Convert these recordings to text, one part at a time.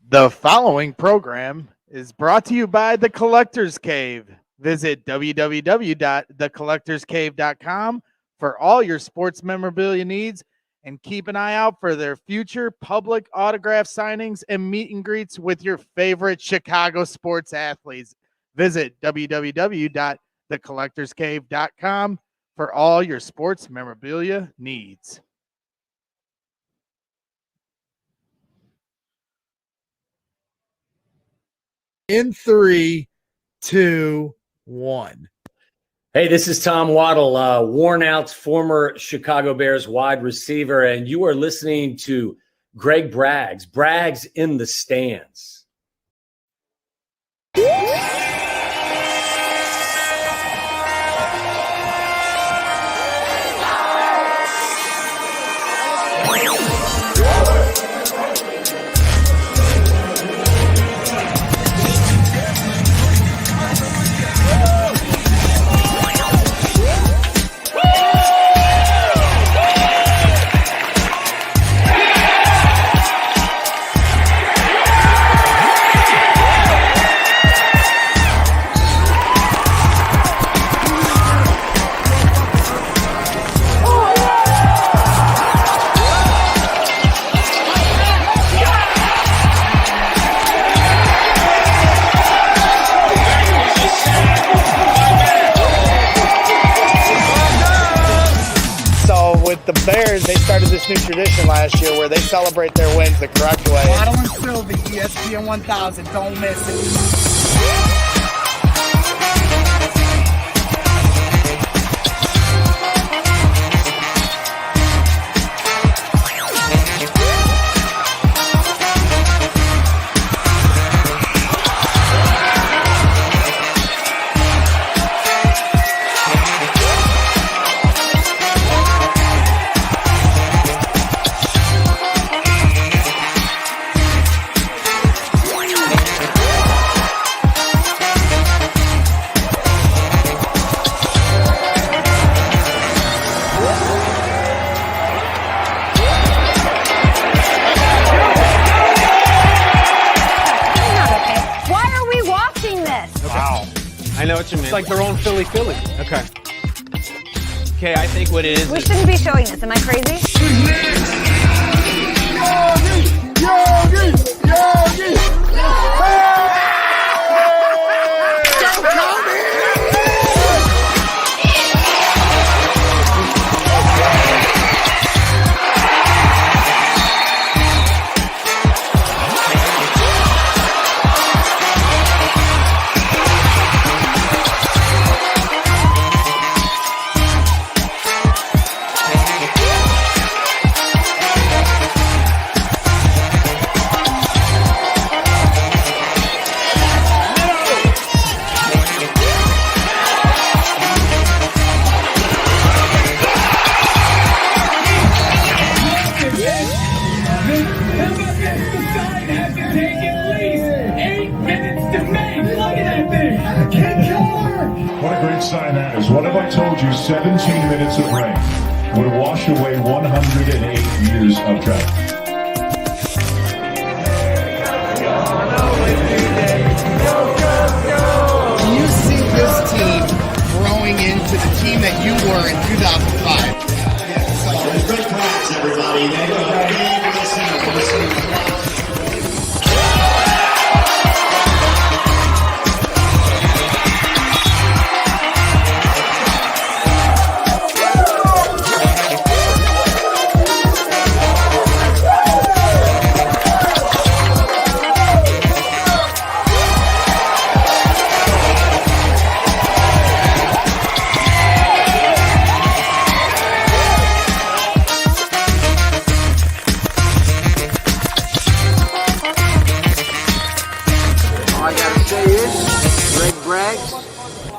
The following program is brought to you by The Collector's Cave. Visit www.thecollectorscave.com for all your sports memorabilia needs and keep an eye out for their future public autograph signings and meet and greets with your favorite Chicago sports athletes. Visit www.thecollectorscave.com for all your sports memorabilia needs. In 3, 2, 1. Hey, this is Tom Waddle, worn out former Chicago Bears wide receiver, and you are listening to Greg Braggs, Braggs in the Stands. The Bears, they started this new tradition last year where they celebrate their wins the correct way. Waddle and Sylvie, ESPN 1000, don't miss it. I know what you mean. It's like their own Philly. Okay. Okay, I think what it is. We shouldn't be showing this. Am I crazy? Sign that is. What if I told you 17 minutes of rain would wash away 108 years of drought? Do you see this team growing into the team that you were in 2005? Great practice, everybody.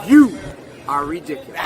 You are ridiculous.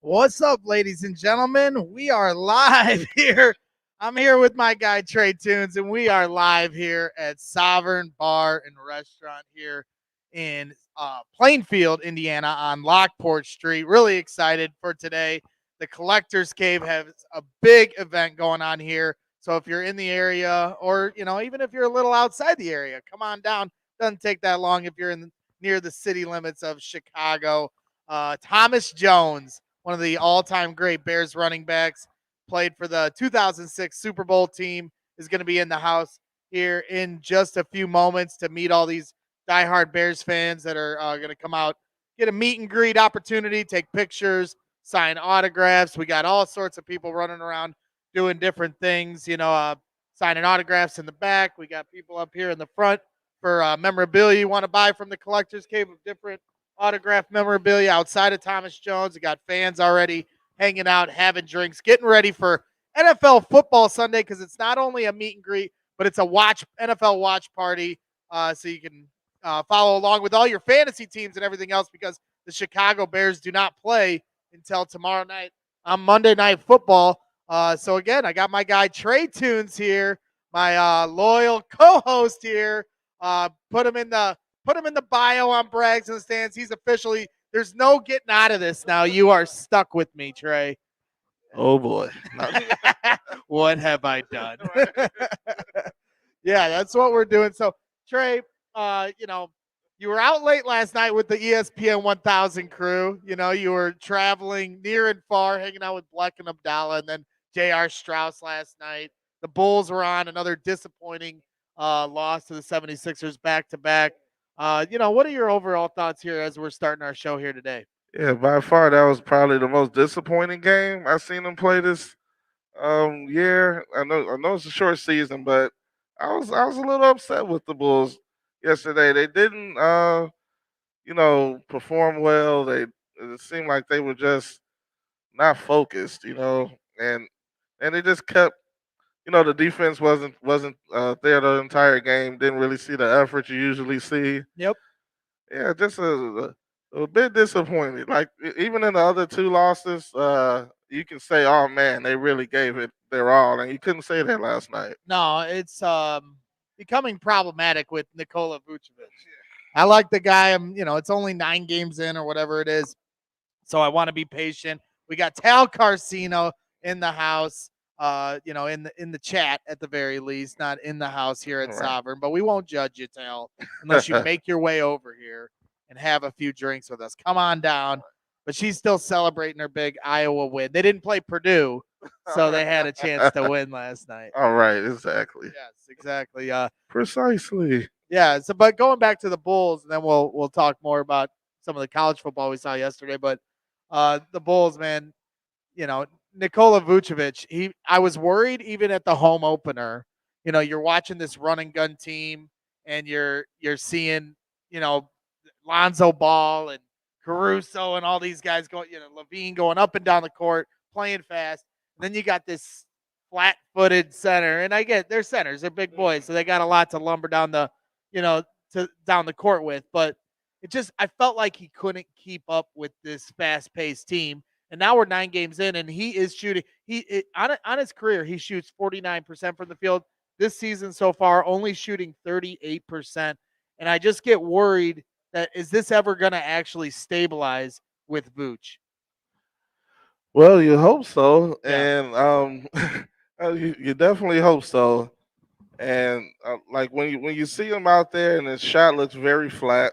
What's up, ladies and gentlemen? We are live here. I'm here with my guy Trae Tunes, and we are live here at Sovereign Bar and Restaurant here in Plainfield, Indiana, on Lockport Street. Really excited for today. The Collectors Cave has a big event going on here. So if you're in the area, or even if you're a little outside the area, come on down. Doesn't take that long if you're near the city limits of Chicago. Thomas Jones, one of the all-time great Bears running backs, played for the 2006 Super Bowl team, is going to be in the house here in just a few moments to meet all these diehard Bears fans that are going to come out, get a meet and greet opportunity, take pictures, sign autographs. We got all sorts of people running around doing different things, signing autographs in the back. We got people up here in the front for memorabilia you want to buy from the Collectors Cave of different autograph memorabilia outside of Thomas Jones. We got fans already hanging out, having drinks, getting ready for NFL football Sunday, because it's not only a meet and greet, but it's a NFL watch party. So you can follow along with all your fantasy teams and everything else, because the Chicago Bears do not play until tomorrow night on Monday Night Football. So again, I got my guy Trae Tunes here, my loyal co-host here. Put him in the bio on Braggs in the Stands. He's officially, there's no getting out of this now. You are stuck with me, Trae. Oh boy. What have I done? Yeah, that's what we're doing. So, Trae, you were out late last night with the ESPN 1000 crew. You were traveling near and far, hanging out with Bleck and Abdallah, and then J.R. Strauss last night. The Bulls were on another disappointing loss to the 76ers back-to-back. What are your overall thoughts here as we're starting our show here today? Yeah, by far that was probably the most disappointing game I've seen them play this year. I know it's a short season, but I was a little upset with the Bulls yesterday. They didn't perform well. It seemed like they were just not focused, and they just kept, the defense wasn't there the entire game. Didn't really see the effort you usually see. Yep. Yeah, just a bit disappointed. Like even in the other two losses, you can say, "Oh man, they really gave it their all," and you couldn't say that last night. No, it's becoming problematic with Nikola Vucevic. I like the guy. It's only 9 games in or whatever it is, so I want to be patient. We got Tal Carcino in the house. In the chat at the very least, not in the house here at Sovereign, but we won't judge you, Tal, unless you make your way over here and have a few drinks with us. Come on down. But she's still celebrating her big Iowa win. They didn't play Purdue, so they had a chance to win last night. All right, exactly. Yes, exactly. Precisely. Yeah. So, but going back to the Bulls, and then we'll talk more about some of the college football we saw yesterday. But the Bulls, man, Nikola Vucevic, I was worried even at the home opener. You're watching this run and gun team, and you're seeing, Lonzo Ball and Caruso and all these guys going, Levine going up and down the court, playing fast. And then you got this flat-footed center, and I get they're centers, they're big boys, so they got a lot to lumber down the, down the court with. But I felt like he couldn't keep up with this fast-paced team. And now we're 9 games in, and he is shooting. On his career, he shoots 49% from the field. This season so far, only shooting 38%. And I just get worried that is this ever going to actually stabilize with Vooch? Well, you hope so, Yeah. and you definitely hope so. And like when you see him out there, and his shot looks very flat,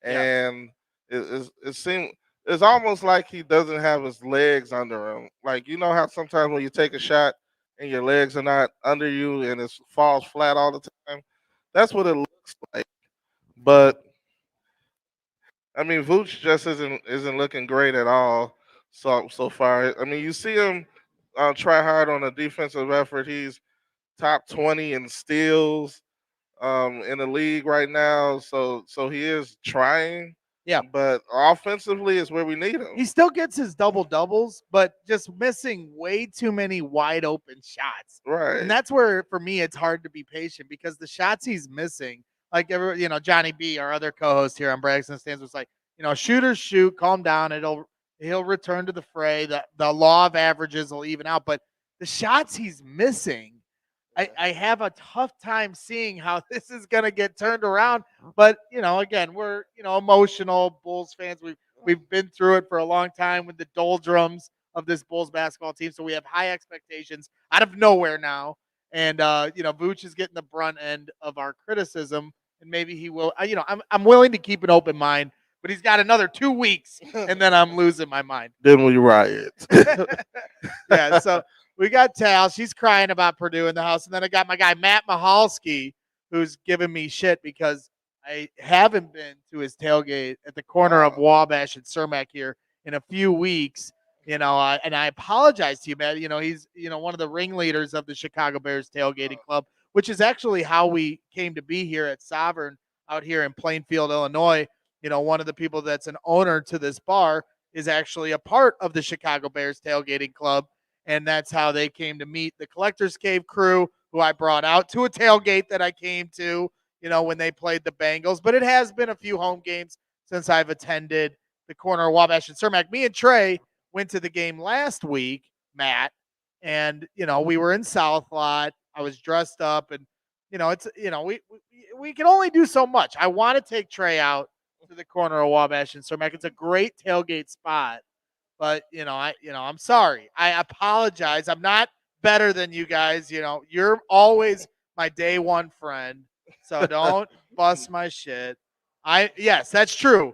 and it seems. It's almost like he doesn't have his legs under him. Like, how sometimes when you take a shot and your legs are not under you and it falls flat all the time? That's what it looks like. But, I mean, Vooch just isn't looking great at all so far. I mean, you see him try hard on a defensive effort. He's top 20 in steals in the league right now. So he is trying. Yeah. But offensively is where we need him. He still gets his double-doubles, but just missing way too many wide-open shots. Right. And that's where, for me, it's hard to be patient, because the shots he's missing, like, Johnny B, our other co-host here on Braggs and Stands, was like, shooters shoot, calm down. he'll return to the fray. The law of averages will even out, but the shots he's missing, I have a tough time seeing how this is going to get turned around. But again, we're emotional Bulls fans. We've been through it for a long time with the doldrums of this Bulls basketball team, so we have high expectations out of nowhere now. And Vooch is getting the brunt end of our criticism, and maybe he will. I'm willing to keep an open mind, but he's got another 2 weeks, and then I'm losing my mind. Then we riot. Yeah, so we got Tal. She's crying about Purdue in the house. And then I got my guy, Matt Mahalski, who's giving me shit because I haven't been to his tailgate at the corner of Wabash and Cermak here in a few weeks. And I apologize to you, Matt. He's, one of the ringleaders of the Chicago Bears tailgating club, which is actually how we came to be here at Sovereign out here in Plainfield, Illinois. One of the people that's an owner to this bar is actually a part of the Chicago Bears tailgating club. And that's how they came to meet the Collectors Cave crew, who I brought out to a tailgate that I came to, when they played the Bengals. But it has been a few home games since I've attended the corner of Wabash and Cermak. Me and Trae went to the game last week, Matt, and, we were in South Lot. I was dressed up, and, we can only do so much. I want to take Trae out to the corner of Wabash and Cermak. It's a great tailgate spot. But I'm sorry. I apologize. I'm not better than you guys. You're always my day one friend. So don't bust my shit. Yes, that's true.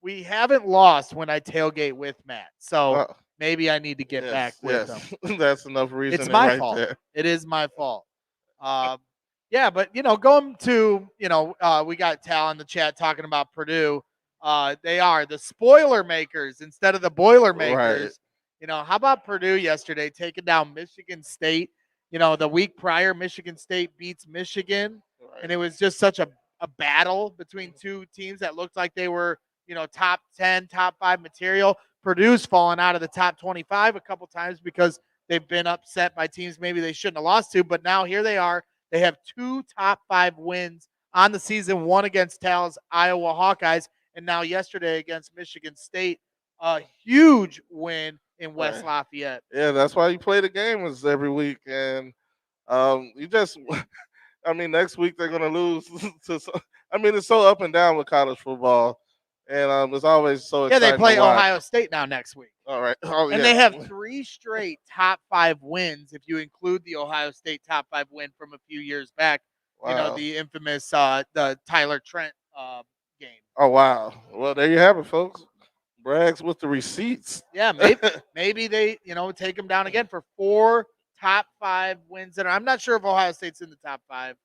We haven't lost when I tailgate with Matt. So maybe I need to get back with him. That's enough reason. It's my right fault. There. It is my fault. Yeah, but going to we got Tal in the chat talking about Purdue. They are the spoiler makers instead of the boiler makers. Right. How about Purdue yesterday taking down Michigan State? The week prior, Michigan State beats Michigan, and it was just such a battle between two teams that looked like they were, top 10, top 5 material. Purdue's fallen out of the top 25 a couple times because they've been upset by teams maybe they shouldn't have lost to, but now here they are. They have 2 top 5 wins on the season, one against Tal's Iowa Hawkeyes, and now yesterday against Michigan State, a huge win in West Lafayette. Yeah, that's why you play the games every week. And next week they're going to lose. It's so up and down with college football. And it's always so exciting. Yeah, they play Ohio State now next week. All right. And they have 3 straight top 5 wins if you include the Ohio State top 5 win from a few years back. Wow. The infamous the Tyler Trent game. Oh, wow. Well, there you have it, folks. Braggs with the receipts. Yeah, maybe they, take them down again for 4 top 5 wins. And I'm not sure if Ohio State's in the top 5.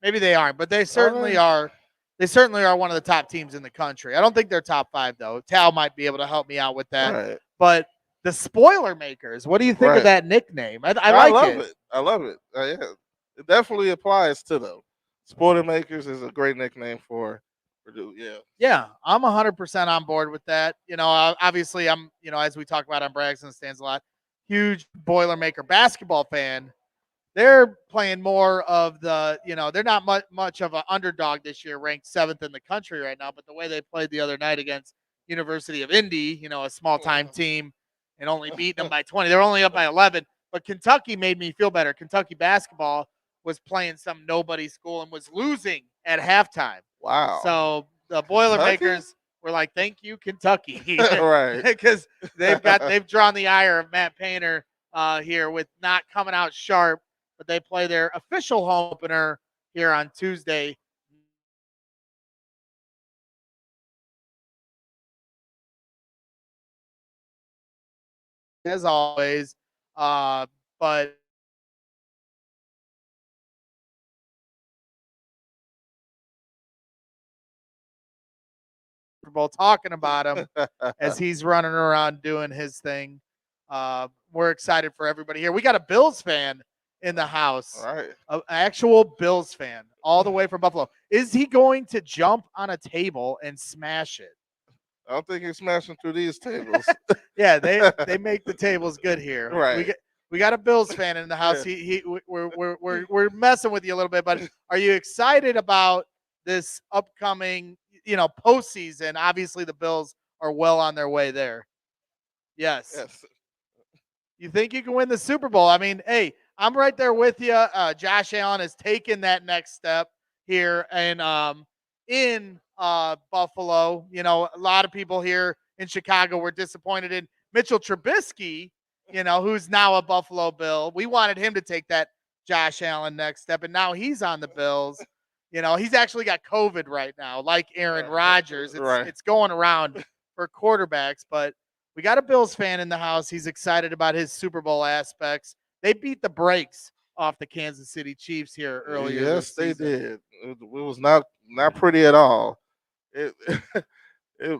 Maybe they aren't, but they certainly are. They certainly are one of the top teams in the country. I don't think they're top 5, though. Tal might be able to help me out with that. Right. But the spoiler makers, what do you think of that nickname? I love it. I love it. Yeah, it definitely applies to them. Spoiler makers is a great nickname for Purdue. Yeah. Yeah, I'm 100% on board with that. Obviously, I'm, as we talk about on Braggs in the Stands a lot, huge Boilermaker basketball fan. They're playing more of the, they're not much of an underdog this year, ranked 7th in the country right now. But the way they played the other night against University of Indy, a small-time team, and only beat them by 20. They're only up by 11. But Kentucky made me feel better. Kentucky basketball was playing some nobody school and was losing at halftime. Wow. So the Boilermakers were like, thank you, Kentucky. Right. Because they've drawn the ire of Matt Painter here with not coming out sharp. But they play their official home opener here on Tuesday. As always, but talking about him as he's running around doing his thing. We're excited for everybody here. We got a Bills fan in the house. All right. An actual Bills fan all the way from Buffalo. Is he going to jump on a table and smash it? I don't think he's smashing through these tables. Yeah, they make the tables good here. Right. We got a Bills fan in the house. Yeah. We're messing with you a little bit, but are you excited about this upcoming, postseason? Obviously the Bills are well on their way there. Yes. Yes. You think you can win the Super Bowl? I mean, hey, I'm right there with you. Josh Allen has taken that next step here, and in Buffalo, you know, a lot of people here in Chicago were disappointed in Mitchell Trubisky, you know, who's now a Buffalo Bill. We wanted him to take that Josh Allen next step, and now he's on the Bills. You know, he's actually got COVID right now, like Aaron Rodgers. It's going around for quarterbacks, but we got a Bills fan in the house. He's excited about his Super Bowl aspects. They beat the brakes off the Kansas City Chiefs here earlier Yes, this they season. did. It was not pretty at all. It,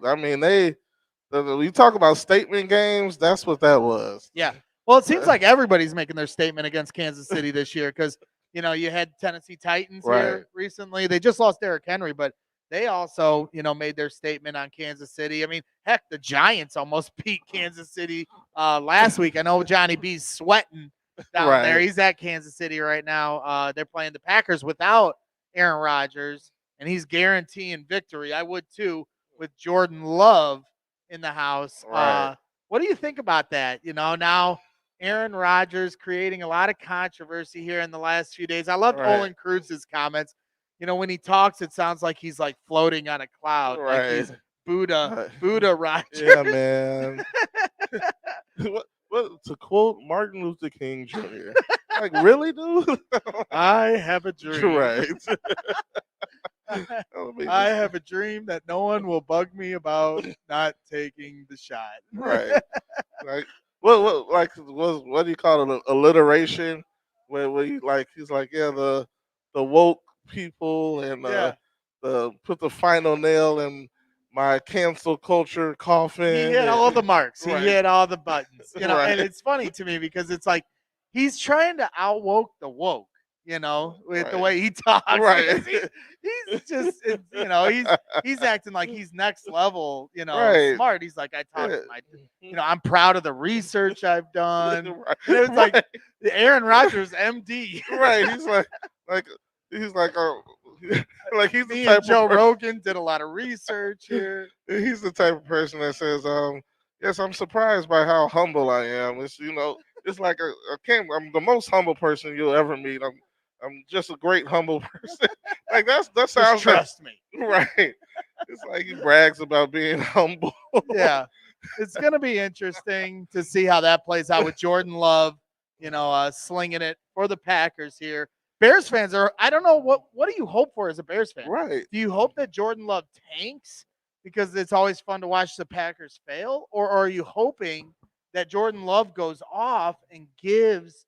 I mean, you talk about statement games. That's what that was. Yeah. Well, it seems like everybody's making their statement against Kansas City this year because, you know, you had Tennessee Titans here recently. They just lost Derrick Henry, but they also, you know, made their statement on Kansas City. I mean, heck, the Giants almost beat Kansas City last week. I know Johnny B's sweating down there. He's at Kansas City right now. They're playing the Packers without Aaron Rodgers, and he's guaranteeing victory. I would too with Jordan Love in the house. What do you think about that? You know, now Aaron Rodgers creating a lot of controversy here in the last few days. I loved Olin Kruz's comments. You know, when he talks, it sounds like he's like floating on a cloud, like he's Buddha Rodgers. Yeah, man. What to quote Martin Luther King Jr. Like, really, dude? I have a dream. Right. I have a dream that no one will bug me about not taking the shot. Right. Like what do you call it? Alliteration, where you like he's like, yeah, the woke people and the put the final nail in my cancel culture coffin. He hit all the marks. He Right. hit all the buttons. You know, Right. and it's funny to me because it's like he's trying to outwoke the woke. You know, with the way he talks. Right. He's just, you know, he's acting like he's next level, you know, Right. smart. He's like, I talk Yeah. to my, you know, I'm proud of the research I've done. Right. And it was like Aaron Rodgers, MD. Right. He's like like he's the Me type and Joe of person, Rogan did a lot of research here. he's the type of person that says, yes, I'm surprised by how humble I am. It's it's like I'm the most humble person you'll ever meet. I'm just a great humble person. Like that sounds Just trust me. Right. It's like he brags about being humble. Yeah. It's going to be interesting to see how that plays out with Jordan Love, you know, slinging it for the Packers here. Bears fans I don't know, what do you hope for as a Bears fan? Right. Do you hope that Jordan Love tanks because it's always fun to watch the Packers fail? Or are you hoping that Jordan Love goes off and gives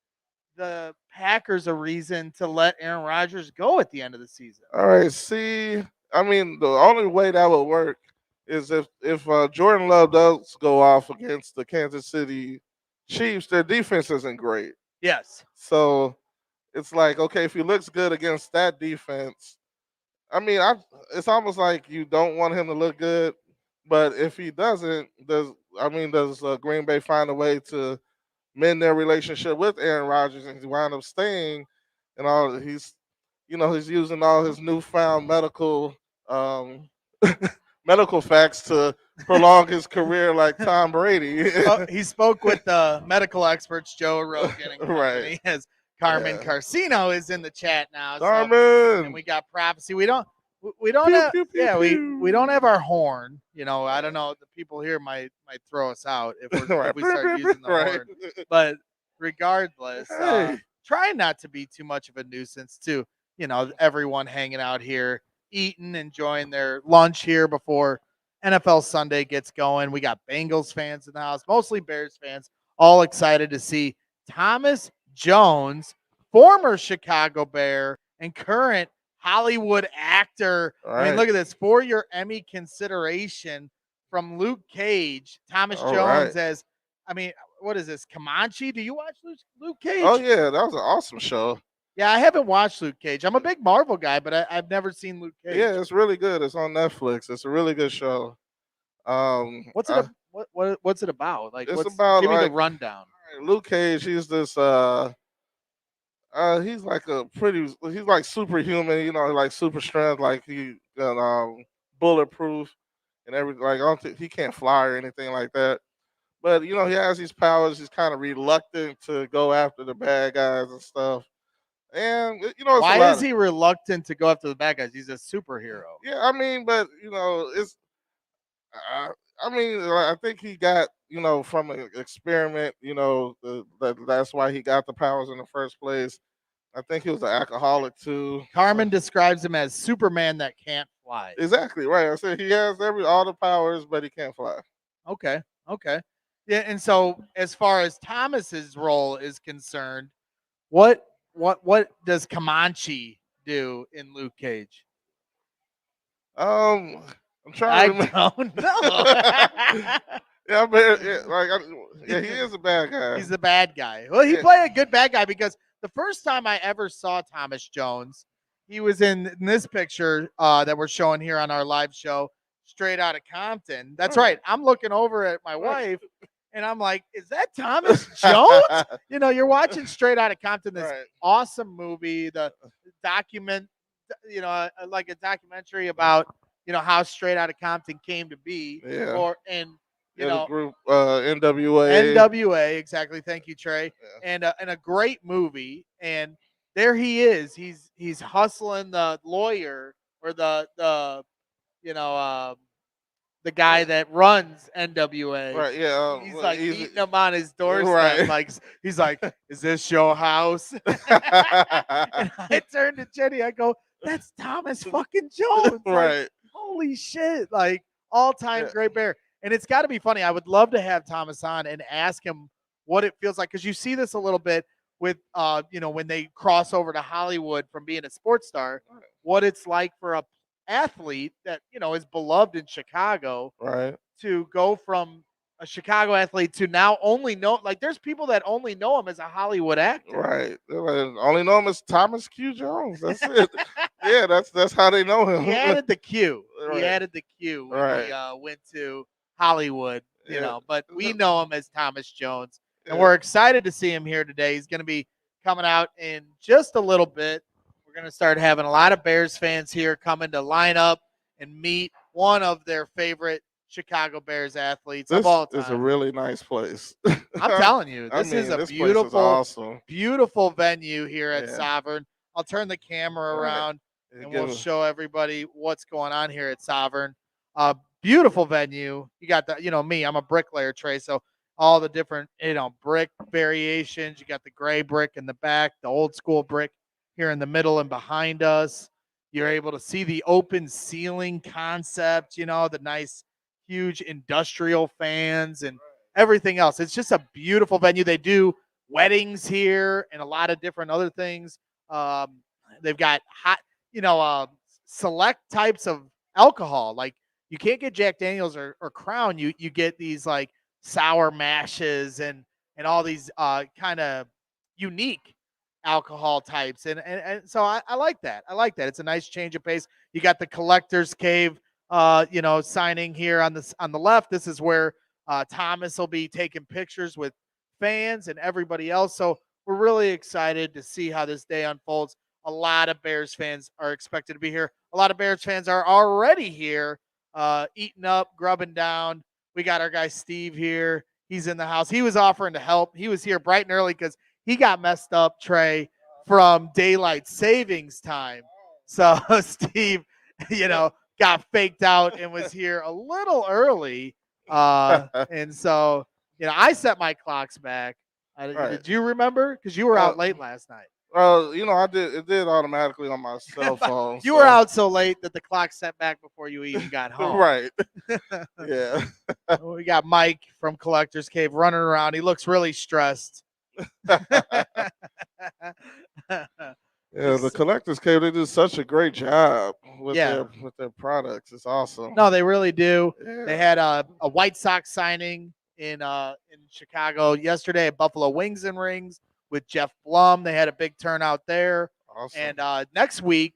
the Packers a reason to let Aaron Rodgers go at the end of the season? All right. See, I mean, the only way that would work is if Jordan Love does go off against the Kansas City Chiefs, their defense isn't great. Yes. So it's like, okay, if he looks good against that defense, I mean, it's almost like you don't want him to look good, but if he doesn't, does Green Bay find a way to mend their relationship with Aaron Rodgers and he wind up staying and all he's using all his newfound medical medical facts to prolong his career like Tom Brady. He spoke with the medical experts, Joe Rogan and company. As Carmen Carcino is in the chat now. Carmen. And we got prophecy. We don't have we don't have our horn. You know, I don't know. The people here might throw us out if we start using the horn. But regardless, try not to be too much of a nuisance to, you know, everyone hanging out here, eating, enjoying their lunch here before NFL Sunday gets going. We got Bengals fans in the house, mostly Bears fans, all excited to see Thomas Jones, former Chicago Bear and current Hollywood actor. I mean, look at this, for your Emmy consideration from Luke Cage, Thomas Jones as, I mean, what is this, Comanche? Do you watch Luke Cage? Oh, yeah, that was an awesome show. Yeah, I haven't watched Luke Cage. I'm a big Marvel guy, but I've never seen Luke Cage. Yeah, it's really good. It's on Netflix. It's a really good show. What's it about? Like, it's about, give me like, the rundown. Luke Cage, he's this he's like superhuman, you know, like super strength, like he got bulletproof and everything. Like, I don't think he can't fly or anything like that. But he has these powers. He's kind of reluctant to go after the bad guys and stuff. And it's Why a lot is he reluctant to go after the bad guys? He's a superhero. Yeah, I mean, but it's. I mean, I think he got from an experiment. That's why he got the powers in the first place. I think he was an alcoholic too. Carmen describes him as Superman that can't fly. Exactly right. I said he has all the powers, but he can't fly. Okay. Yeah, and so as far as Thomas's role is concerned, what does Comanche do in Luke Cage? I'm trying to remember. Don't know. Yeah, he is a bad guy. He's the bad guy. Well, he played a good bad guy because the first time I ever saw Thomas Jones, he was in this picture that we're showing here on our live show, Straight Outta Compton. That's right. I'm looking over at my wife, and I'm like, is that Thomas Jones? You're watching Straight Outta Compton, this awesome movie, the document, like a documentary about, how Straight Outta Compton came to be. Yeah. The group NWA. NWA, exactly. Thank you, Trae. Yeah. And a great movie. And there he is. He's hustling the lawyer or the guy that runs NWA. Right. Yeah. He's like eating him on his doorstep. Right. Like he's like, "Is this your house?" And I turned to Jenny. I go, "That's Thomas fucking Jones." Right. Like, holy shit! Like all-time great bear. And it's got to be funny. I would love to have Thomas on and ask him what it feels like, because you see this a little bit with, when they cross over to Hollywood from being a sports star, what it's like for a athlete that is beloved in Chicago, right, to go from a Chicago athlete to now only know, like, there's people that only know him as a Hollywood actor, right? Only know him as Thomas Q. Jones. That's it. Yeah, that's how they know him. He added the Q. Right. He added the Q when he went to Hollywood, but we know him as Thomas Jones, and we're excited to see him here today. He's going to be coming out in just a little bit. We're going to start having a lot of Bears fans here coming to line up and meet one of their favorite Chicago Bears athletes of all time. This is a really nice place. I'm telling you, this is a beautiful, awesome, beautiful venue here at Sovereign. I'll turn the camera around and we'll show everybody what's going on here at Sovereign. Beautiful venue. You got the, me, I'm a bricklayer, Trae, so all the different, brick variations. You got the gray brick in the back, the old school brick here in the middle and behind us. You're able to see the open ceiling concept, the nice, huge industrial fans and everything else. It's just a beautiful venue. They do weddings here and a lot of different other things. They've got hot, select types of alcohol. Like, you can't get Jack Daniels or Crown. You get these like sour mashes and all these kind of unique alcohol types. And so I like that. I like that. It's a nice change of pace. You got the Collector's Cave, signing here on the left. This is where Thomas will be taking pictures with fans and everybody else. So we're really excited to see how this day unfolds. A lot of Bears fans are expected to be here. A lot of Bears fans are already here, eating up, grubbing down. We got our guy Steve here. He's in the house. He was offering to help. He was here bright and early because he got messed up, Trae, from daylight savings time. So Steve, got faked out and was here a little early. And so, I set my clocks back. Did you remember? Because you were out late last night. I did. It did automatically on my cell phone. You were out so late that the clock set back before you even got home. Right. Yeah. We got Mike from Collector's Cave running around. He looks really stressed. Yeah, the Collector's Cave, they do such a great job with their products. It's awesome. No, they really do. Yeah. They had a White Sox signing in Chicago yesterday at Buffalo Wings and Rings with Jeff Blum. They had a big turnout there. Awesome. And next week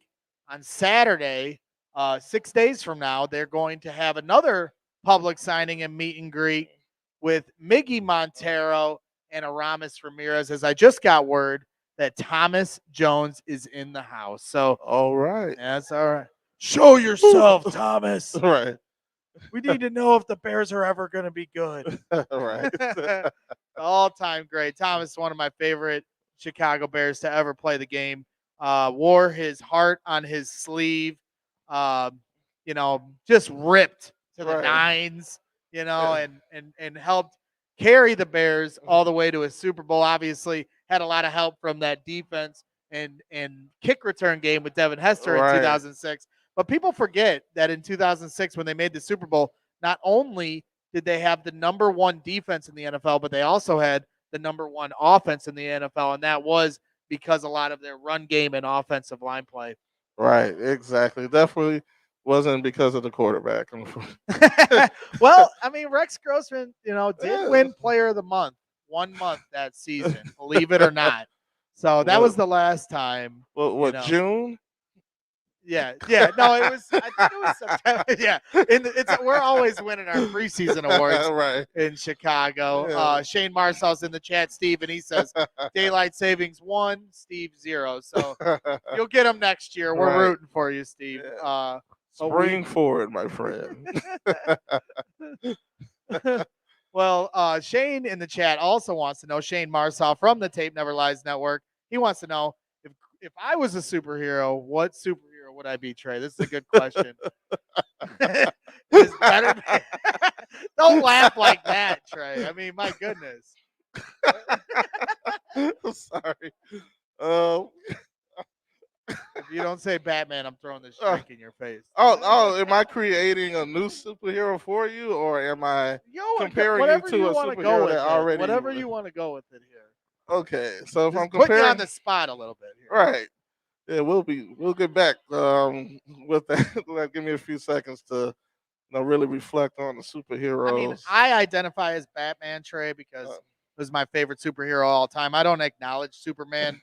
on Saturday, 6 days from now, they're going to have another public signing and meet and greet with Miggy Montero and Aramis Ramirez, as I just got word that Thomas Jones is in the house. So, all right. That's all right. Show yourself, Thomas. All right. We need to know if the Bears are ever going to be good. Right. All-time great. Thomas, one of my favorite Chicago Bears to ever play the game. Wore his heart on his sleeve. Just ripped to the Right. nines. And helped carry the Bears all the way to a Super Bowl. Obviously, had a lot of help from that defense and kick return game with Devin Hester in Right. 2006. But people forget that in 2006, when they made the Super Bowl, not only did they have the number one defense in the NFL, but they also had the number one offense in the NFL, and that was because a lot of their run game and offensive line play. Right, exactly. Definitely wasn't because of the quarterback. Well, I mean, Rex Grossman, did win Player of the Month 1 month that season, believe it or not. So that was the last time. What June? Yeah. No, it was. I think it was September. Yeah, we're always winning our preseason awards Right. in Chicago. Yeah. Shane Marcel's in the chat, Steve, and he says daylight savings 1, Steve 0. So you'll get them next year. We're Right. rooting for you, Steve. Yeah. Spring forward, my friend. Well, Shane in the chat also wants to know, Shane Marcel from the Tape Never Lies Network. He wants to know if I was a superhero, what superhero would I be, Trae? This is a good question. Don't laugh like that, Trae. I mean, my goodness. Sorry. If you don't say Batman, I'm throwing this drink in your face. Am I creating a new superhero for you, or am I comparing you to a superhero that already? Whatever you want to go with it here. Okay, so if Just I'm put comparing, you on the spot a little bit here. right? Yeah, we'll get back with that. Give me a few seconds to really reflect on the superheroes. I mean, I identify as Batman, Trae, because it was my favorite superhero all time. I don't acknowledge Superman.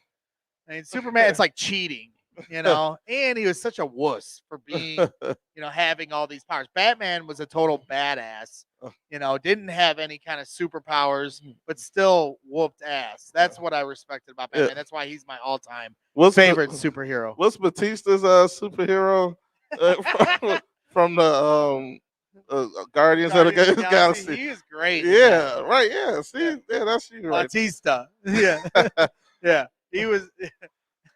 I mean, Superman, it's like cheating, and he was such a wuss for being, having all these powers. Batman was a total badass, didn't have any kind of superpowers, but still whooped ass. That's what I respected about Batman. Yeah. That's why he's my all-time What's favorite superhero. What's Batista's superhero from the Guardians of the Galaxy? He is great. Yeah, right. Yeah, see, yeah, that's you, right? Batista. Yeah, yeah. He was.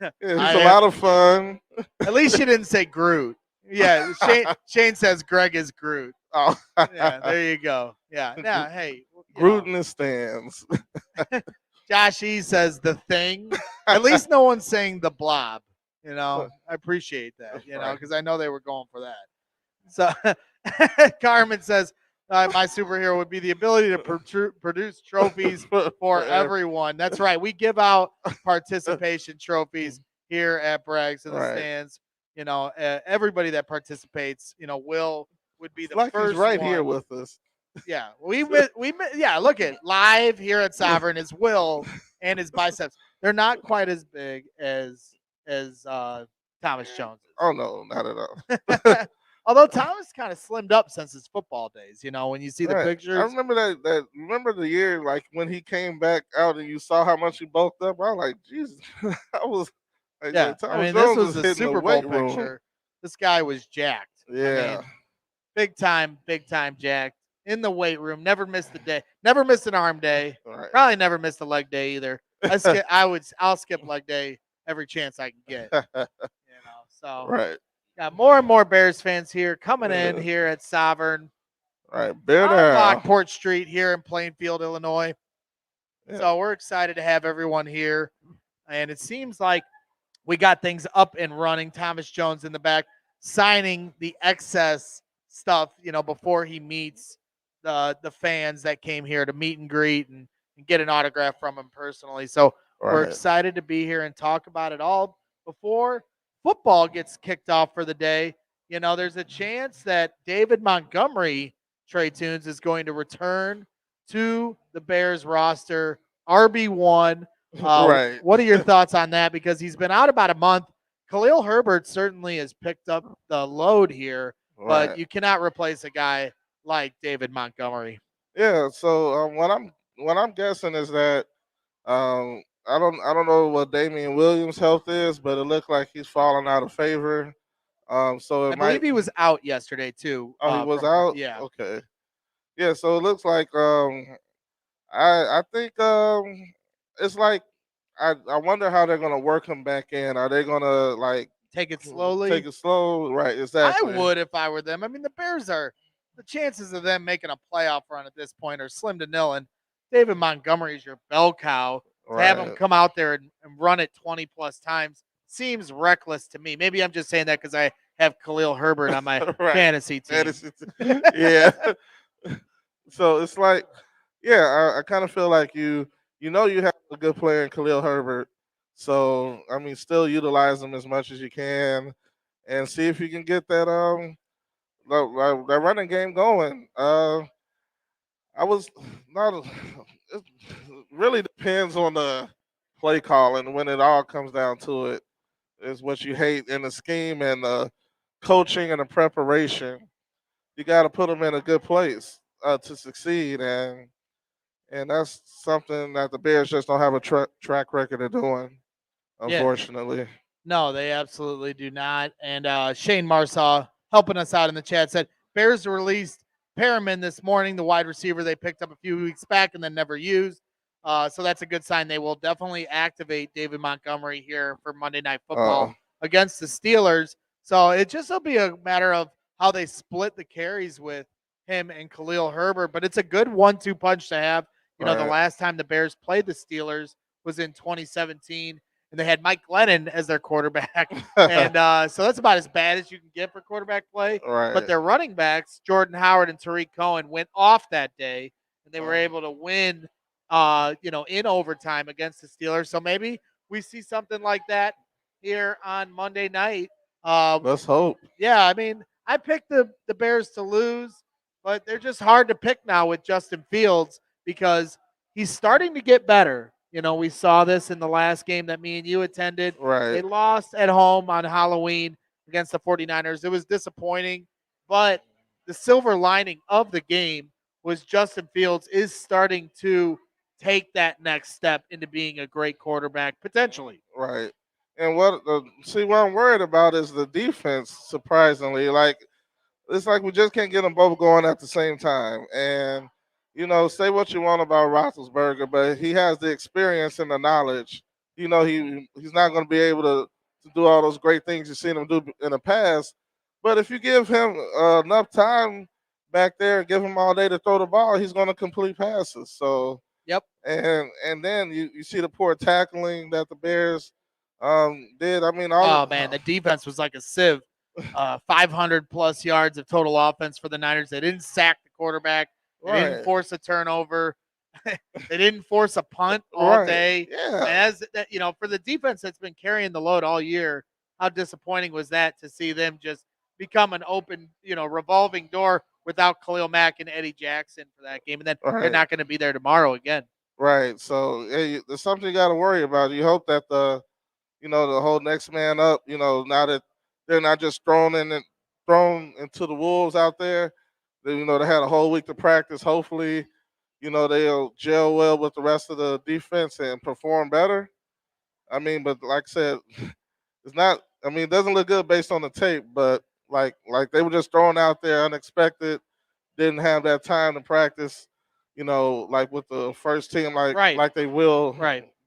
Yeah, he's a lot of fun. At least you didn't say Groot. Yeah, Shane says Greg is Groot. Oh, yeah, there you go. Yeah, now hey, Groot in the stands. Josh E says the Thing. At least no one's saying the Blob. I appreciate that. Because I know they were going for that. So Carmen says my superhero would be the ability to produce trophies for everyone. That's right. We give out participation trophies here at Braggs in the stands. Everybody that participates, would be the like first he's right one. here with us. Yeah, look at live here at Sovereign is Will and his biceps. They're not quite as big as Thomas Jones. Oh no, not at all. Although Thomas kind of slimmed up since his football days, when you see the pictures. I remember that. Remember the year, like when he came back out and you saw how much he bulked up. I was like, Jesus, I was. Like, yeah, Thomas I mean, Jones this was a hitting Super the weight Bowl room. picture. This guy was jacked. Yeah, I mean, big time jacked in the weight room. Never missed a day. Never missed an arm day. Right. Probably never missed a leg day either. I'll skip leg day every chance I can get. So right. Got more and more Bears fans here coming in here at Sovereign. Right, Bear on down. Lockport Street here in Plainfield, Illinois. Yeah. So we're excited to have everyone here. And it seems like we got things up and running. Thomas Jones in the back signing the excess stuff, before he meets the fans that came here to meet and greet and get an autograph from him personally. So we're excited to be here and talk about it all before football gets kicked off for the day. There's a chance that David Montgomery, Trae Tunes, is going to return to the Bears roster, RB1. Right. What are your thoughts on that? Because he's been out about a month. Khalil Herbert certainly has picked up the load here, but you cannot replace a guy like David Montgomery. Yeah. So what I'm guessing is that I don't know what Damian Williams' health is, but it looked like he's falling out of favor. So it I might. believe he was out yesterday too. Oh, he was from out. Yeah. Okay. Yeah. So it looks like I think it's like I wonder how they're gonna work him back in. Are they gonna like Take it slowly. take it slow? Right. I Exactly. would if I were them. I mean, the chances of them making a playoff run at this point are slim to nil. And David Montgomery is your bell cow. To have him Right. come out there and run it 20 plus times seems reckless to me. Maybe I'm just saying that because I have Khalil Herbert on my Right. fantasy team. Yeah. So it's like, yeah, I kind of feel like you know you have a good player in Khalil Herbert. So I mean, still utilize him as much as you can, and see if you can get that running game going. I was not. It really depends on the play calling when it all comes down to it. Is what you hate in the scheme and the coaching and the preparation. You got to put them in a good place to succeed, and that's something that the Bears just don't have a track record of doing, Yeah. unfortunately. No, they absolutely do not. And Shane Marsaw helping us out in the chat said Bears released Perriman this morning, the wide receiver they picked up a few weeks back and then never used. So that's a good sign. They will definitely activate David Montgomery here for Monday Night Football against the Steelers. So it just will be a matter of how they split the carries with him and Khalil Herbert. But it's a good 1-2 punch to have. You know, the last time the Bears played the Steelers was in 2017. And they had Mike Glennon as their quarterback. And so that's about as bad as you can get for quarterback play. Right. But their running backs, Jordan Howard and Tariq Cohen, went off that day, and they were able to win, in overtime against the Steelers. So maybe we see something like that here on Monday night. Let's hope. Yeah, I mean, I picked the Bears to lose, but they're just hard to pick now with Justin Fields because he's starting to get better. You know, we saw this in the last game that me and you attended. Right. They lost at home on Halloween against the 49ers. It was disappointing, but the silver lining of the game was Justin Fields is starting to take that next step into being a great quarterback, potentially. Right. And what I'm worried about is the defense. Surprisingly, like it's like we just can't get them both going at the same time. And say what you want about Roethlisberger, but he has the experience and the knowledge. He's not going to be able to do all those great things you've seen him do in the past. But if you give him enough time back there and give him all day to throw the ball, he's going to complete passes. So Yep. and then you see the poor tackling that the Bears did. I mean, the defense was like a sieve. 500 plus yards of total offense for the Niners. They didn't sack the quarterback. They didn't force a turnover. They didn't force a punt all day. Yeah. As for the defense that's been carrying the load all year, how disappointing was that to see them just become an open, revolving door without Khalil Mack and Eddie Jackson for that game, and then they're not going to be there tomorrow again. Right. So there's something you got to worry about. You hope that the whole next man up. Now that they're not just thrown into the wolves out there. They had a whole week to practice. Hopefully, they'll gel well with the rest of the defense and perform better. I mean, but like I said, it's not. I mean, it doesn't look good based on the tape, but like they were just thrown out there unexpected. Didn't have that time to practice. Like with the first team, like they will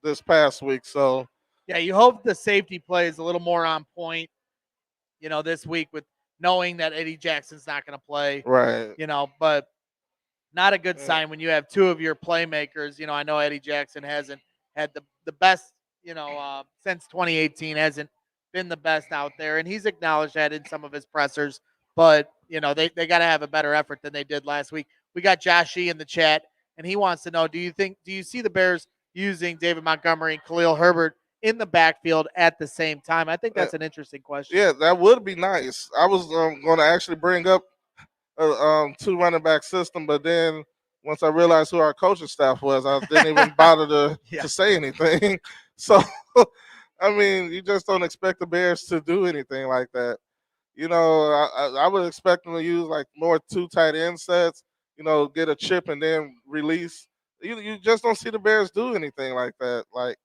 this past week. So yeah, you hope the safety play is a little more on point. This week with knowing that Eddie Jackson's not going to play. Right. But not a good sign when you have two of your playmakers. I know Eddie Jackson hasn't had the best, since 2018, hasn't been the best out there. And he's acknowledged that in some of his pressers. But, they got to have a better effort than they did last week. We got Josh E in the chat, and he wants to know, do you see the Bears using David Montgomery and Khalil Herbert in the backfield at the same time? I think that's an interesting question. Yeah, that would be nice. I was going to actually bring up a two running back system, but then once I realized who our coaching staff was, I didn't even bother to say anything. So, I mean, you just don't expect the Bears to do anything like that. I would expect them to use like more two tight end sets, get a chip and then release. You just don't see the Bears do anything like that. Like,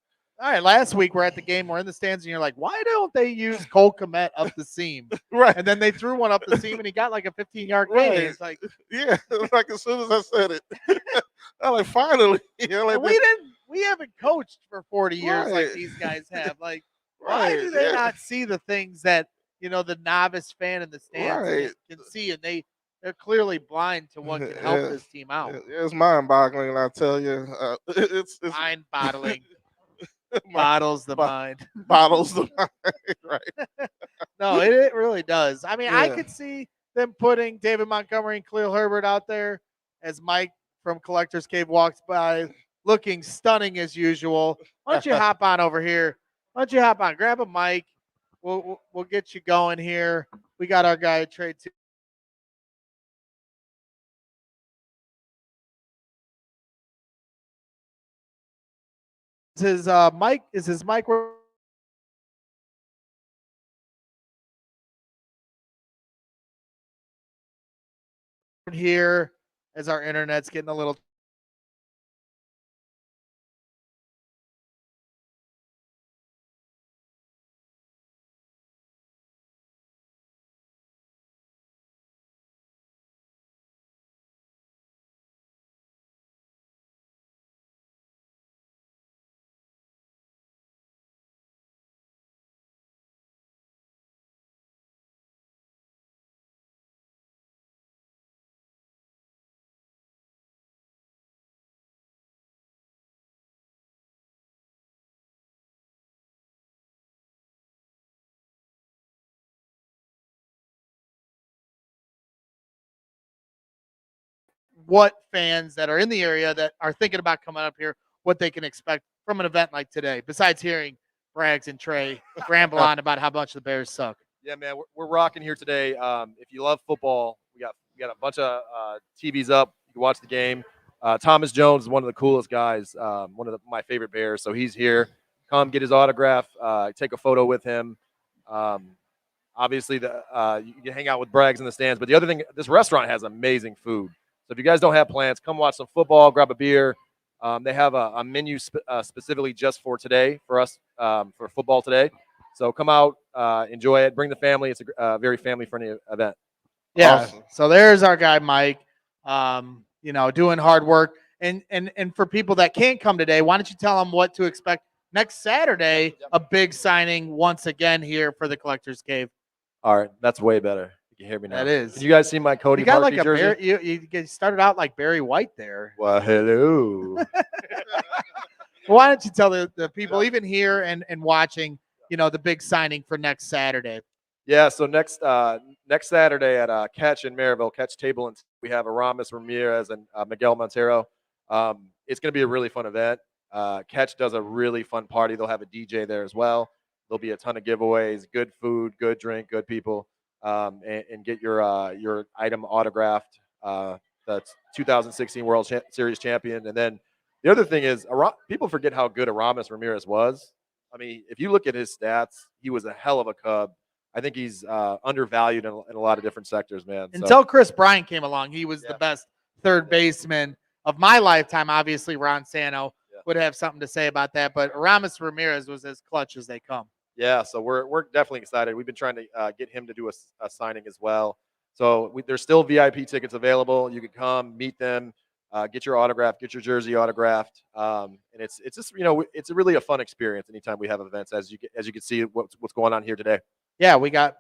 All right, last week we're at the game, we're in the stands, and you're like, why don't they use Cole Kmet up the seam? Right. And then they threw one up the seam, and he got like a 15-yard gain. Right. It's like, Yeah, like as soon as I said it, I'm like, finally. Like we haven't coached for 40 years like Right. these guys have. Like, why right. do they Yeah. not see the things that the novice fan in the stands Right. can see, and they're clearly blind to what can help this team out. It's mind-boggling, I tell you. It's Mind-boggling. Bottles the mind. bottles the mind. Right. No, it really does. I mean, I Yeah. could see them putting David Montgomery and Khalil Herbert out there as Mike from Collector's Cave walks by, looking stunning as usual. Why don't you hop on over here? Why don't you hop on? Grab a mic. We'll get you going here. We got our guy Trae Tune. Is his mic here as our internet's getting a little what fans that are in the area that are thinking about coming up here, what they can expect from an event like today, besides hearing Braggs and Trae ramble on about how much the Bears suck. Yeah, man, we're rocking here today. If you love football, we got a bunch of TVs up. You can watch the game. Thomas Jones is one of the coolest guys, my favorite Bears. So he's here. Come get his autograph. Take a photo with him. Obviously, you can hang out with Braggs in the stands. But the other thing, this restaurant has amazing food. So if you guys don't have plans, come watch some football, grab a beer. They have a menu specifically just for today, for us, for football today. So come out, enjoy it, bring the family. It's a very family-friendly event. Yeah. Awesome. So there's our guy Mike, doing hard work. And for people that can't come today, why don't you tell them what to expect next Saturday? A big signing once again here for the Collector's Cave. All right, that's way better. You can hear me now. That is. Can you guys see my Cody You got Parkey like a jersey? you started out like Barry White there. Well, hello. Why don't you tell the people even here and watching, the big signing for next Saturday? Yeah, so next Saturday at Catch in Maryville, Catch Table, and we have Aramis Ramirez and Miguel Montero. It's going to be a really fun event. Catch does a really fun party. They'll have a DJ there as well. There'll be a ton of giveaways, good food, good drink, good people, and get your item autographed. That's 2016 World Series champion. And then the other thing is, people forget how good Aramis Ramirez was. I mean, if you look at his stats, he was a hell of a Cub. I think he's undervalued in a lot of different sectors, man. Until Chris Bryant came along, he was the best third baseman of my lifetime. Obviously, Ron Santo would have something to say about that, but Aramis Ramirez was as clutch as they come. Yeah, so we're definitely excited. We've been trying to get him to do a signing as well. So there's still VIP tickets available. You can come, meet them, get your autograph, get your jersey autographed, and it's just it's really a fun experience anytime we have events. As you can see what's going on here today. Yeah, we got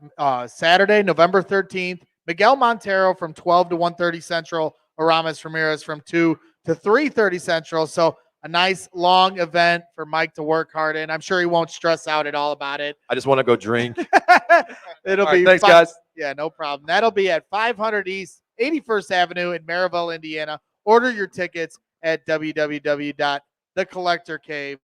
Saturday, November 13th, Miguel Montero from 12 to 1:30 Central, Aramis Ramirez from 2 to 3:30 Central. So a nice long event for Mike to work hard in. I'm sure he won't stress out at all about it. I just want to go drink. It'll All right, be thanks, fun. guys. Yeah, no problem. That'll be at 500 East 81st Avenue in Maryville, Indiana. Order your tickets at www.thecollectorcave.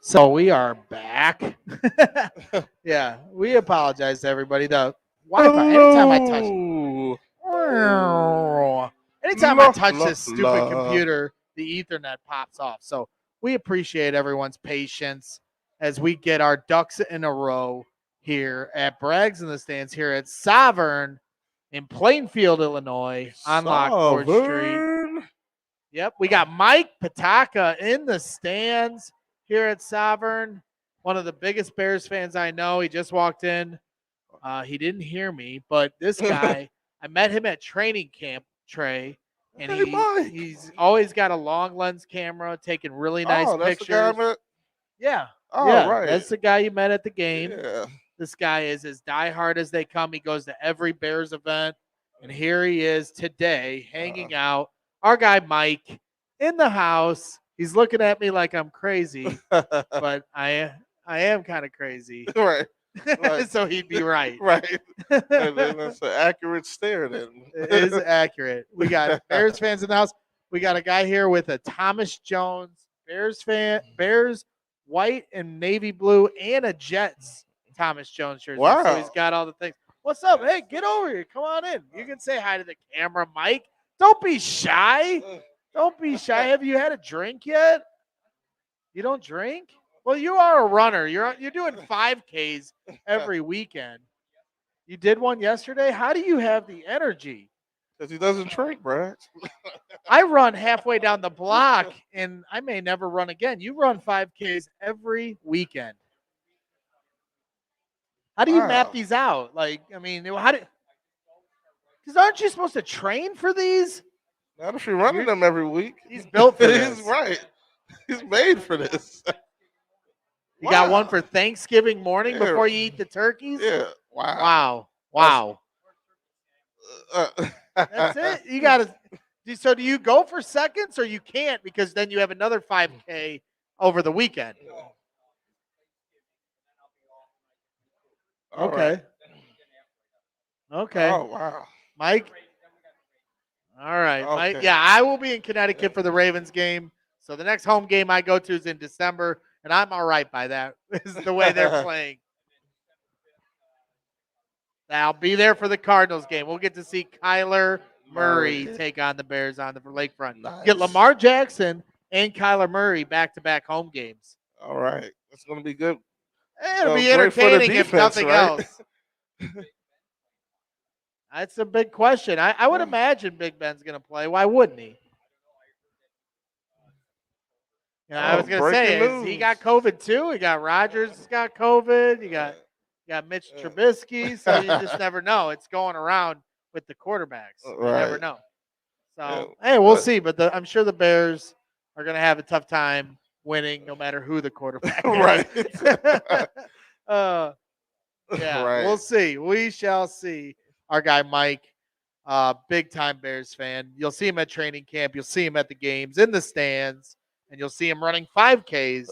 So we are back. Yeah, we apologize to everybody. The Wi-Fi. Anytime I touch, this stupid computer, the Ethernet pops off. So we appreciate everyone's patience as we get our ducks in a row here at Braggs in the Stands here at Sovereign in Plainfield, Illinois, on Lockport Street. Yep, we got Mike Pataka in the stands here at Sovereign. One of the biggest Bears fans I know. He just walked in. He didn't hear me, but this guy, I met him at training camp, Trae, and he's always got a long lens camera, taking really nice pictures. The guy I met? Yeah. Oh, yeah, right. That's the guy you met at the game. Yeah. This guy is as diehard as they come. He goes to every Bears event, and here he is today hanging out. Our guy Mike in the house. He's looking at me like I'm crazy, but I am kind of crazy. Right. So he'd be right. Right. And that's an accurate stare then. It is accurate. We got Bears fans in the house. We got a guy here with a Thomas Jones Bears fan, Bears white and navy blue, and a Jets Thomas Jones jersey. Wow. So he's got all the things. What's up? Hey, get over here. Come on in. You can say hi to the camera, Mike. Don't be shy. Don't be shy. Have you had a drink yet? You don't drink? Well, you are a runner. You're doing 5Ks every weekend. You did one yesterday? How do you have the energy? Because he doesn't drink, Brad. I run halfway down the block, and I may never run again. You run 5Ks every weekend. How do you map these out? Like, I mean, because aren't you supposed to train for these? Not if you're running them every week. He's built for this. He's right. He's made for this. You got one for Thanksgiving morning before you eat the turkeys? Yeah. Wow. That's it? You got to. So do you go for seconds or you can't because then you have another 5K over the weekend? Okay. Okay. Oh, wow. Mike? All right. Okay. Mike. Yeah, I will be in Connecticut for the Ravens game. So the next home game I go to is in December, and I'm all right by that. This is the way they're playing. I'll be there for the Cardinals game. We'll get to see Kyler Murray take on the Bears on the lakefront. Nice. Get Lamar Jackson and Kyler Murray back-to-back home games. All right. It's going to be good. It'll be entertaining if nothing else. That's a big question. I would imagine Big Ben's going to play. Why wouldn't he? I was going to say, he got COVID too. You got Rodgers got COVID. You got Mitch Trubisky. So you just never know. It's going around with the quarterbacks. You never know. So, hey, we'll see. But I'm sure the Bears are going to have a tough time winning no matter who the quarterback is. Right. We'll see. We shall see. Our guy Mike, big time Bears fan. You'll see him at training camp. You'll see him at the games, in the stands, and you'll see him running 5Ks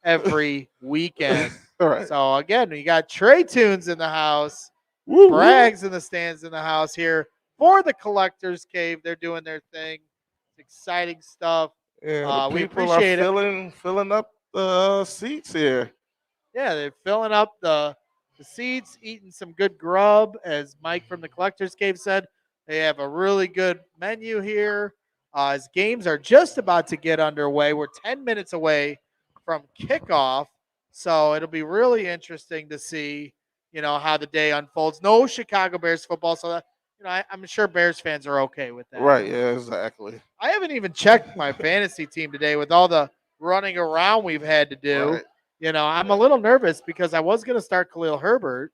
every weekend. All right. So again, we got Trae Tunes in the house, Braggs in the stands in the house here for the Collectors Cave. They're doing their thing. It's exciting stuff. Yeah, we people appreciate are filling up the seats here. Yeah, they're filling up the seats, eating some good grub, as Mike from the Collectors Cave said. They have a really good menu here. As games are just about to get underway, we're 10 minutes away from kickoff, so it'll be really interesting to see, how the day unfolds. No Chicago Bears football, so that, I'm sure Bears fans are okay with that. Right? Yeah, exactly. I haven't even checked my fantasy team today with all the running around we've had to do. Right. I'm a little nervous because I was going to start Khalil Herbert.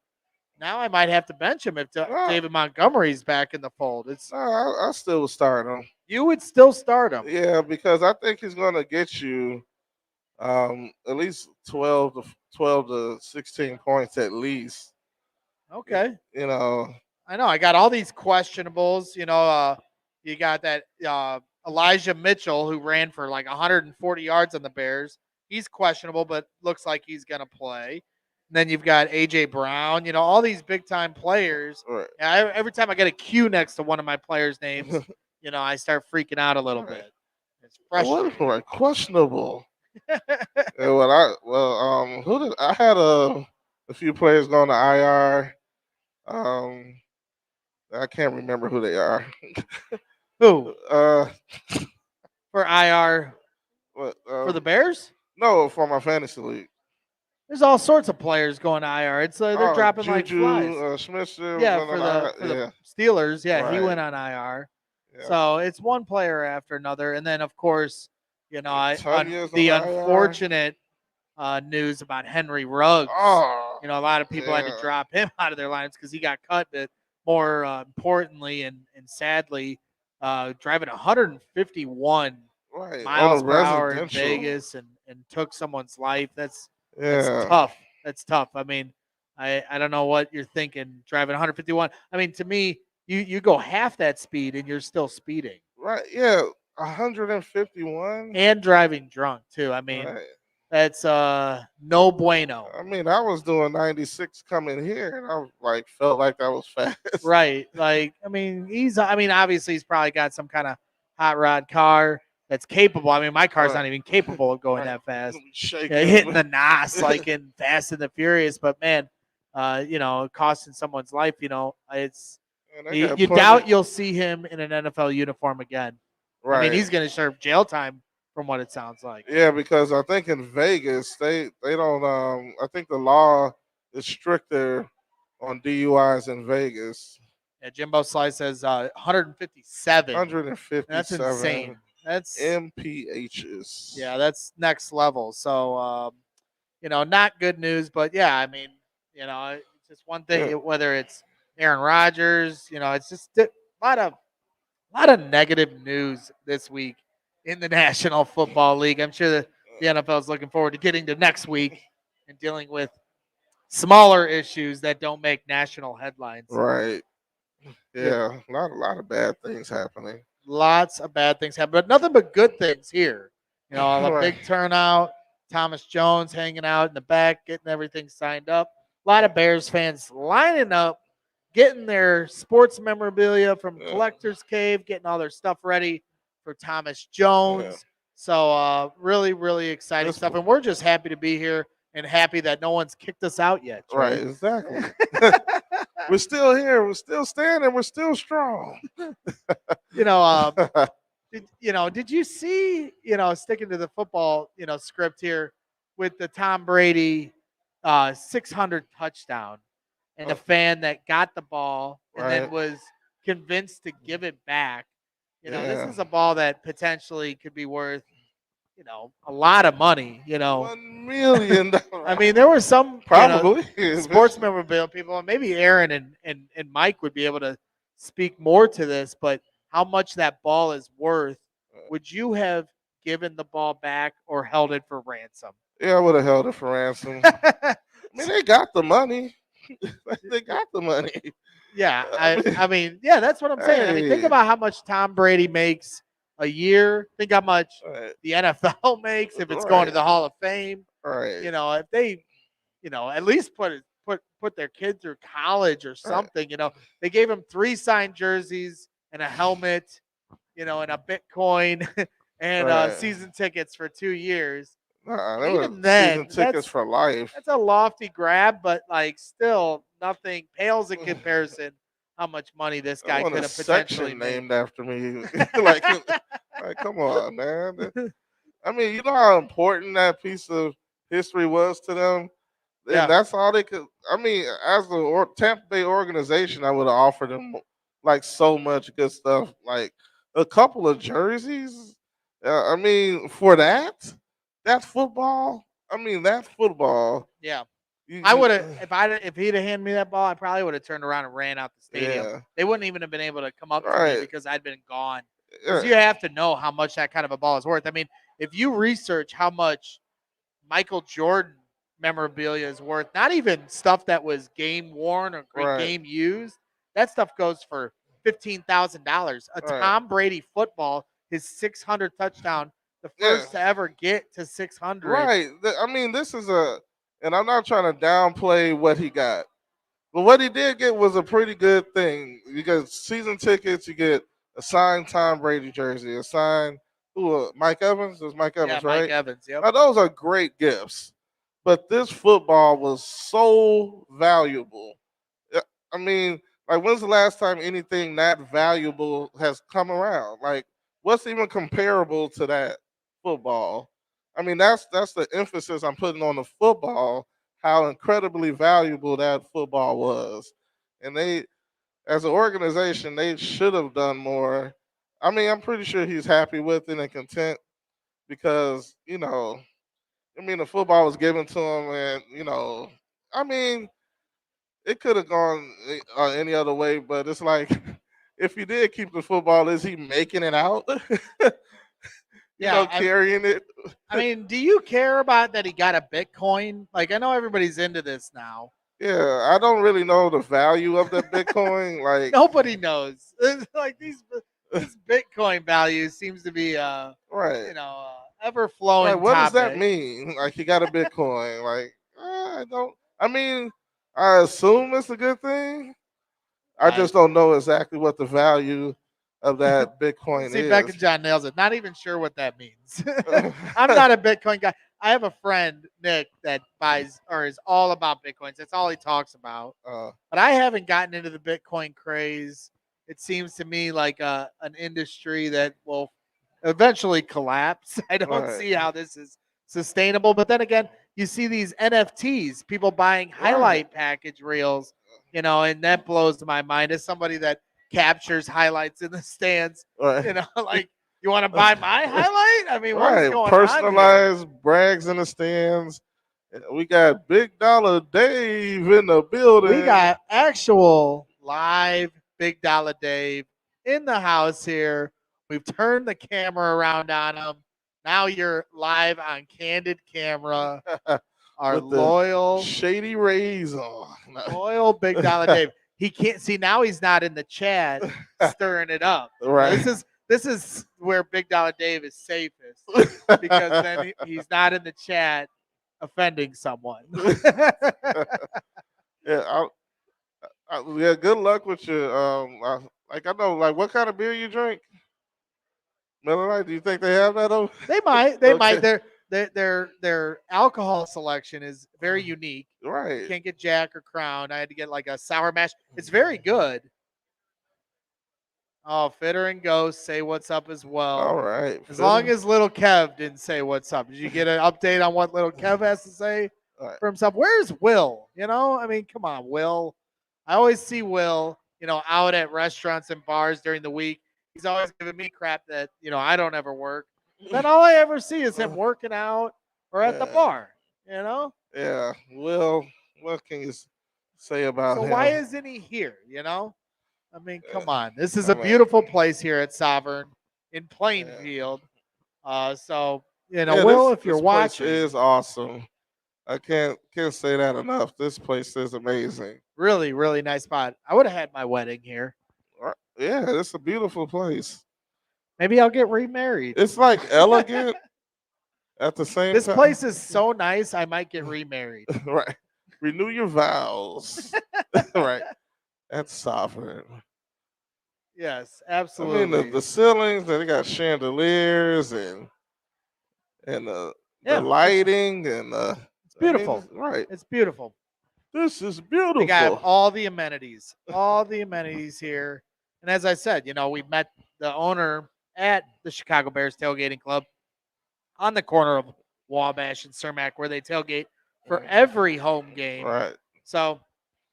Now I might have to bench him if David Montgomery's back in the fold. I still would start him. You would still start him? Yeah, because I think he's going to get you at least 12 to 16 points at least. Okay. I know. I got all these questionables. You got that Elijah Mitchell who ran for like 140 yards on the Bears. He's questionable, but looks like he's going to play. And then you've got A.J. Brown, all these big-time players. Right. Every time I get a Q next to one of my players' names, I start freaking out a little bit. It's frustrating. What? Questionable. Yeah, I had a few players going to IR. I can't remember who they are. Who Uh, for IR what, for the Bears? no, for my fantasy league. There's all sorts of players going to IR. It's they're Oh, dropping like flies. Juju Smith-Schuster was Yeah, on for IR. the Yeah, Steelers, yeah, he right. went on IR. Yeah. So it's one player after another, and then of course, Tanya's the on IR. unfortunate news about Henry Ruggs. Oh, A lot of people had to yeah. drop him out of their lineups because he got cut. But more importantly and sadly, driving 151 Right. miles On a per hour in residential. Vegas and took someone's life. That's Yeah. tough. That's tough. I mean, I don't know what you're thinking driving 151. I mean, to me, you go half that speed and you're still speeding Right. Yeah. 151. and driving drunk too. I mean, Right. that's no bueno. I mean, I was doing 96 coming here, and I was like, felt like that was fast. Right. Like, I mean, obviously he's probably got some kind of hot rod car that's capable. I mean, my car's Right. not even capable of going Right. that fast. Shaking. Yeah, hitting the nos like in Fast and the Furious, but man, costing someone's life, it's Man, I you, got you plenty- doubt you'll see him in an NFL uniform again. Right. I mean, he's going to serve jail time from what it sounds like. Yeah, because I think in Vegas they don't. I think the law is stricter on DUIs in Vegas. Yeah, Jimbo Slice says 157. 157. That's insane. That's MPHs. Yeah, that's next level. So, not good news, but yeah, I mean, it's just one thing. Yeah. Whether it's Aaron Rodgers, it's just a lot of negative news this week in the National Football League. I'm sure the NFL is looking forward to getting to next week and dealing with smaller issues that don't make national headlines. Right. Yeah, a lot of bad things happening. Lots of bad things happen, but nothing but good things here. A Right. big turnout. Thomas Jones hanging out in the back, getting everything signed up. A lot of Bears fans lining up, getting their sports memorabilia from Collector's Cave, getting all their stuff ready for Thomas Jones. Yeah. So really, really exciting That's stuff. cool. And we're just happy to be here and happy that no one's kicked us out yet. Trey. Right, exactly. We're still here. We're still standing. We're still strong. Did you see, sticking to the football, script here with the Tom Brady 600 touchdown and the fan that got the ball and then Right. was convinced to give it back? Yeah. This is a ball that potentially could be worth, a lot of money, $1 million. I mean, there were some Probably. sports memorabilia people, and maybe Aaron and Mike would be able to speak more to this, but how much that ball is worth. Would you have given the ball back or held it for ransom? Yeah, I would have held it for ransom. I mean, they got the money. They got the money. Yeah, I mean, yeah, that's what I'm saying. I mean, think Hey. about how much Tom Brady makes a year. Think how much Right. the NFL makes if it's going to Right. the Hall of Fame. Right. If they, at least put their kid through college or something. They gave him 3 signed jerseys and a helmet, and a Bitcoin and Right. season tickets for 2 years. Nah, they Even were then, season tickets for life. That's a lofty grab, but still nothing pales in comparison how much money this guy I want could a have potentially section made. named after me. like, come on, man. I mean, you know how important that piece of history was to them. And Yeah. that's all they could. I mean, as the Tampa Bay organization, I would have offered them like so much good stuff, like a couple of jerseys. I mean, for that's football. I mean, that's football. Yeah. You- I you- would have if he'd have handed me that ball, I probably would have turned around and ran out the stadium. Yeah. They wouldn't even have been able to come up to me Right. because I'd been gone. Yeah. 'Cause you have to know how much that kind of a ball is worth. I mean, if you research how much Michael Jordan memorabilia is worth, not even stuff that was game worn or Right. game used, that stuff goes for $15,000. A Right. Tom Brady football, his 600 touchdown, the first to ever get to 600. Right. I mean, this is and I'm not trying to downplay what he got, but what he did get was a pretty good thing. You get season tickets, you get a signed Tom Brady jersey, a signed Mike Evans. It was Mike Evans, Yeah, right? Mike Evans. Yep. Now those are great gifts. but this football was so valuable. I mean, like, when's the last time anything that valuable has come around? Like, what's even comparable to that football? I mean, that's the emphasis I'm putting on the football, how incredibly valuable that football was. And they, as an organization, they should have done more. I mean, I'm pretty sure he's happy with it and content because, I mean, the football was given to him, and I mean, it could have gone any other way, but it's like if he did keep the football, is he making it out? Yeah, carrying it. I mean, do you care about that he got a Bitcoin? Like, I know everybody's into this now. Yeah, I don't really know the value of the Bitcoin. Like, Nobody knows. Like this Bitcoin value seems to be right. ever flowing. Like, what does that mean? Like, he got a Bitcoin. Like, I don't. I mean, I assume it's a good thing. I just don't know exactly what the value of that Bitcoin See, is. Becca John nails it. Not even sure what that means. I'm not a Bitcoin guy. I have a friend, Nick, that buys or is all about Bitcoins. That's all he talks about. But I haven't gotten into the Bitcoin craze. It seems to me like an industry that will eventually collapse. I don't see how this is sustainable. But then again, you see these NFTs, people buying highlight package reels, and that blows my mind as somebody that captures highlights in the stands. Right. Like, you want to buy my highlight? I mean, what is going Personalized Braggs in the stands. We got Big Dollar Dave in the building. We got actual live Big Dollar Dave in the house here. We've turned the camera around on him. Now you're live on candid camera. Our with the loyal shady rays on. Loyal Big Dollar Dave. He can't see now. He's not in the chat stirring it up. Right. This is where Big Dollar Dave is safest because then he's not in the chat offending someone. Yeah. Yeah. Good luck with your like, I know, like, what kind of beer you drink? Miller Lite. Do you think they have that over? They might. They might. Their alcohol selection is very unique. Right. You can't get Jack or Crown. I had to get like a sour mash. It's very good. Oh, Fitter and Ghost say what's up as well. All right. As long as little Kev didn't say what's up. Did you get an update on what little Kev has to say for himself? Where's Will? I mean, come on, Will. I always see Will, out at restaurants and bars during the week. He's always giving me crap that, I don't ever work. Then all I ever see is him working out or at the bar, Yeah. Will, what can you say about him? So why isn't he here, I mean, come on. This is a beautiful place here at Sovereign in Plainfield. So, Will, if you're watching. This is awesome. I can't say that enough. This place is amazing. Really, really nice spot. I would have had my wedding here. Yeah, it's a beautiful place. Maybe I'll get remarried. It's like elegant at the same time. This place is so nice, I might get remarried. Right. Renew your vows. Right. That's Sovereign. Yes, absolutely. I mean, the ceilings, they got chandeliers and the lighting and it's beautiful. I mean, right. It's beautiful. This is beautiful. We got all the amenities here. And as I said, we met the owner at the Chicago Bears Tailgating Club on the corner of Wabash and Cermak, where they tailgate for every home game. Right. So,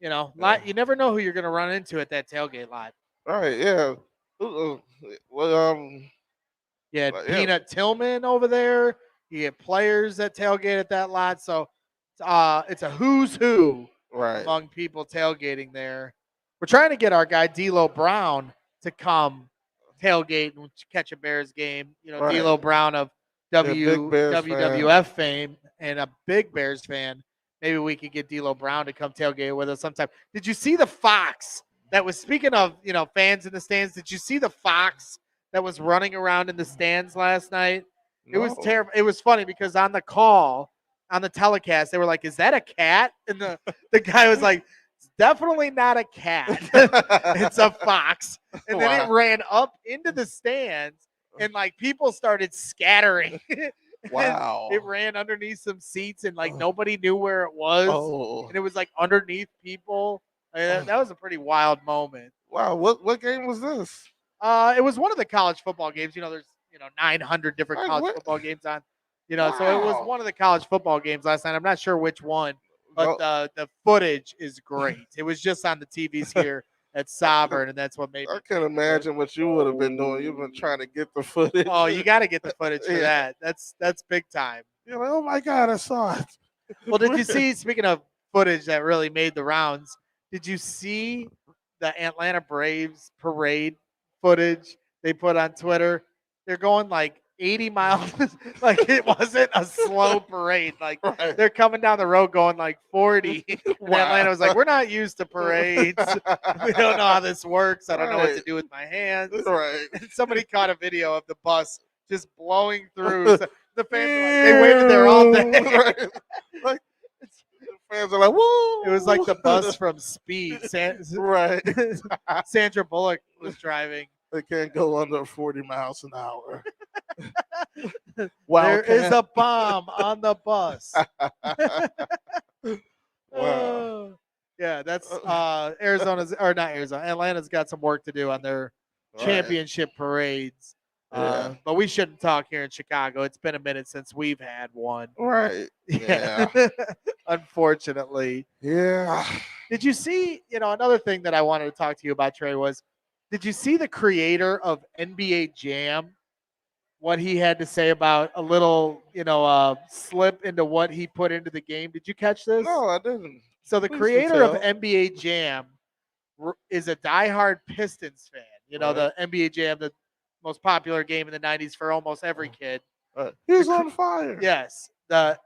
you never know who you're going to run into at that tailgate lot. Right. Yeah. You had Peanut Tillman over there. You get players that tailgate at that lot. So it's a who's who among people tailgating there. We're trying to get our guy D'Lo Brown to come tailgate and catch a Bears game. D'Lo Brown of WWF fame and a big Bears fan. Maybe we could get D'Lo Brown to come tailgate with us sometime. Did you see the fox that was, speaking of, fans in the stands, did you see the fox that was running around in the stands last night? No. It was terrible. It was funny because on the call, on the telecast, they were like, is that a cat? And the guy was like, it's definitely not a cat. It's a fox. And then it ran up into the stands and like people started scattering Wow. It ran underneath some seats and like nobody knew where it was. Oh. And it was like underneath people. That was a pretty wild moment. Wow. What game was this? It was one of the college football games. There's 900 different Like, college what? football games on. So it was Wow. one of the college football games last night. I'm not sure which one, but No. the footage is great. It was just on the TVs here at Sovereign, and that's what made me. I can't imagine what you would have been doing. You've been trying to get the footage. Oh, you got to get the footage for Yeah. that. That's big time. You're like, oh my God, I saw it. Well, did you see? Speaking of footage that really made the rounds, did you see the Atlanta Braves parade footage they put on Twitter? They're going like 80 miles, like it wasn't a slow parade. Like Right. they're coming down the road going like 40. And Wow. Atlanta was like, "We're not used to parades. We don't know how this works. I don't know what to Right. do with my hands." Right. And somebody caught a video of the bus just blowing through. So the fans were like, they waited there all day. Right. Like, the fans are like, woo. It was like the bus from Speed. Right. Sandra Bullock was driving. They can't go under 40 miles an hour. There is a bomb on the bus. Wow. Yeah, that's Arizona's, or not Arizona. Atlanta's got some work to do on their championship parades. Yeah. But we shouldn't talk here in Chicago. It's been a minute since we've had one. Right. Yeah. Unfortunately. Yeah. Did you see, another thing that I wanted to talk to you about, Trey, was did you see the creator of NBA Jam? What he had to say about a little, slip into what he put into the game. Did you catch this? No, I didn't. So the Please creator of tell. NBA Jam is a diehard Pistons fan. The NBA Jam, the most popular game in the 90s for almost every kid. He's on fire. Yes. The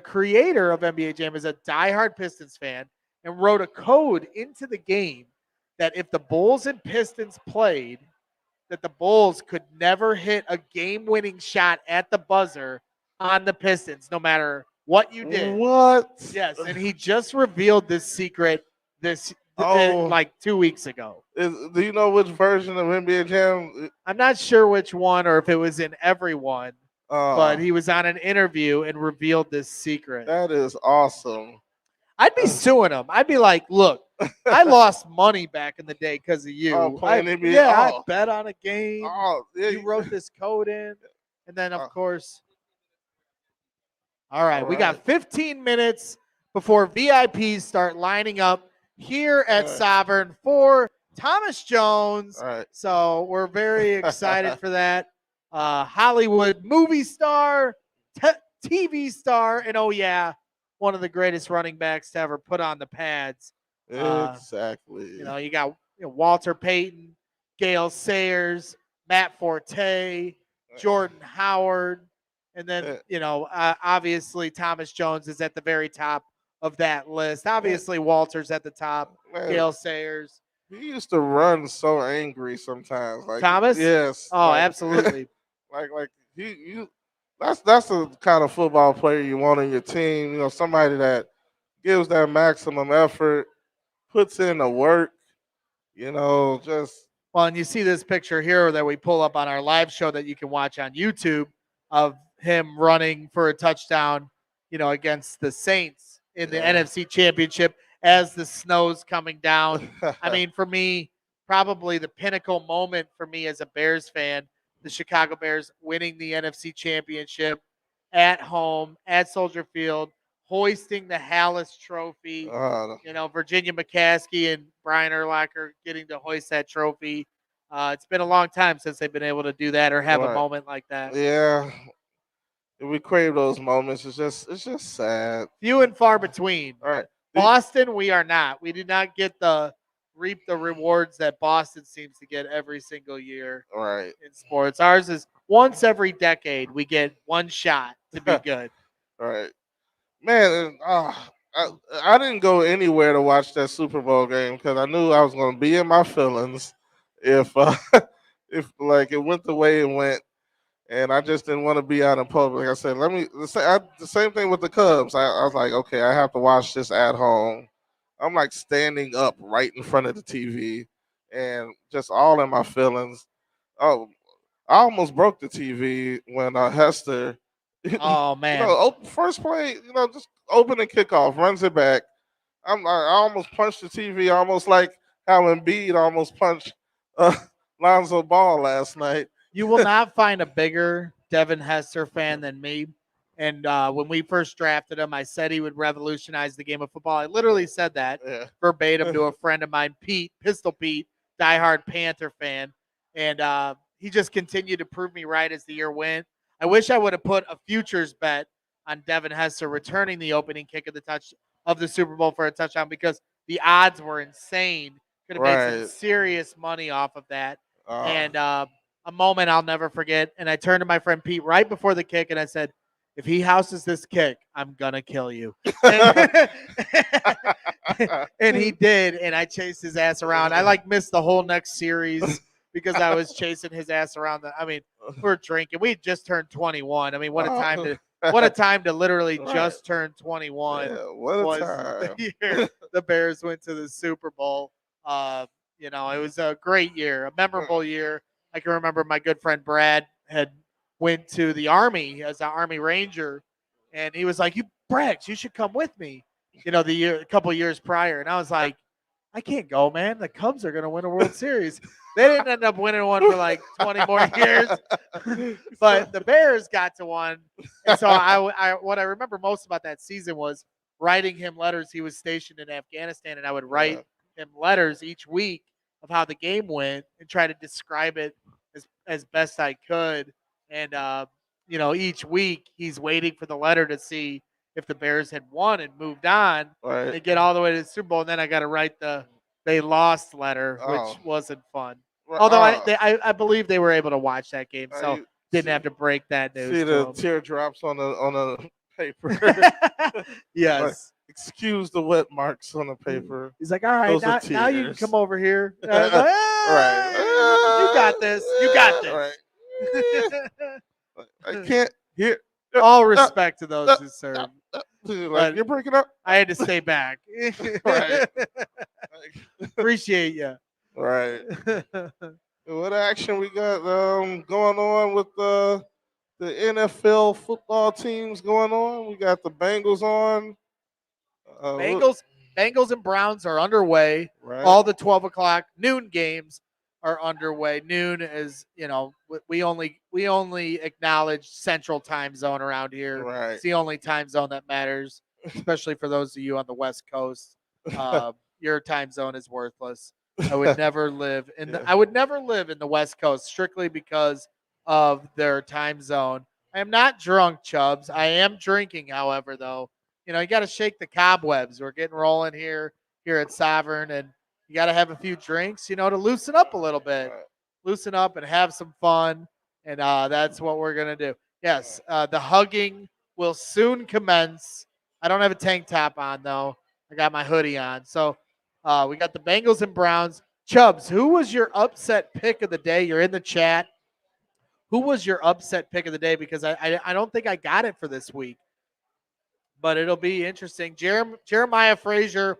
creator of NBA Jam is a diehard Pistons fan and wrote a code into the game that if the Bulls and Pistons played, that the Bulls could never hit a game-winning shot at the buzzer on the Pistons, no matter what you did. What? Yes, and he just revealed this secret like 2 weeks ago. Do you know which version of NBA Jam? I'm not sure which one or if it was in every one, but he was on an interview and revealed this secret. That is awesome. I'd be suing him. I'd be like, look, I lost money back in the day because of you. Playing NBA? I Oh. bet on a game. Oh, yeah. You wrote this code in. And then, of Oh. course, all right, All we got 15 minutes before VIPs start lining up here at All right. Sovereign for Thomas Jones. All right. So we're very excited for that. Hollywood movie star, TV star, and oh, yeah, one of the greatest running backs to ever put on the pads. Exactly. You got Walter Payton, Gale Sayers, Matt Forte, Jordan Howard, and then obviously Thomas Jones is at the very top of that list. Obviously Walter's at the top. Man, Gale Sayers. he used to run so angry sometimes. Like Thomas? Yes. Oh, like, absolutely. like you. That's the kind of football player you want on your team. Somebody that gives that maximum effort, puts in the work. Just. Well, and you see this picture here that we pull up on our live show that you can watch on YouTube of him running for a touchdown, against the Saints in the NFC Championship as the snow's coming down. I mean, for me, probably the pinnacle moment for me as a Bears fan, the Chicago Bears winning the NFC Championship at home at Soldier Field, hoisting the Hallis Trophy. Virginia McCaskey and Brian Urlacher getting to hoist that trophy. It's been a long time since they've been able to do that or have a moment like that. Yeah. We crave those moments. It's just sad. Few and far between. All right. Boston, we are not. We did not reap the rewards that Boston seems to get every single year. Right. In sports. Ours is once every decade we get one shot to be good. All right. Man, I didn't go anywhere to watch that Super Bowl game because I knew I was going to be in my feelings if it went the way it went, and I just didn't want to be out in public. I said, the same thing with the Cubs. I was like, okay, I have to watch this at home. I'm like standing up right in front of the TV and just all in my feelings. Oh, I almost broke the TV when Hester Oh man, First play, just open and kickoff, runs it back. I almost punched the TV, almost like how Embiid almost punched Lonzo Ball last night. you will not find a bigger Devin Hester fan than me. And when we first drafted him, I said he would revolutionize the game of football. I literally said that verbatim to a friend of mine, Pete, Pistol Pete, diehard Panther fan. And he just continued to prove me right as the year went. I wish I would have put a futures bet on Devin Hester returning the opening kick of the Super Bowl for a touchdown because the odds were insane. Could have made some serious money off of that. And a moment I'll never forget. And I turned to my friend Pete right before the kick and I said, if he houses this kick, I'm going to kill you. And he did. And I chased his ass around. I missed the whole next series because I was chasing his ass around. We're drinking. We had just turned 21. What a time to literally just turn 21. Yeah, what a time. The year the Bears went to the Super Bowl. It was a great year, a memorable year. I can remember my good friend Brad had went to the Army as an Army Ranger, and he was like, Braggs, you should come with me, a couple years prior. And I was like, I can't go, man. The Cubs are going to win a World Series. They didn't end up winning one for 20 more years, but the Bears got to one. And so what I remember most about that season was writing him letters. He was stationed in Afghanistan, and I would write him letters each week of how the game went and try to describe it as best I could. And, each week he's waiting for the letter to see if the Bears had won and moved on and get all the way to the Super Bowl. And then I got to write they lost letter, which wasn't fun. Although I believe they were able to watch that game, so didn't have to break that news. See the teardrops on the paper. Yes. Excuse the wet marks on the paper. He's like, all right, now you can come over here. Right. You got this. You got this. Right. I can't hear. All respect to those who serve. You're breaking up. I had to stay back. Right. Appreciate you. Right. What action we got going on with the NFL football teams going on? We got the Bengals on. Bengals and Browns are underway. Right. All the 12 o'clock noon games are underway. Noon is, we only acknowledge Central Time Zone around here. Right. It's the only time zone that matters, especially for those of you on the West Coast. Your time zone is worthless. I would never live in the West Coast strictly because of their time zone. I am not drunk, Chubbs. I am drinking, however, though. You got to shake the cobwebs. We're getting rolling here at Sovereign, and you got to have a few drinks, to loosen up a little bit. Loosen up and have some fun, and that's what we're going to do. Yes, the hugging will soon commence. I don't have a tank top on, though. I got my hoodie on. So we got the Bengals and Browns. Chubbs, who was your upset pick of the day? You're in the chat. Who was your upset pick of the day? Because I don't think I got it for this week. But it'll be interesting. Jeremiah Frazier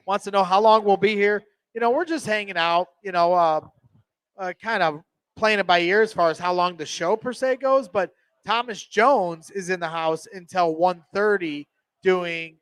wants to know how long we'll be here. We're just hanging out, kind of playing it by ear as far as how long the show per se goes. But Thomas Jones is in the house until 1:30 doing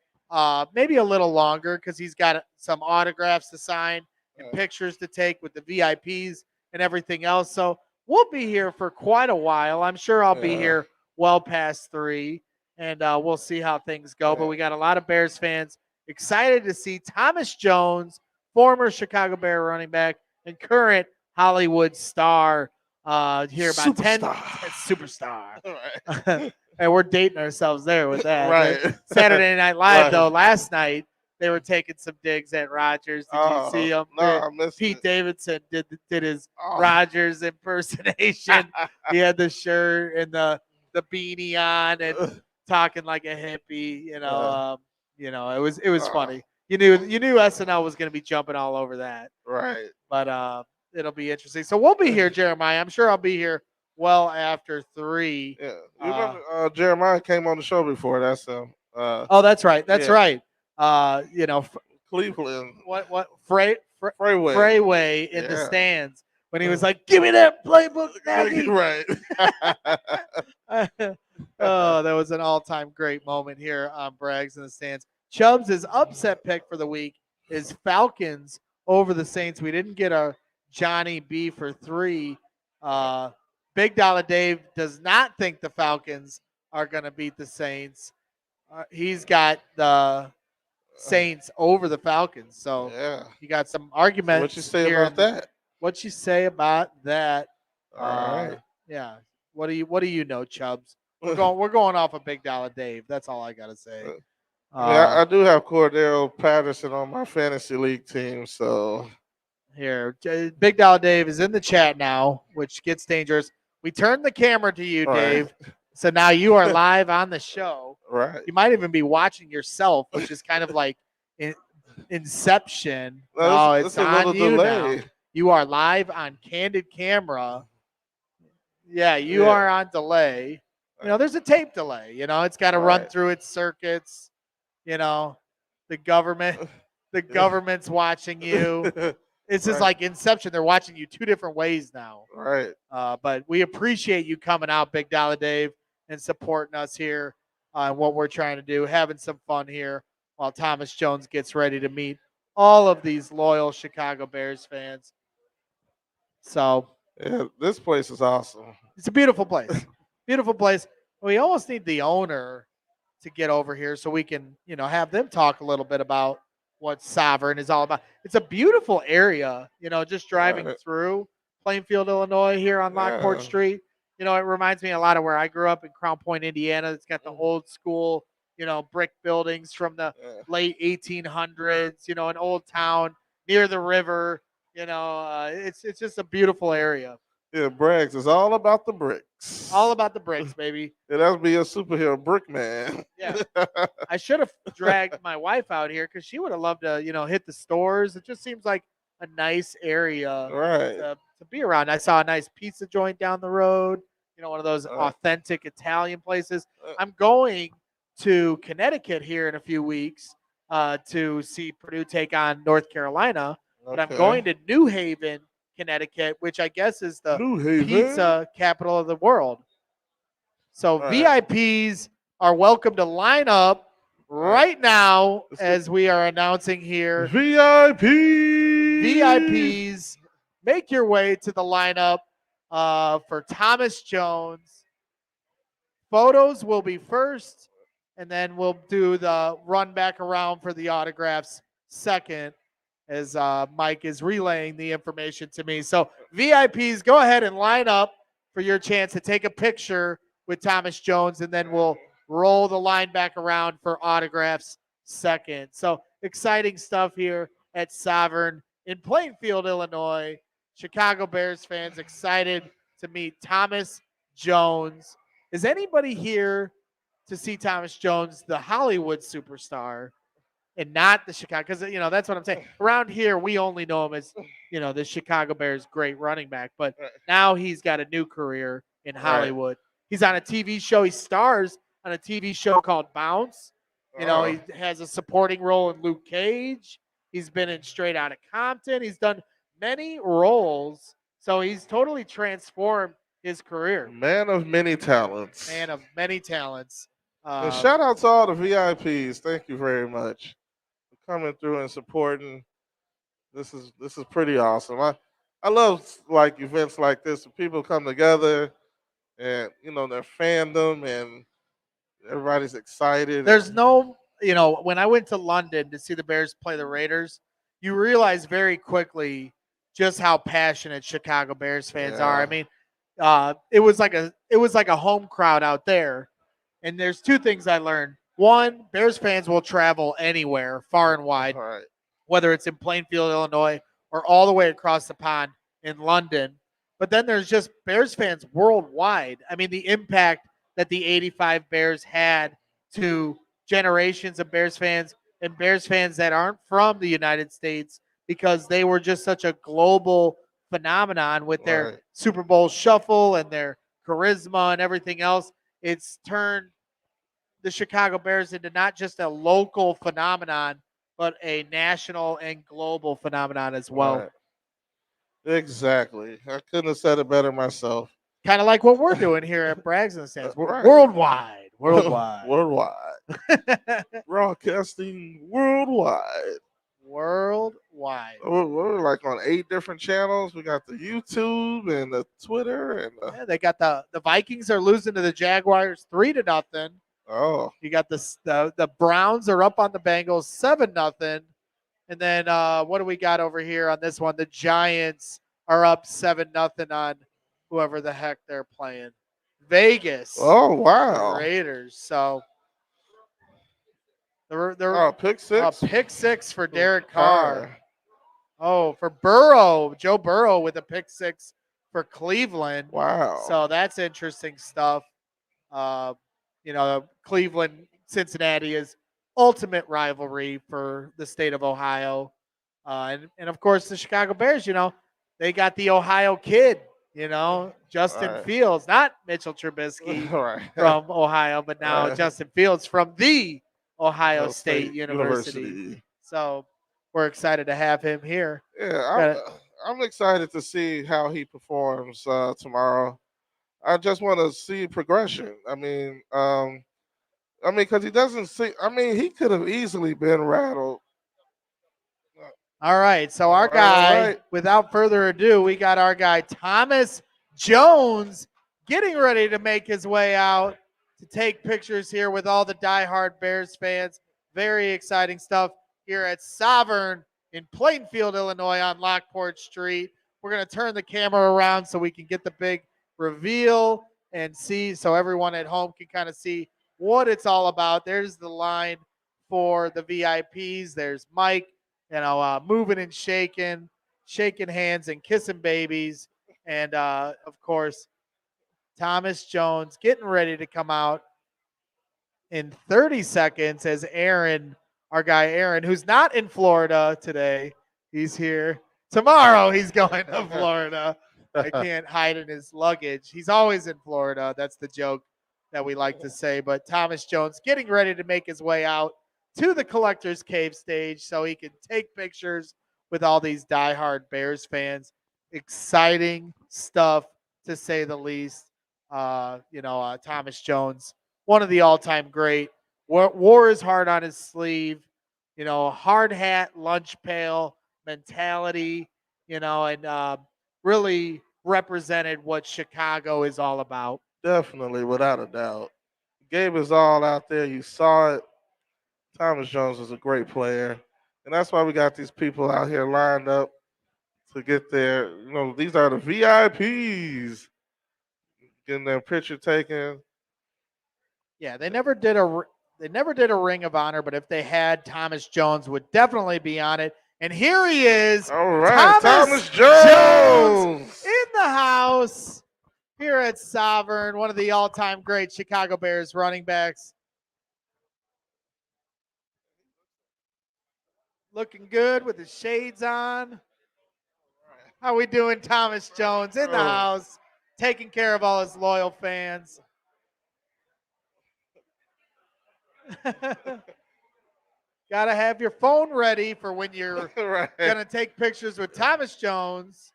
maybe a little longer because he's got some autographs to sign and pictures to take with the VIPs and everything else. So we'll be here for quite a while. I'm sure I'll be here well past 3. And we'll see how things go. But we got a lot of Bears fans excited to see Thomas Jones, former Chicago Bear running back and current Hollywood star, here about 10 superstar. Right. And we're dating ourselves there with that. Right. Saturday Night Live, though, last night they were taking some digs at Rodgers. Did you see them? No, I missed Pete it. Davidson did his Rodgers impersonation. He had the shirt and the beanie on and talking like a hippie, it was funny. You knew SNL was going to be jumping all over that, right? But it'll be interesting. So we'll be here, Jeremiah. I'm sure I'll be here well after 3. Yeah, you remember Jeremiah came on the show before. That's him. Oh, that's right. That's right. Cleveland. What Freeway in the stands when he was like, "Give me that playbook, Nagy." Right. Oh, that was an all-time great moment here on Braggs in the Stands. Chubbs' upset pick for the week is Falcons over the Saints. We didn't get our Johnny B for 3. Big Dollar Dave does not think the Falcons are going to beat the Saints. He's got the Saints over the Falcons. So Yeah. you got some arguments. What you say here about that? What you say about that? All right. Yeah. What do you know, Chubbs? We're going off of Big Dollar Dave. That's all I gotta say. I do have Cordero Patterson on my fantasy league team, so Here, Big Dollar Dave is in the chat now, which gets dangerous. We turned the camera to you, All right. Dave. So now you are live on the show. Right. You might even be watching yourself, which is kind of like Inception. No, It's a on little you delay. now. You are live on candid camera. Yeah, you Yeah. are on delay. There's a tape delay. It's got to run Right. through its circuits. The government's watching you. It's just Right. like Inception. They're watching you 2 different ways now. Right. But we appreciate you coming out, Big Dollar Dave, and supporting us here on what we're trying to do, having some fun here while Thomas Jones gets ready to meet all of these loyal Chicago Bears fans. So Yeah, this place is awesome. it's a beautiful place. Beautiful place. We almost need the owner to get over here so we can, have them talk a little bit about what Sovereign is all about. It's a beautiful area, just driving Right. through Plainfield, Illinois here on Lockport Yeah. Street. It reminds me a lot of where I grew up in Crown Point, Indiana. It's got the old school, brick buildings from the Yeah. late 1800s, an old town near the river. It's just a beautiful area. Yeah, Braggs is all about the bricks. All about the bricks, baby. It has to be a superhero brick man. Yeah. I should have dragged my wife out here because she would have loved to, hit the stores. It just seems like a nice area Right. to be around. I saw a nice pizza joint down the road, one of those authentic Italian places. I'm going to Connecticut here in a few weeks to see Purdue take on North Carolina. But I'm Okay. going to New Haven, Connecticut, which I guess is the New Haven? pizza capital of the world. So Right. VIPs are welcome to line up right now as we are announcing here. VIPs, make your way to the lineup for Thomas Jones. Photos will be first, and then we'll do the run back around for the autographs second, as Mike is relaying the information to me. So VIPs, go ahead and line up for your chance to take a picture with Thomas Jones, and then we'll roll the line back around for autographs second. So exciting stuff here at Sovereign in Plainfield, Illinois. Chicago Bears fans excited to meet Thomas Jones. Is anybody here to see Thomas Jones, the Hollywood superstar, and not the Chicago? Because, that's what I'm saying. Around here, we only know him as, the Chicago Bears' great running back. But now he's got a new career in Hollywood. He's on a TV show. He stars on a TV show called Bounce. He has a supporting role in Luke Cage. He's been in Straight Outta Compton. He's done many roles. So he's totally transformed his career. Man of many talents. Man of many talents. And shout out to all the VIPs. Thank you very much for coming through and supporting. This is pretty awesome. I love like events like this when people come together and their fandom and everybody's excited. There's no, when I went to London to see the Bears play the Raiders, you realize very quickly just how passionate Chicago Bears fans are. I mean, it was like a home crowd out there. And there's 2 things I learned. One, Bears fans will travel anywhere, far and wide, Right. whether it's in Plainfield, Illinois, or all the way across the pond in London. But then there's just Bears fans worldwide. I mean, the impact that the 85 Bears had to generations of Bears fans and Bears fans that aren't from the United States, because they were just such a global phenomenon with their Super Bowl shuffle and their charisma and everything else. It's turned the Chicago Bears into not just a local phenomenon, but a national and global phenomenon as well. Right. Exactly. I couldn't have said it better myself. kind of like what we're doing here at Braggs in the Stands. We're Right. worldwide. Worldwide. Broadcasting worldwide. Worldwide. We're like on 8 different channels. We got the YouTube and the Twitter and Yeah, they got the Vikings are losing to the Jaguars 3-0. You got the Browns are up on the Bengals 7-0. And then what do we got over here on this one? The Giants are up 7-0 on whoever the heck they're playing. Vegas. Oh wow. Raiders. So they're pick six. Pick six for Derek Carr. Oh, for Burrow, Joe Burrow with a pick six for Cleveland. Wow. So that's interesting stuff. Cleveland, Cincinnati is ultimate rivalry for the state of Ohio. And of course, the Chicago Bears, they got the Ohio kid, Justin Fields, not Mitchell Trubisky from Ohio, but now Justin Fields from the Ohio State University. So we're excited to have him here. Yeah, I'm excited to see how he performs tomorrow. I just want to see progression. Because he doesn't see. He could have easily been rattled. All right, so our guy, without further ado, we got our guy Thomas Jones getting ready to make his way out to take pictures here with all the diehard Bears fans. Very exciting stuff here at Sovereign in Plainfield, Illinois on Lockport Street. We're going to turn the camera around so we can get the big reveal and see, so everyone at home can kind of see what it's all about. There's the line for the VIPs. There's Mike, moving and shaking hands and kissing babies. And, of course, Thomas Jones getting ready to come out in 30 seconds as Aaron, our guy Aaron, who's not in Florida today. He's here. Tomorrow he's going to Florida. I can't hide in his luggage. He's always in Florida. That's the joke that we like to say. But Thomas Jones getting ready to make his way out to the Collector's Cave stage so he can take pictures with all these diehard Bears fans. Exciting stuff, to say the least. Thomas Jones, one of the all-time great. Wore his heart on his sleeve. Hard hat, lunch pail mentality, and really represented what Chicago is all about. Definitely, without a doubt. Gave his all out there. You saw it. Thomas Jones is a great player. And that's why we got these people out here lined up to get there. These are the VIPs getting their picture taken. Yeah, they never did a Ring of Honor, but if they had, Thomas Jones would definitely be on it. And here he is. All right, Thomas Jones in the house here at Sovereign, one of the all-time great Chicago Bears running backs. Looking good with his shades on. How we doing, Thomas Jones in the house, taking care of all his loyal fans. Got to have your phone ready for when you're going to take pictures with Thomas Jones.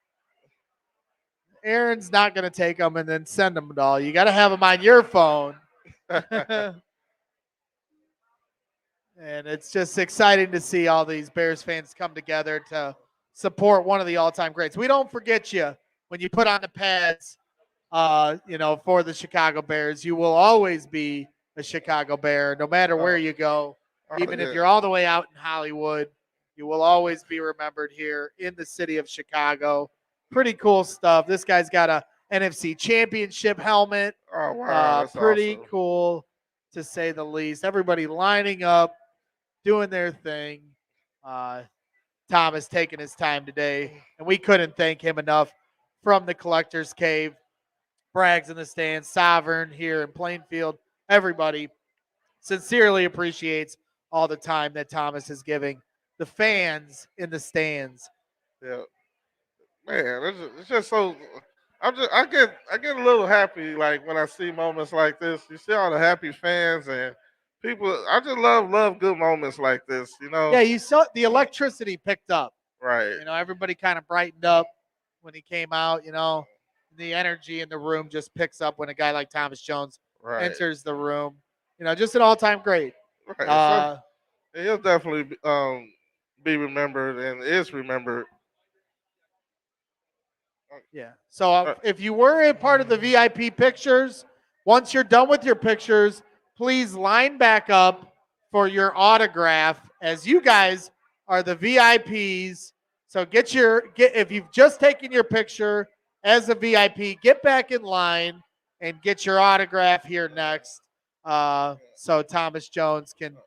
Aaron's not going to take them and then send them to all. You got to have them on your phone. And it's just exciting to see all these Bears fans come together to support one of the all-time greats. We don't forget you when you put on the pads, for the Chicago Bears. You will always be a Chicago Bear, no matter where you go. Even if you're all the way out in Hollywood, you will always be remembered here in the city of Chicago. Pretty cool stuff. This guy's got a NFC Championship helmet. Oh, wow. That's pretty awesome. Cool, to say the least. Everybody lining up, doing their thing. Thomas taking his time today, and we couldn't thank him enough. From the Collector's Cave, Braggs in the Stands, Sovereign here in Plainfield. Everybody sincerely appreciates all the time that Thomas is giving the fans in the stands. Yeah, man, it's just so. I get a little happy like when I see moments like this. You see all the happy fans and people. I just love good moments like this. Yeah, you saw the electricity picked up. Right. Everybody kind of brightened up when he came out. the energy in the room just picks up when a guy like Thomas Jones Right. enters the room. Just an all-time great. Right. He'll definitely be remembered and is remembered. Yeah. So if you were a part of the VIP pictures, once you're done with your pictures, please line back up for your autograph, as you guys are the VIPs. So if you've just taken your picture as a VIP, get back in line and get your autograph here next. So Thomas Jones can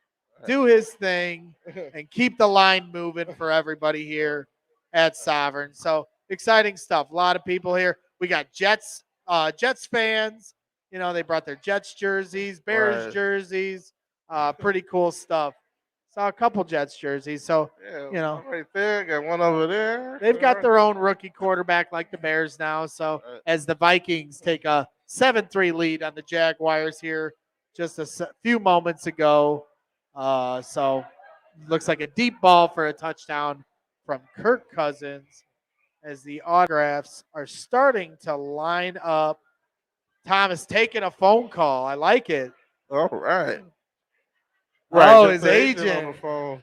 do his thing and keep the line moving for everybody here at Sovereign. So exciting stuff. A lot of people here. We got Jets fans. They brought their Jets jerseys, Bears jerseys. Pretty cool stuff. Saw a couple Jets jerseys. So, right there, got one over there. They've got their own rookie quarterback like the Bears now. So as the Vikings take a 7-3 lead on the Jaguars here just a few moments ago. So looks like a deep ball for a touchdown from Kirk Cousins as the autographs are starting to line up. Thomas taking a phone call. I like it. All right. Oh, his agent on the phone.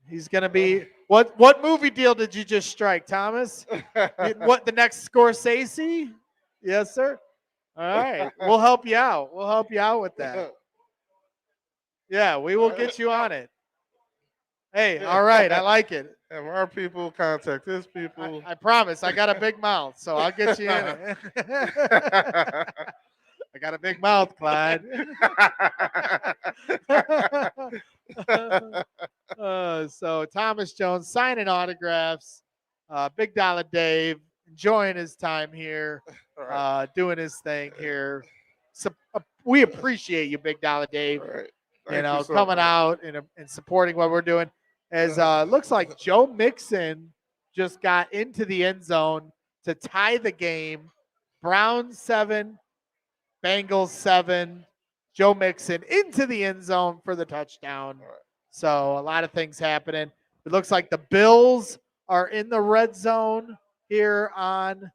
He's gonna be what movie deal did you just strike, Thomas? What, the next Scorsese? Yes, sir. All right, we'll help you out. We'll help you out with that. Yeah, we will get you on it. Hey, all right, I like it. Have our people contact his people. I promise. I got a big mouth, so I'll get you in it. I got a big mouth, Clyde. So Thomas Jones signing autographs. Big Dollar Dave enjoying his time here, doing his thing here. So, we appreciate you, Big Dollar Dave. Right. Coming out and supporting what we're doing. As looks like Joe Mixon just got into the end zone to tie the game. Browns 7, Bengals 7. Joe Mixon into the end zone for the touchdown. So a lot of things happening. It looks like the Bills are in the red zone here on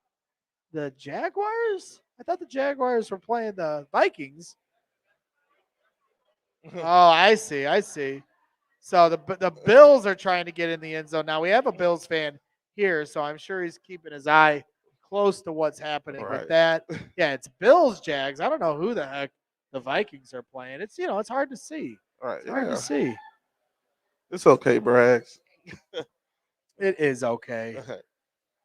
the Jaguars. I thought the Jaguars were playing the Vikings. Oh, I see. So the Bills are trying to get in the end zone. Now we have a Bills fan here, so I'm sure he's keeping his eye close to what's happening with that. Yeah, it's Bills Jags. I don't know who the heck the Vikings are playing. It's it's hard to see. Right. It's hard to see. It's okay, Braggs. It is okay.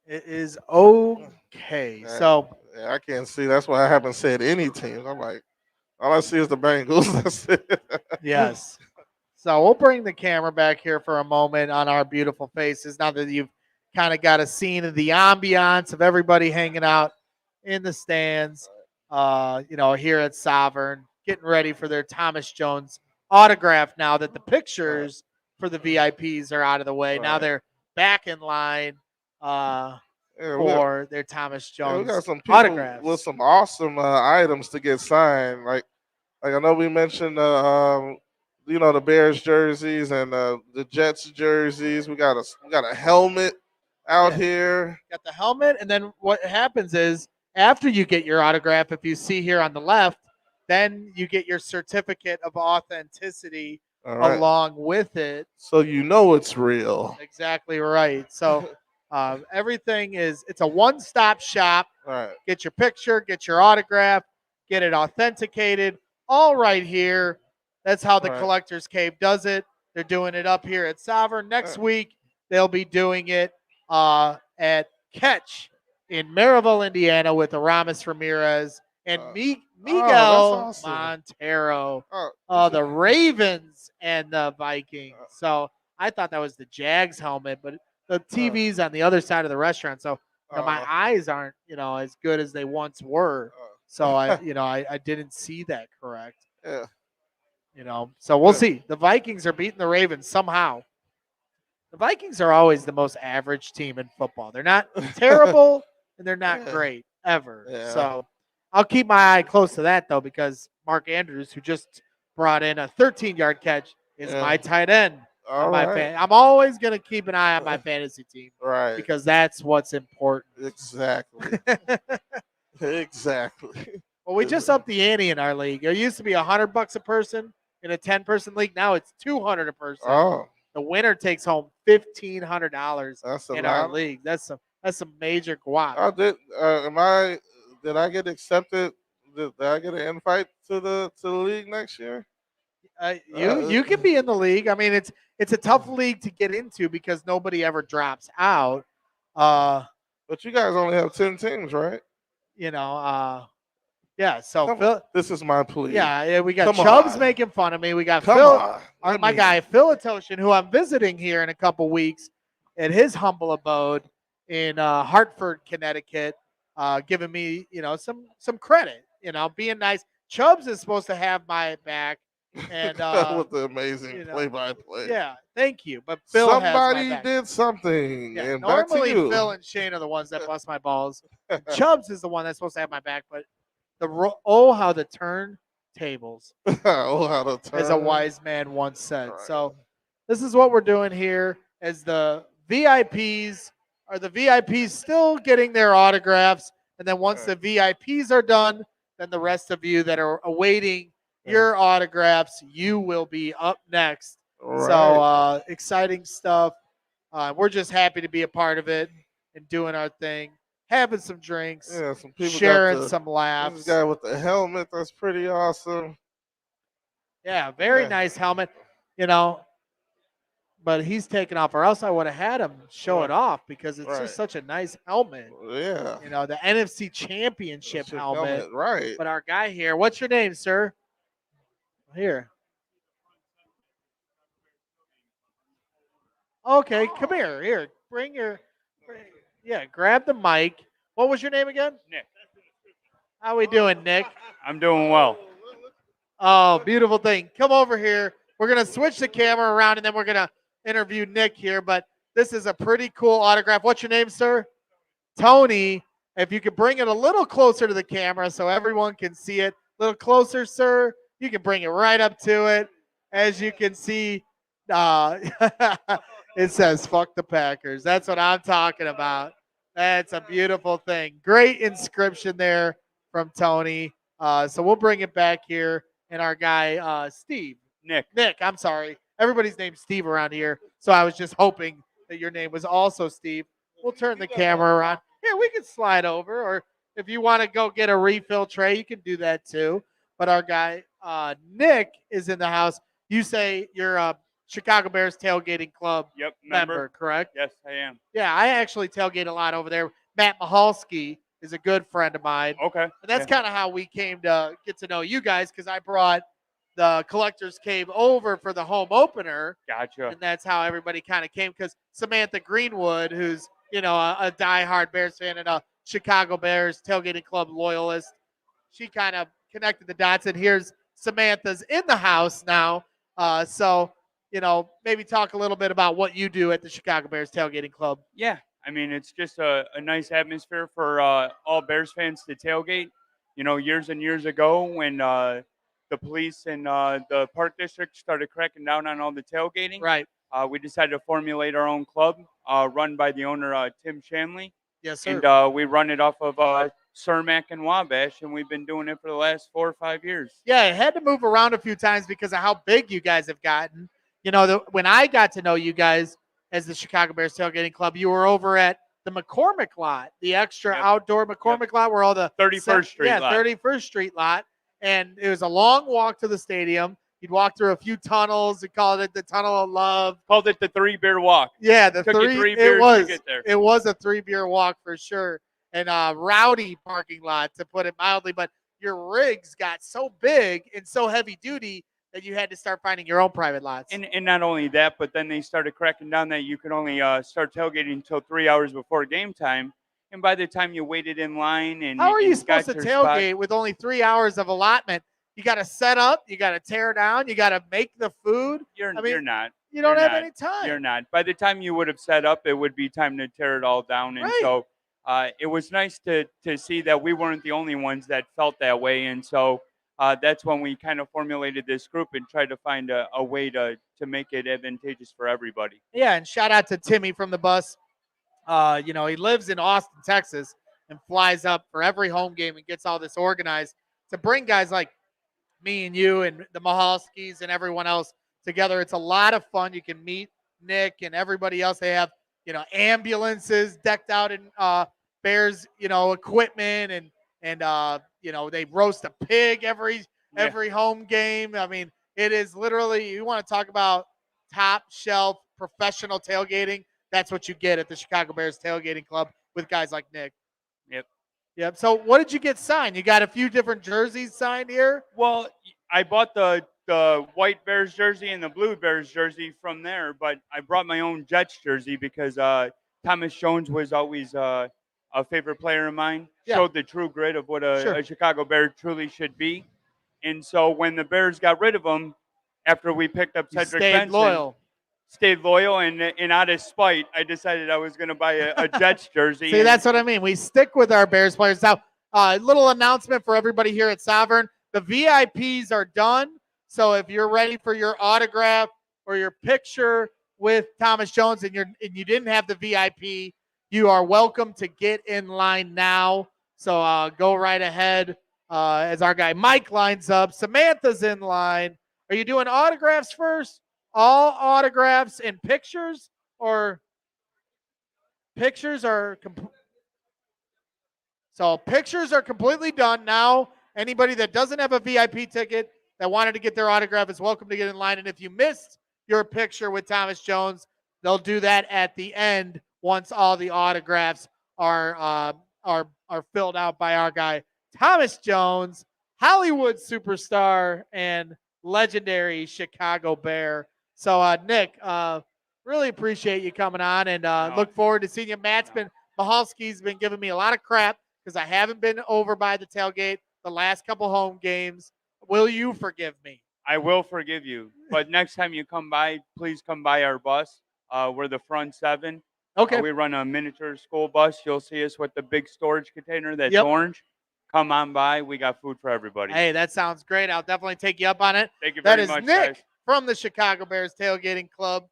It is okay. So I can't see. That's why I haven't said any teams. I'm like, all I see is the Bengals. That's it. Yes. So we'll bring the camera back here for a moment on our beautiful faces. Now that you've kind of got a scene of the ambiance of everybody hanging out in the stands, here at Sovereign, getting ready for their Thomas Jones autograph now that the pictures for the VIPs are out of the way. Now they're back in line for their Thomas Jones we got some people autographs. with some awesome items to get signed. Like I know we mentioned the Bears jerseys and the Jets jerseys. We got a helmet out here. Got the helmet, and then what happens is after you get your autograph, if you see here on the left, then you get your certificate of authenticity along with it. So it's real. Exactly right. So everything it's a one-stop shop. Right. Get your picture, get your autograph, get it authenticated, all right here. That's how the Collector's Cave does it. They're doing it up here at Sovereign. Next week, they'll be doing it at Catch in Maryville, Indiana with Aramis Ramirez and Miguel Montero. The Ravens and the Vikings. So I thought that was the Jags helmet, but the TV's on the other side of the restaurant. So my eyes aren't, as good as they once were. So I didn't see that correct. Yeah. So we'll see. The Vikings are beating the Ravens somehow. The Vikings are always the most average team in football. They're not terrible and they're not great ever. Yeah. So I'll keep my eye close to that, though, because Mark Andrews, who just brought in a 13-yard catch, is my tight end. All on my right. fan. I'm always gonna keep an eye on my fantasy team Right. because that's what's important. Exactly. Exactly. Well, we just upped the ante in our league. It used to be $100 a person in a 10-person league. Now it's $200 a person. Oh, The winner takes home $1,500 that's a in our lot. league. That's some major guap. I did. Did I get accepted? Did I get an invite to the league next year? You can be in the league. I mean, it's a tough league to get into because nobody ever drops out. But you guys only have 10 teams, right? You know, yeah. So Come Phil, on. This is my plea. yeah, we got Come Chubbs on. making fun of me. We got Come Phil, on. my guy Philatoshin, who I'm visiting here in a couple weeks at his humble abode in Hartford, Connecticut, giving me some credit. Being nice. Chubbs is supposed to have my back, and with the amazing play-by-play. yeah, thank you. But Phil has my Somebody back. did something, Yeah, and back to normally you. Phil and Shane are the ones that bust my balls. And Chubbs is the one that's supposed to have my back, but how the turntables, Oh, how to turn. as a wise man once said. Right. So this is what we're doing here as the VIPs. Are the VIPs still getting their autographs? And then once the VIPs are done, then the rest of you that are awaiting your autographs, you will be up next. Right. So exciting stuff. We're just happy to be a part of it and doing our thing, having some drinks, Yeah, some people sharing got some this laughs. guy with the helmet, that's pretty awesome. Yeah, very Yeah. nice helmet, but he's taken off, or else I would have had him show it off because it's Right. just such a nice helmet. Yeah. The NFC Championship helmet. Right. But our guy here, what's your name, sir? Here. Okay, come here. Here, grab the mic. What was your name again? Nick. How we doing, Nick? I'm doing well. Oh, beautiful thing. Come over here. We're going to switch the camera around, and then we're going to interview Nick here. But this is a pretty cool autograph. What's your name, sir? Tony. If you could bring it a little closer to the camera so everyone can see it. A little closer, sir. You can bring it right up to it. As you can see, it says, "Fuck the Packers." That's what I'm talking about. That's a beautiful thing. Great inscription there from Tony. So we'll bring it back here. And our guy, Steve. Nick, I'm sorry. Everybody's name's Steve around here. So I was just hoping that your name was also Steve. We'll turn the camera around. Here, we can slide over. Or if you want to go get a refill tray, you can do that too. But our guy, Nick, is in the house. You say you're a Chicago Bears Tailgating Club member, correct? Yes, I am. Yeah, I actually tailgate a lot over there. Matt Mahalski is a good friend of mine. Okay. And that's kind of how we came to get to know you guys, because I brought the Collector's Cave over for the home opener. Gotcha. And that's how everybody kind of came, because Samantha Greenwood, who's, a diehard Bears fan and a Chicago Bears Tailgating Club loyalist, she kind of connected the dots. And here's Samantha's in the house now. So maybe talk a little bit about what you do at the Chicago Bears Tailgating Club. Yeah. I mean, it's just a nice atmosphere for all Bears fans to tailgate. Years and years ago when the police and the Park District started cracking down on all the tailgating, right? We decided to formulate our own club run by the owner, Tim Shanley. Yes, sir. And we run it off of Cermak and Wabash, and we've been doing it for the last 4 or 5 years. Yeah, I had to move around a few times because of how big you guys have gotten. When I got to know you guys as the Chicago Bears Tailgating Club, you were over at the McCormick lot, the extra outdoor McCormick lot where all the 31st Street lot. 31st Street lot. And it was a long walk to the stadium. You'd walk through a few tunnels. We called it the Tunnel of Love. Called it the 3-beer walk. Yeah, the Took you 3 three beers it was. to get there. It was a 3-beer walk for sure. And a rowdy parking lot, to put it mildly. But your rigs got so big and so heavy duty that you had to start finding your own private lots. And not only that, but then they started cracking down that you could only start tailgating until 3 hours before game time. And by the time you waited in line and how are you and supposed to got your tailgate spot, with only 3 hours of allotment? You got to set up, you got to tear down, you got to make the food. you're not. You don't You're have not. any time. You're not. By the time you would have set up, it would be time to tear it all down. And Right. so it was nice to see that we weren't the only ones that felt that way. And so that's when we kind of formulated this group and tried to find a way to to make it advantageous for everybody. Yeah, and shout out to Timmy from the bus. He lives in Austin, Texas, and flies up for every home game and gets all this organized to bring guys like me and you and the Mahalskis and everyone else together. It's a lot of fun. You can meet Nick and everybody else. They have, ambulances decked out in Bears, equipment and they roast a pig every home game. I mean, it is literally, you want to talk about top shelf professional tailgating. That's what you get at the Chicago Bears Tailgating Club with guys like Nick. Yep. So what did you get signed? You got a few different jerseys signed here? Well, I bought the white Bears jersey and the blue Bears jersey from there, but I brought my own Jets jersey because Thomas Jones was always a favorite player of mine. Yeah. Showed the true grit of what a Chicago Bear truly should be. And so when the Bears got rid of him, after we picked up Cedric Benson, stayed loyal, and out of spite, I decided I was going to buy a Jets jersey. See, that's what I mean. We stick with our Bears players. Now, little announcement for everybody here at Sovereign. The VIPs are done. So if you're ready for your autograph or your picture with Thomas Jones and you didn't have the VIP, you are welcome to get in line now. So go right ahead as our guy Mike lines up. Samantha's in line. Are you doing autographs first? All autographs and pictures, or pictures are so pictures are completely done now. Anybody that doesn't have a VIP ticket that wanted to get their autograph is welcome to get in line. And if you missed your picture with Thomas Jones, they'll do that at the end once all the autographs are filled out by our guy Thomas Jones, Hollywood superstar and legendary Chicago Bear. So, Nick, really appreciate you coming on and look forward to seeing you. Mahalski's been giving me a lot of crap because I haven't been over by the tailgate the last couple home games. Will you forgive me? I will forgive you. But next time you come by, please come by our bus. We're the front seven. Okay. We run a miniature school bus. You'll see us with the big storage container that's orange. Come on by. We got food for everybody. Hey, that sounds great. I'll definitely take you up on it. Thank you very much, Nick guys. From the Chicago Bears Tailgating Club.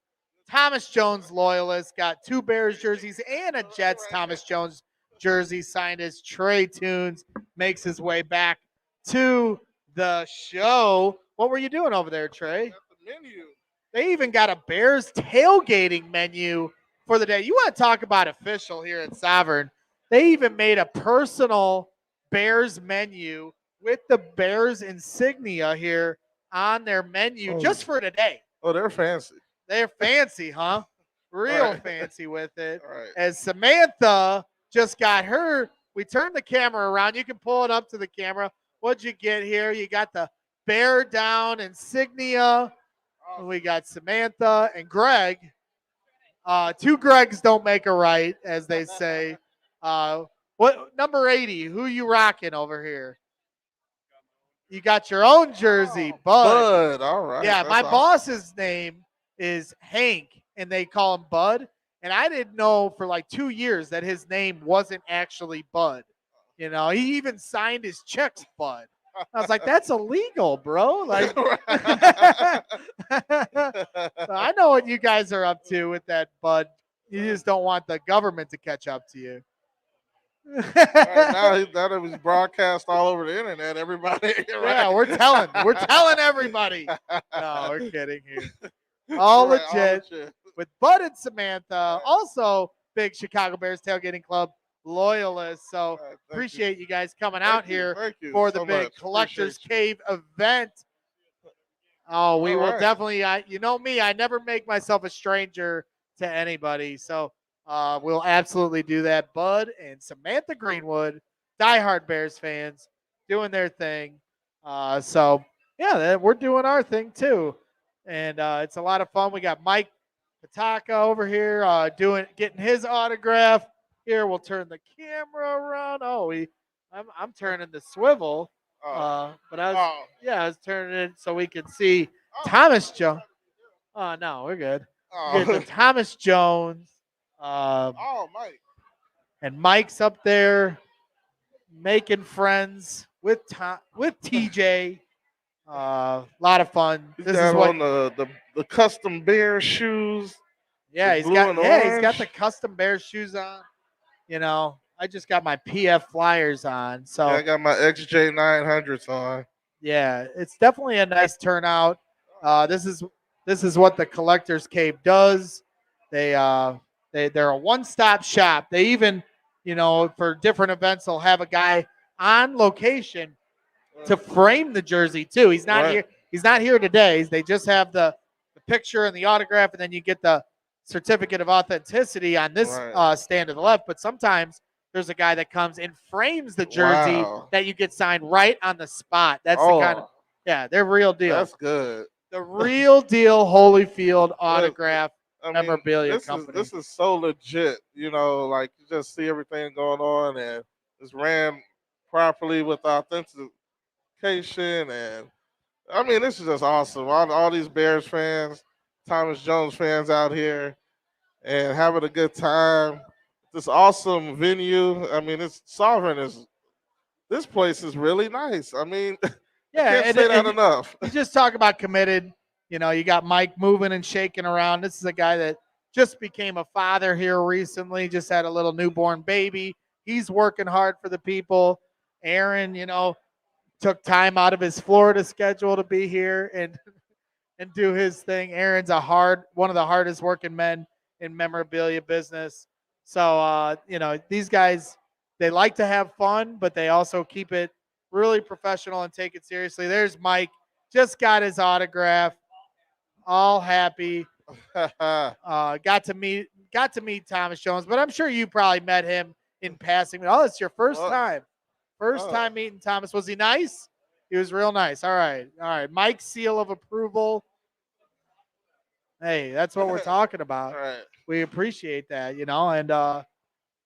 Thomas Jones loyalist, got 2 Bears jerseys and a Jets Thomas Jones jersey signed as Trae Tunes makes his way back to the show. What were you doing over there, Trae? The menu. They even got a Bears tailgating menu for the day. You want to talk about official here at Sovereign. They even made a personal Bears menu with the Bears insignia here on their menu just for today. Oh, they're fancy. They're fancy, huh? Real fancy with it. All right. As Samantha just got her, we turned the camera around. You can pull it up to the camera. What'd you get here? You got the bear down insignia. We got Samantha and Greg. 2 Gregs don't make a right, as they say. What number 80? Who you rocking over here? You got your own jersey, Bud. All right. Yeah, That's my awesome. boss's name is Hank, and they call him Bud. And I didn't know for like 2 years that his name wasn't actually Bud. He even signed his checks Bud. I was like, that's illegal, bro. Like, so I know what you guys are up to with that, Bud. You just don't want the government to catch up to you. Now that it was broadcast all over the internet, everybody. Yeah, we're telling everybody. No, we're kidding here. All legit with Bud and Samantha. Also, big Chicago Bears Tailgating Club loyalists. So appreciate you guys coming out here for the big Collectors Cave event. Oh, we will definitely. You know me, I never make myself a stranger to anybody. So we'll absolutely do that. Bud and Samantha Greenwood, diehard Bears fans, doing their thing. So yeah, we're doing our thing too, and it's a lot of fun. We got Mike Pataka over here getting his autograph. Here, we'll turn the camera around. Oh, I'm turning the swivel, but I was turning it so we can see Thomas Jones. Oh no, we're good. Get the Thomas Jones. Mike. And Mike's up there making friends with TJ. A lot of fun. He's This got is what. on the custom bear shoes. Yeah, the he's blue got. and Yeah, he's got orange. the custom bear shoes on. You know, I just got my PF Flyers on. So Yeah, I got my XJ 900s on. yeah, it's definitely a nice turnout. This is what the Collectors Cave does. They're a one-stop shop. They even, you know, for different events, they'll have a guy on location to frame the jersey too. He's not Right. here. He's not here today. They just have the picture and the autograph, and then you get the certificate of authenticity on this Right. stand to the left. But sometimes there's a guy that comes and frames the jersey Wow. that you get signed right on the spot. That's the kind of, Oh, yeah, they're real deal. that's good. The real deal Holyfield Look, autograph I mean, memorabilia this company. is so legit. You know, like you just see everything going on, and it's ran properly with authentication. And I mean, this is just awesome. All these Bears fans, Thomas Jones fans out here, and having a good time. This awesome venue. I mean, it's Sovereign is. This place is really nice. I mean, I Yeah, can't say that enough. You just talk about committed. You know, you got Mike moving and shaking around. This is a guy that just became a father here recently, just had a little newborn baby. He's working hard for the people. Aaron, you know, took time out of his Florida schedule to be here and do his thing. Aaron's one of the hardest working men in memorabilia business. So you know, these guys, they like to have fun, but they also keep it really professional and take it seriously. There's Mike, just got his autograph, all happy. Got to meet Thomas Jones, but I'm sure you probably met him in passing. Oh, it's your first time. First time meeting Thomas. Was he nice? He was real nice. All right. Mike's seal of approval. Hey, that's what we're talking about. Right. We appreciate that, you know, and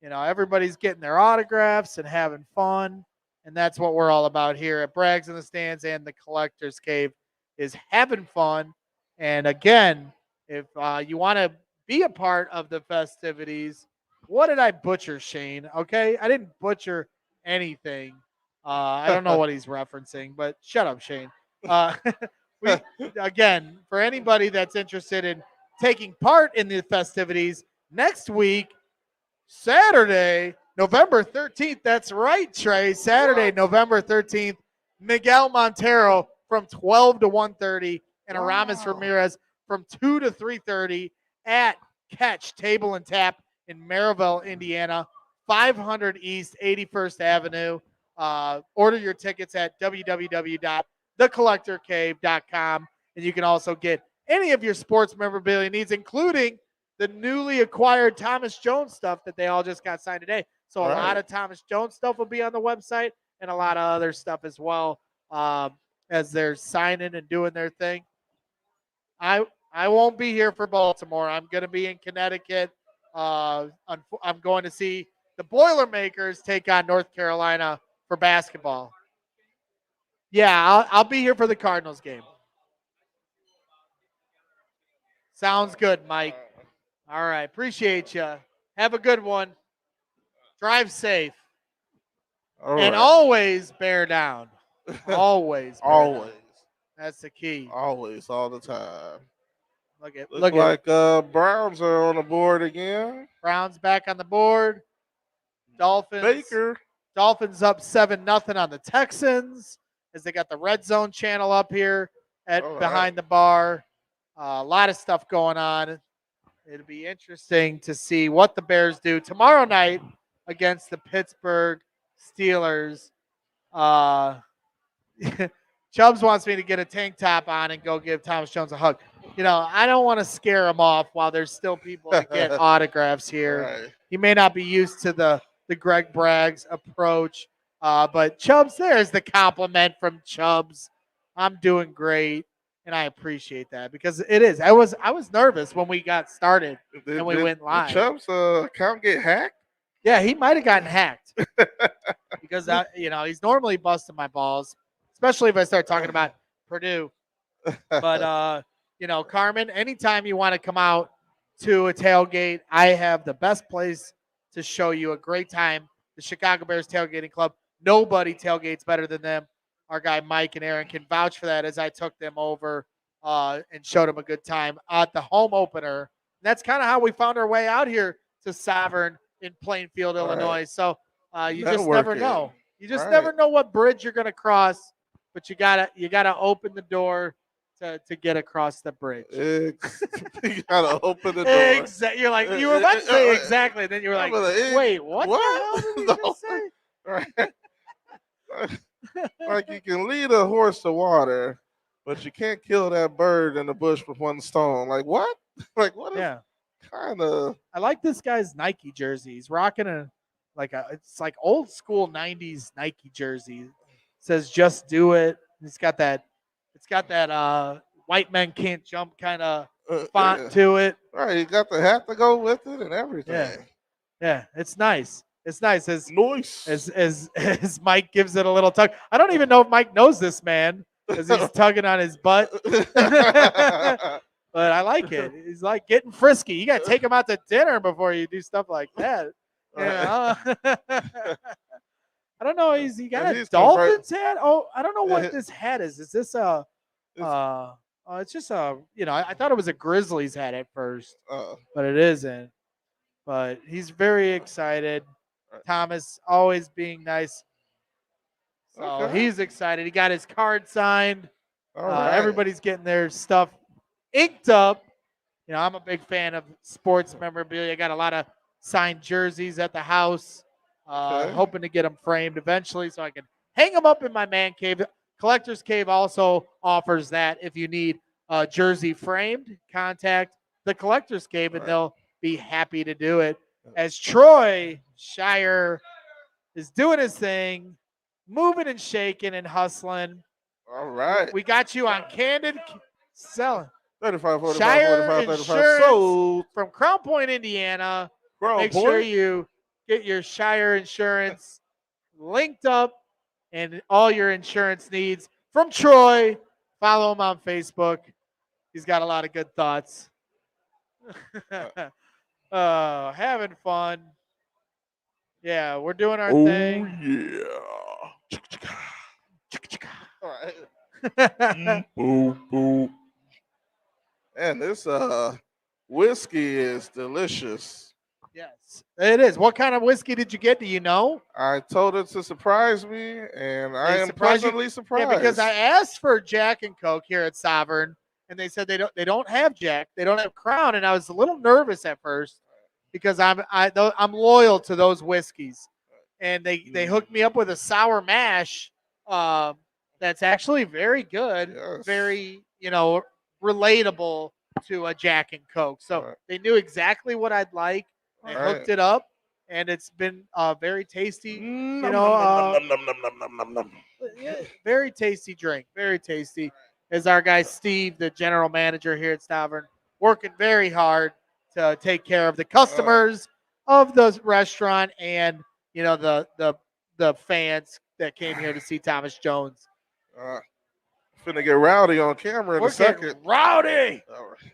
you know, everybody's getting their autographs and having fun, and that's what we're all about here at Braggs in the Stands and the Collectors Cave is having fun. And again, if you want to be a part of the festivities, what did I butcher, Shane? Okay, I didn't butcher anything. I don't know what he's referencing, but shut up, Shane. We again, for anybody that's interested in taking part in the festivities next week, Saturday, November 13th. That's right, Trey. Saturday, November 13th, Miguel Montero from 12 to 1:30 and Aramis Ramirez from 2 to 3:30 at Catch Table and Tap in Maryville, Indiana, 500 East 81st Avenue. Order your tickets at www.thecollectorcave.com, and you can also get any of your sports memorabilia needs, including the newly acquired Thomas Jones stuff that they all just got signed today. So a lot of Thomas Jones stuff will be on the website and a lot of other stuff as well as they're signing and doing their thing. I won't be here for Baltimore. I'm going to be in Connecticut. I'm going to see the Boilermakers take on North Carolina for basketball. Yeah, I'll be here for the Cardinals game. Sounds good, Mike. All right. Appreciate you. Have a good one. Drive safe. And always bear down. Always. Always. That's the key. Always. All the time. Look like Browns are on the board again. Browns back on the board. Dolphins. Baker. Dolphins up 7-0 on the Texans as they got the red zone channel up here behind the bar. A lot of stuff going on. It'll be interesting to see what the Bears do tomorrow night against the Pittsburgh Steelers. Chubbs wants me to get a tank top on and go give Thomas Jones a hug. You know, I don't want to scare him off while there's still people to get autographs here. Right. He may not be used to the Greg Braggs approach, but Chubbs, there's the compliment from Chubbs. I'm doing great. And I appreciate that because it is. I was nervous when we got started and we went live. Did Chubb's account get hacked? Yeah, he might have gotten hacked because you know, he's normally busting my balls, especially if I start talking about Purdue. But you know, Carmen, anytime you want to come out to a tailgate, I have the best place to show you a great time. The Chicago Bears Tailgating Club. Nobody tailgates better than them. our guy Mike and Aaron can vouch for that, as I took them over and showed them a good time at the home opener. And that's kind of how we found our way out here to Sovereign in Plainfield, Illinois. So you just never Networking. know. You just Right. never know what bridge you're going to cross, but you gotta open the door to get across the bridge. You gotta open the door. Exactly. You're like, you were about to say exactly, and then you were like, wait, what? What? The hell did he just say? Right. Like you can lead a horse to water, but you can't kill that bird in the bush with one stone. Like what? Like what is Yeah. kind of? I like this guy's Nike jersey. He's rocking it's like old school 90s Nike jersey. It says just do it. It's got that white men can't jump kind of font to it. Right, you got the hat to go with it and everything. Yeah, it's nice. It's nice as Nice. as Mike gives it a little tug. I don't even know if Mike knows this man because he's tugging on his butt. But I like it. He's like getting frisky. You got to take him out to dinner before you do stuff like that. You know? I don't know. He got a Dolphins hat? Oh, I don't know what this hat is. Is this a it's just a, I thought it was a Grizzlies hat at first, but it isn't. But he's very excited. Thomas always being nice. So he's excited. He got his card signed. Everybody's getting their stuff inked up. I'm a big fan of sports memorabilia. I got a lot of signed jerseys at the house. Hoping to get them framed eventually so I can hang them up in my man cave. Collector's Cave also offers that. If you need a jersey framed, contact the Collector's Cave and they'll be happy to do it. As Troy Shire is doing his thing, moving and shaking and hustling. All right. We got you on Candid selling. 35, 45, Shire 45, 35. Insurance So from Crown Point, Indiana. Crown Make Point? sure you get your Shire Insurance linked up and all your insurance needs from Troy. Follow him on Facebook. He's got a lot of good thoughts. Having fun. Yeah, we're doing our thing. Yeah. All right. Boo, boo. And this whiskey is delicious. Yes, it is. What kind of whiskey did you get? Do you know? I told it to surprise me, and I am pleasantly surprised. Yeah, because I asked for Jack and Coke here at Sovereign, and they said they don't have Jack, they don't have Crown, and I was a little nervous at first because I'm loyal to those whiskeys, and they hooked me up with a sour mash that's actually very good, very relatable to a Jack and Coke. So they knew exactly what I'd like. They hooked it up, and it's been very tasty. Very tasty drink. Very tasty. As our guy Steve, the general manager here at Sovereign, working very hard to take care of the customers of the restaurant and the fans that came here to see Thomas Jones. Finna get rowdy on camera in a second. Rowdy. All right.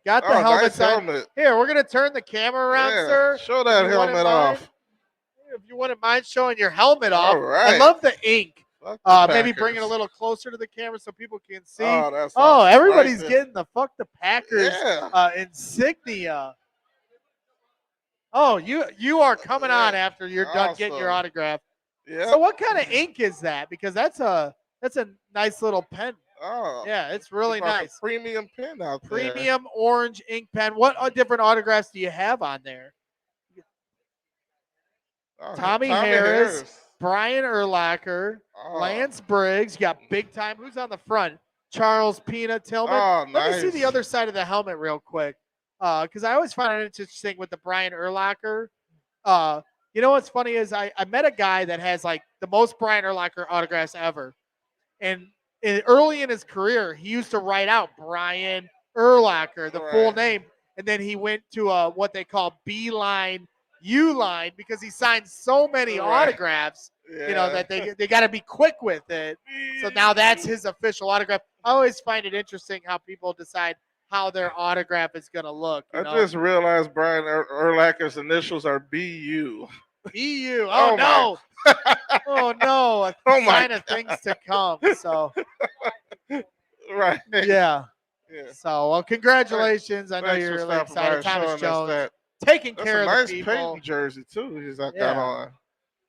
Got the helmets nice on. helmet. Here, we're gonna turn the camera around, sir. Show that helmet off. If you wouldn't mind showing your helmet off. All right. I love the ink. Maybe Packers. bring it a little closer to the camera so people can see. Everybody's getting the Fuck the Packers insignia. Oh, you are coming on after you're done getting your autograph. Yeah. So what kind of ink is that? Because that's a nice little pen. Oh. Yeah, it's really nice. Premium pen out there. Premium orange ink pen. What different autographs do you have on there? Tommy Harris, Brian Urlacher, Lance Briggs. You got big time. Who's on the front? Charles Pina Tillman. Oh, Let me nice. see the other side of the helmet real quick. Because I always find it interesting with the Brian Urlacher. What's funny is I met a guy that has like the most Brian Urlacher autographs ever. And early in his career, he used to write out Brian Urlacher, the full name. And then he went to what they call B-line, U-line, because he signed so many autographs, that they got to be quick with it. So now that's his official autograph. I always find it interesting how people decide how their autograph is going to look. I just realized Brian Urlacher's initials are BU. EU. Oh, Oh, no. Oh, no. A Oh, my sign of things to come. So, Right. yeah. Yeah. So, well, congratulations. I know Thanks you're for really stopping by excited. and Thomas showing us Jones that. taking That's care a of nice the people. Peyton jersey too. He's got Yeah. on.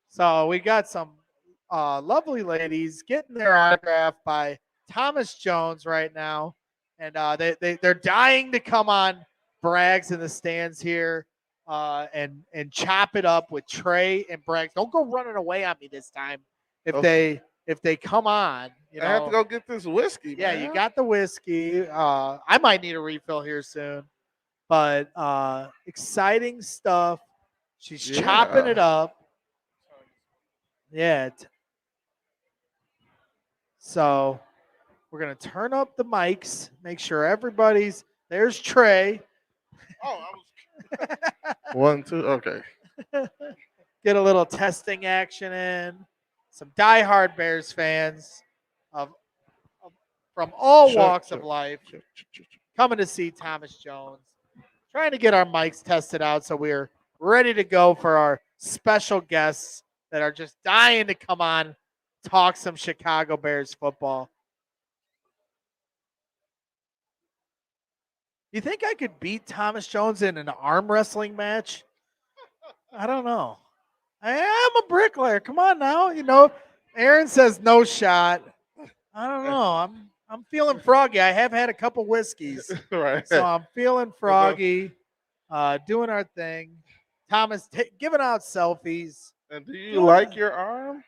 So we got some lovely ladies getting their autograph by Thomas Jones right now, and they're dying to come on Braggs in the stands here and chop it up with Trae and Braggs. Don't go running away on me this time. If they come on, I have to go get this whiskey. Yeah, man. you got the whiskey. I might need a refill here soon, but exciting stuff. She's chopping it up. Yeah. So we're going to turn up the mics, make sure everybody's there's Trae. Oh, I was 1, 2. Okay. Get a little testing action in. Some diehard Bears fans from all walks of life coming to see Thomas Jones. Trying to get our mics tested out so we're ready to go for our special guests that are just dying to come on, talk some Chicago Bears football. You think I could beat Thomas Jones in an arm wrestling match? I don't know. I am a bricklayer. Come on now. You know, Aaron says no shot. I don't know. I'm feeling froggy. I have had a couple whiskeys. Right. So I'm feeling froggy, doing our thing. Thomas giving out selfies. And do you like your arm?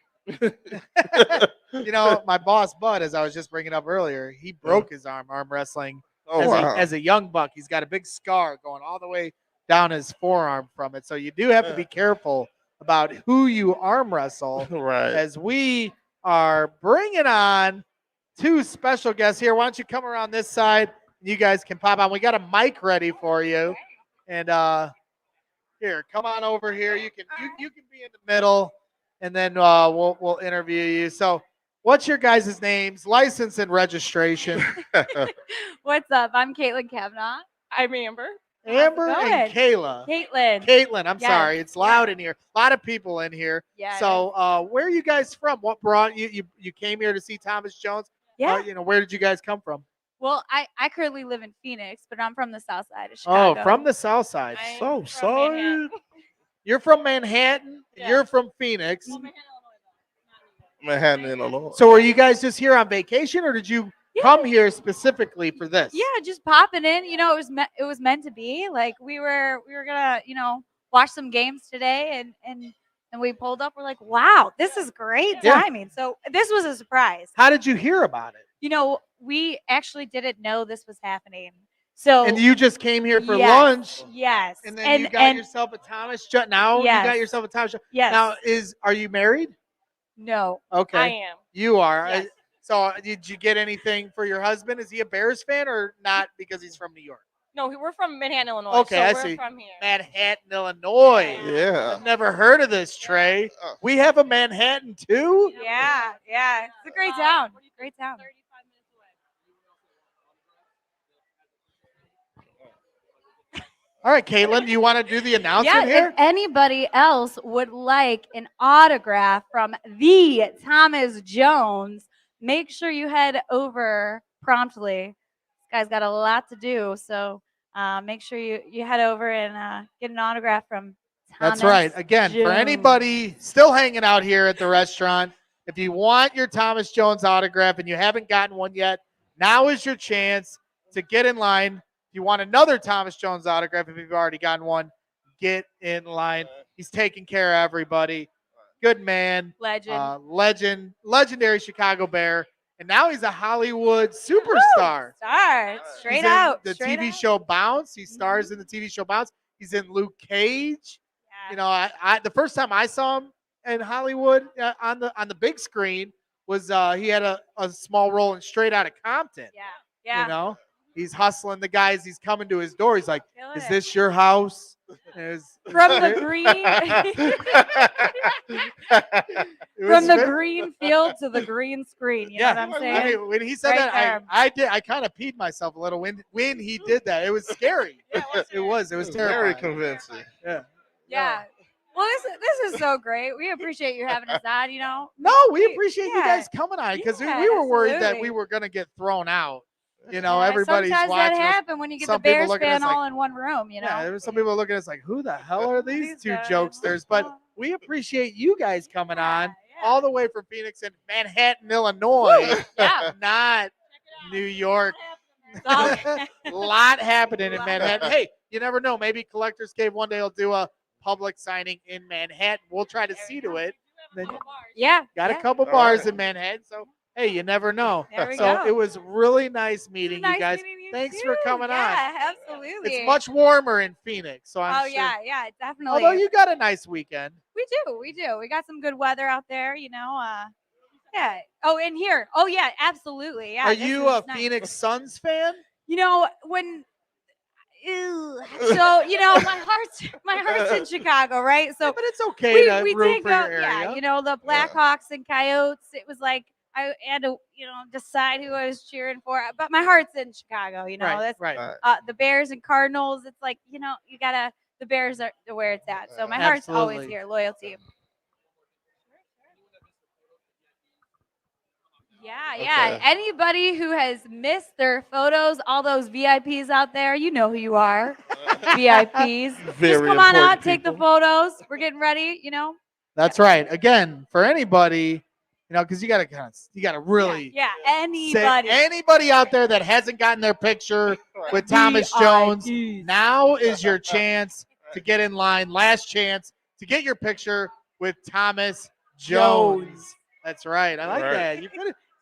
You know, my boss, Bud, as I was just bringing up earlier, he broke his arm wrestling. Oh, As a young buck. He's got a big scar going all the way down his forearm from it. So you do have to be careful about who you arm wrestle. Right. As we are bringing on two special guests here. Why don't you come around this side? You guys can pop on. We got a mic ready for you. And here, come on over here. You can be in the middle, and then we'll interview you. So what's your guys' names, license and registration? What's up? I'm Caitlin Kavanaugh. I'm Amber. Amber and Kayla. Caitlin. I'm sorry. It's loud in here. A lot of people in here. Yeah. So where are you guys from? What brought you? You came here to see Thomas Jones? Yeah. Where did you guys come from? Well, I currently live in Phoenix, but I'm from the south side of Chicago. Oh, from the south side. I'm So from sorry. Manhattan. You're from Manhattan. Yeah. You're from Phoenix. Manhattan, Illinois. So are you guys just here on vacation, or did you come here specifically for this? Yeah, just popping in. You know, it was meant to be. Like we were gonna, watch some games today, and we pulled up. We're like, wow, this is great timing. So this was a surprise. How did you hear about it? You know, we actually didn't know this was happening. So And you just came here for yes, lunch. Yes. And then you got yourself a Thomas Jones. Now you got yourself a Thomas Jones. Yes. Now are you married? No. Okay. I am. You are. Yes. So did you get anything for your husband? Is he a Bears fan or not because he's from New York? No, we're from Manhattan, Illinois. Okay, so I we're see. from here. Manhattan, Illinois. Yeah. I've never heard of this, Trae. We have a Manhattan too? Yeah. It's a great town. Great town. All right, Caitlin, do you want to do the announcement Yeah, here? if anybody else would like an autograph from the Thomas Jones, make sure you head over promptly. This guy's got a lot to do, so make sure you head over and get an autograph from Thomas That's right. Again, for Jones. anybody still hanging out here at the restaurant, if you want your Thomas Jones autograph and you haven't gotten one yet, now is your chance to get in line. If you want another Thomas Jones autograph, if you've already gotten one, get in line. He's taking care of everybody. Good man. Legend. Legendary Chicago Bear. And now he's a Hollywood superstar. Straight He's out. in the straight TV out. show Bounce. He stars in the TV show Bounce. He's in Luke Cage. You know, I the first time I saw him in Hollywood on the big screen was he had a small role in Straight Outta Compton. Yeah. You know, he's hustling the guys. He's coming to his door. He's like, Killing "Is it. this your house?" From the green from the green field to the green screen. You know what I'm saying? I mean, when he said Right that, there. I kind of peed myself a little when he did that. It was scary. It was Very terrifying. convincing. Yeah. Yeah. Well, this is so great. We appreciate you having us on. No, we appreciate you guys coming on because yeah, we were worried that absolutely. we were going to get thrown out. Yeah, Everybody's sometimes watching that us. happens when you get Some the people Bears look at us fan like- all in one room. Yeah, there were some people looking at us like, who the hell are these two jokesters? But we appreciate you guys coming on all the way from Phoenix and Manhattan, Illinois. Yeah. Not New York. all- A lot happening in Manhattan. Hey, you never know. Maybe Collectors Cave one day will do a public signing in Manhattan. We'll try to see to it. Then Yeah. got yeah. a couple bars in Manhattan. So, hey, you never know. There we So go. it was really nice meeting Nice you guys. meeting you Thanks too. for coming on. Yeah, absolutely. It's much warmer in Phoenix. So I'm Oh sure. yeah, definitely. Although you got a nice weekend. We do. We got some good weather out there. Yeah. Oh, and here. Oh yeah, absolutely. Yeah. Are this you is a nice. Phoenix Suns fan? When. Ew. So my heart's in Chicago, right? So but it's okay to root did for go, your area. yeah. The Blackhawks and Coyotes. It was like I had to decide who I was cheering for, but my heart's in Chicago. That's right. the Bears and Cardinals. It's like you gotta. The Bears are where it's at. So my heart's always Absolutely. here. Loyalty. Yeah. Anybody who has missed their photos, all those VIPs out there, you know who you are. VIPs. Just Very come on out, important take the people. photos. We're getting ready, That's right. Again, for anybody, because you gotta really Yeah, say anybody. anybody out there that hasn't gotten their picture with Thomas Jones, now is your chance to get in line. Last chance to get your picture with Thomas Jones. That's right. I like Right. that.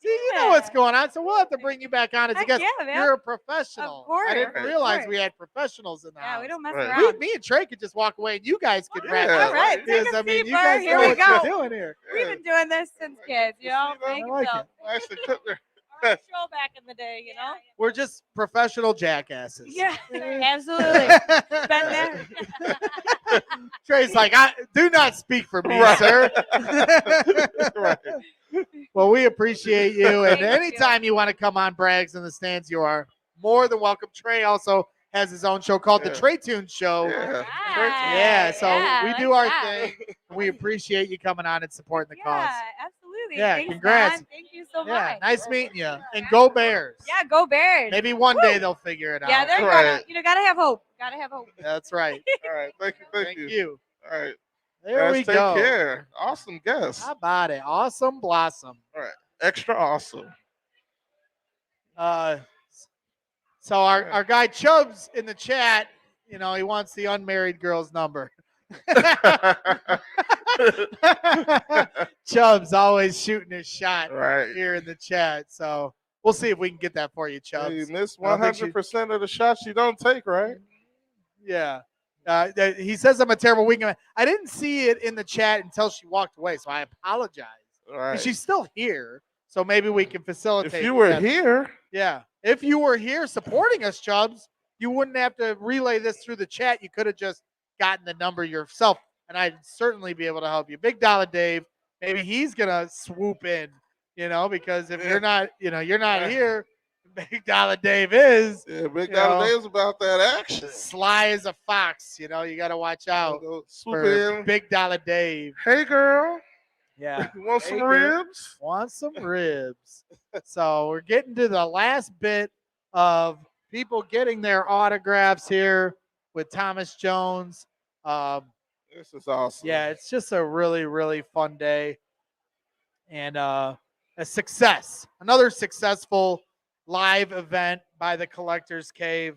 You know what's going on, so we'll have to bring you back on as a Heck guest. yeah, man. You're a professional. Of course, I didn't of realize course. we had professionals in the Yeah, house. we don't mess Right. around. Me and Trey could just walk away, and you guys could wrap Yeah. up. All right, Because, take a seat, you Bert. guys Here know we what go. you're doing here. We've been doing this since kids, Make I like yourself. Nicely cooked there. Show back in the day, We're just professional jackasses. Yeah, absolutely. Been there. Trey's like, do not speak for me, Right. sir. Right. Well, we appreciate you. And Thank you. anytime you want to come on Braggs in the Stands, you are more than welcome. Trey also has his own show called the Yeah. Trae Tune Show. Yeah. Yeah, so we do our that. thing. We appreciate you coming on and supporting the cause. Yeah, absolutely. Yeah, Thanks, congrats. Don. Thank you so Yeah, much. nice meeting you. And go Bears. Yeah, go Bears. Maybe one day they'll figure it out. Yeah, they're Right. gotta have hope. Gotta have hope. That's right. All right. Thank you. Thank you. All right. There Guys, we take go. care. Awesome guest. How about it? Awesome blossom. All right. Extra awesome. So our guy Chubbs in the chat, he wants the unmarried girl's number. Chubbs always shooting his shot Right. here in the chat. So we'll see if we can get that for you, Chubbs. You miss I don't think she- 100% of the shots you don't take, right? Yeah. He says I'm a terrible wingman. I didn't see it in the chat until she walked away, so I apologize. Right. And she's still here, so maybe we can facilitate. If you were that. here, Yeah. If you were here supporting us, Chubbs, you wouldn't have to relay this through the chat. You could have just gotten the number yourself, and I'd certainly be able to help you. Big Dollar Dave, maybe he's going to swoop in, because if you're not, you're not here, Big Dollar Dave is. yeah, Big You Dollar know, Dave's about that action. Sly as a fox, you got to watch out Go swoop for in. Big Dollar Dave. Hey, girl. Yeah. You want some Hey, girl. ribs? Want some ribs. So we're getting to the last bit of people getting their autographs here with Thomas Jones. This is awesome. Yeah, it's just a really, really fun day. And a success. Another successful live event by the Collectors Cave.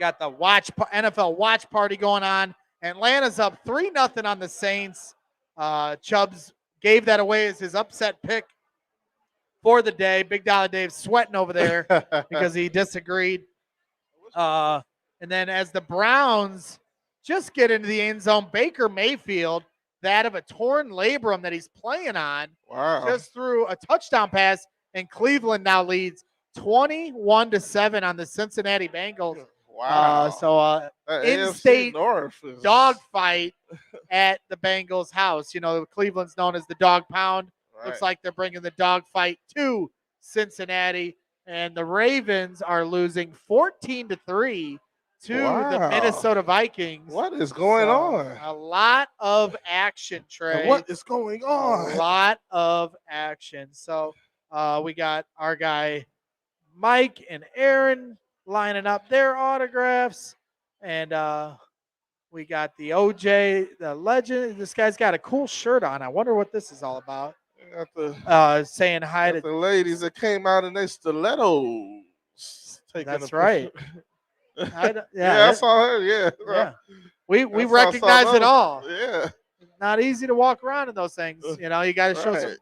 Got the NFL watch party going on. Atlanta's up 3-0 on the Saints. Chubbs gave that away as his upset pick for the day. Big Dollar Dave sweating over there because he disagreed. And then as the Browns just get into the end zone, Baker Mayfield, that of a torn labrum that he's playing on, Wow. just threw a touchdown pass, and Cleveland now leads 21-7 on the Cincinnati Bengals. Wow. So That in-state AFC North is dogfight at the Bengals' house. Cleveland's known as the Dog Pound. Right. Looks like they're bringing the dogfight to Cincinnati, and the Ravens are losing 14-3 to the Wow. Minnesota Vikings. What is going on? A lot of action, Trey. And what is going on? A lot of action. So we got our guy Mike and Aaron lining up their autographs. And we got the OJ, the legend. This guy's got a cool shirt on. I wonder what this is all about. Saying hi to the ladies that came out in their stilettos. That's right. I saw her. Yeah. We recognize it all. Yeah. Not easy to walk around in those things. You know, you got to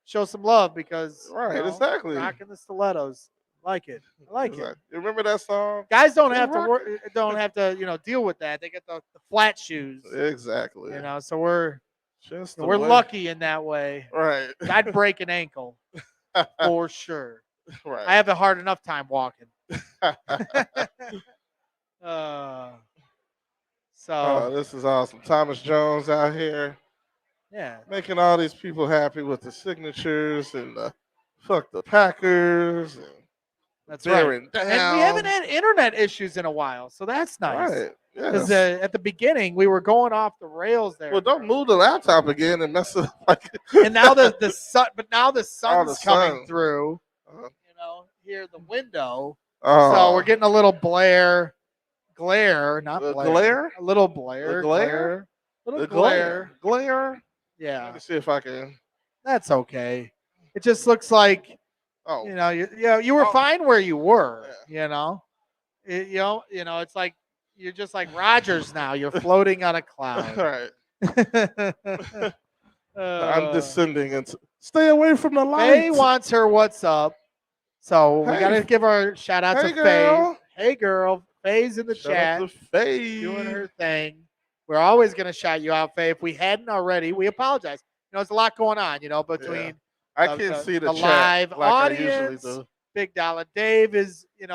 show some love because exactly. Rocking the stilettos. Like it. I like it. You remember that song? Guys don't have to deal with that. They get the flat shoes. Exactly. You know, so we're just lucky in that way. Right. I'd break an ankle for sure. Right. I have a hard enough time walking. This is awesome. Thomas Jones out here. Yeah. Making all these people happy with the signatures and fuck the Packers. And that's right. Down. And we haven't had internet issues in a while, so that's nice. Right. Because at the beginning we were going off the rails there. Well, don't move the laptop again and mess it up. And now the sun, but now the sun's coming through. You know, here the window. So we're getting a little glare, not glare. A little glare. Glare. Yeah. Let me see if I can. That's okay. It just looks like. Oh. You know, you were fine where you were. Yeah. You know, it's like you're just like Rogers now. You're floating on a cloud. All right. I'm descending into. Stay away from the light. Faye wants her what's up. So we got to give our shout out to Faye. Hey, girl. Faye's in the chat. Out to Faye. Doing her thing. We're always going to shout you out, Faye. If we hadn't already, we apologize. You know, there's a lot going on, between. Yeah. I can't see the chat live like audience. I usually do. Big Dollar Dave is, Big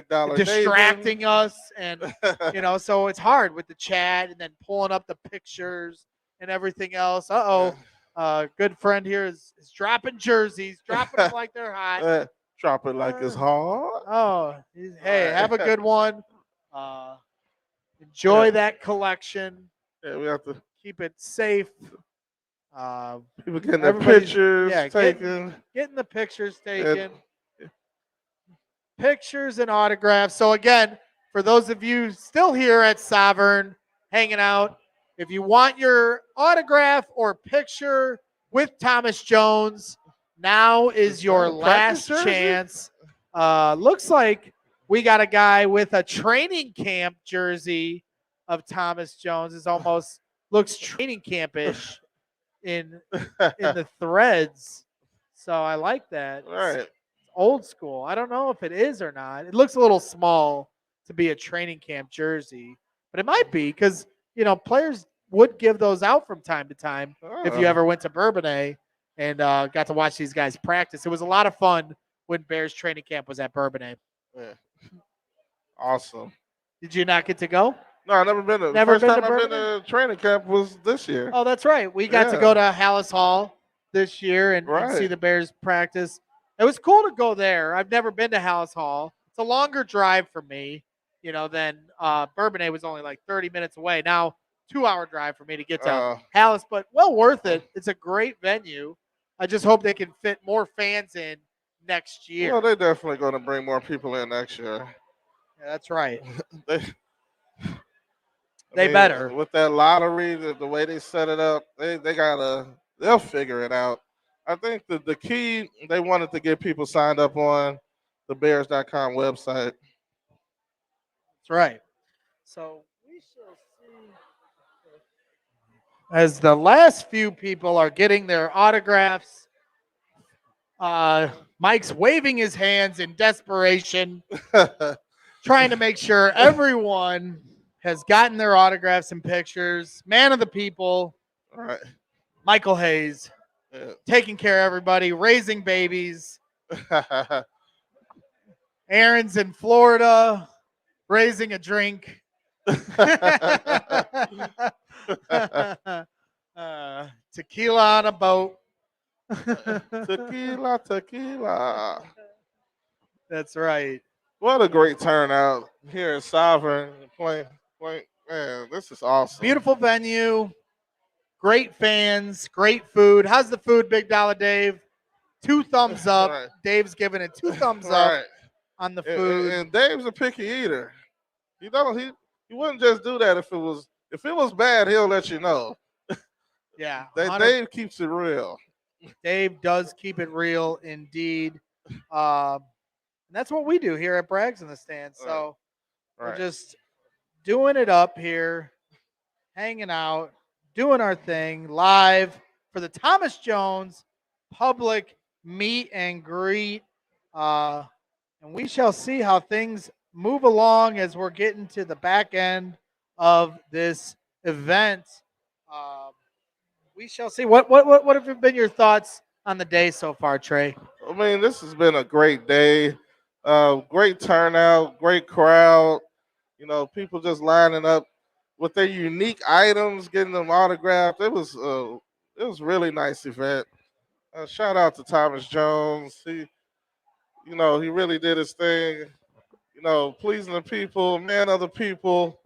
Dollar distracting us, and so it's hard with the chat and then pulling up the pictures and everything else. Good friend here is dropping jerseys, dropping them like they're hot. Drop it like it's hot. Oh, hey, have a good one. Enjoy that collection. Yeah, we have to keep it safe. People getting their pictures taken. Getting the pictures taken. Pictures and autographs. So again, for those of you still here at Sovereign hanging out, if you want your autograph or picture with Thomas Jones, now is your last chance. Looks like we got a guy with a training camp jersey of Thomas Jones. It almost looks training camp-ish in the threads. So I like that. All right. It's old school. I don't know if it is or not. It looks a little small to be a training camp jersey, but it might be because, players would give those out from time to time if you ever went to Bourbonnais and got to watch these guys practice. It was a lot of fun when Bears training camp was at Bourbonnais. Yeah. Awesome. Did you not get to go? No, I've never been. First time I've been to training camp was this year. Oh, that's right. We got to go to Hallis Hall this year and see the Bears practice. It was cool to go there. I've never been to Hallis Hall. It's a longer drive for me, than Bourbonnais was only like 30 minutes away. Now, 2-hour drive for me to get to Hallis, but well worth it. It's a great venue. I just hope they can fit more fans in next year. Well, they're definitely going to bring more people in next year. Yeah, that's right. They mean, better. With that lottery, the way they set it up, they'll figure it out. I think the key, they wanted to get people signed up on the Bears.com website. That's right. So we shall see. As the last few people are getting their autographs, Mike's waving his hands in desperation, trying to make sure everyone has gotten their autographs and pictures. Man of the people, all right. Michael Hayes, taking care of everybody, raising babies. Aaron's in Florida, raising a drink. Tequila on a boat. Tequila. That's right. What a great turnout here at Sovereign. Playing, man, this is awesome. Beautiful venue, great fans, great food. How's the food, Big Dollar Dave? 2 thumbs up. Right. Dave's giving it 2 thumbs up Right. on the And, food. and Dave's a picky eater. He wouldn't just do that if it was bad. He'll let you know. Yeah, Dave keeps it real. Dave does keep it real indeed. And that's what we do here at Braggs in the Stand. So we're Right. just doing it up here, hanging out, doing our thing live for the Thomas Jones public meet and greet. And we shall see how things move along as we're getting to the back end of this event. We shall see. What have been your thoughts on the day so far, Trae? I mean, this has been a great day. Great turnout, great crowd. You know, people just lining up with their unique items, getting them autographed. It was really nice event. Shout out to Thomas Jones. He really did his thing. Pleasing the people, man of the people.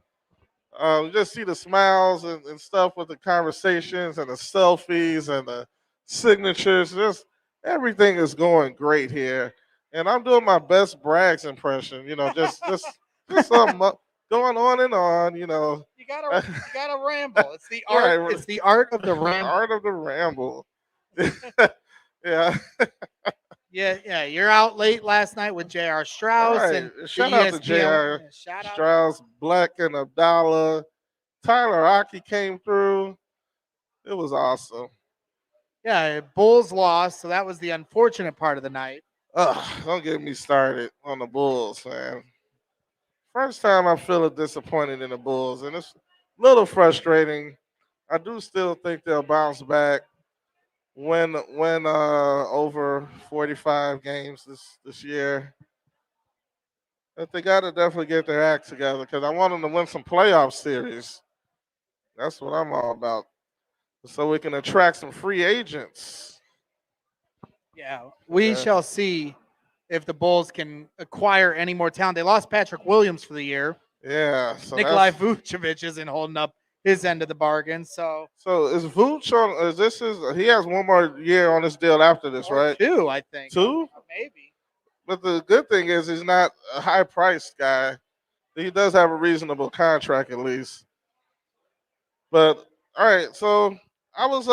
You just see the smiles and stuff with the conversations and the selfies and the signatures. Just everything is going great here, and I'm doing my best Braggs impression. Just something going on and on. You gotta ramble. It's the art. Right. It's the art of the ramble. Art of the ramble. Yeah. Yeah. You're out late last night with J.R. Strauss Right. and Shout the out to ESPN. J.R. Shout out. Strauss, Black, and Abdallah. Tyler Aki came through. It was awesome. Yeah, Bulls lost, so that was the unfortunate part of the night. Don't get me started on the Bulls, man. First time I'm feeling disappointed in the Bulls, and it's a little frustrating. I do still think they'll bounce back, win over 45 games this year. But they got to definitely get their act together because I want them to win some playoff series. That's what I'm all about. So we can attract some free agents. Yeah, we shall see if the Bulls can acquire any more talent. They lost Patrick Williams for the year. Yeah. So Nikolai Vucevic isn't holding up his end of the bargain. So is Vooch on? He has one more year on this deal after this, right? 2, I think. 2? Maybe. But the good thing is he's not a high-priced guy. He does have a reasonable contract at least. But all right, so I was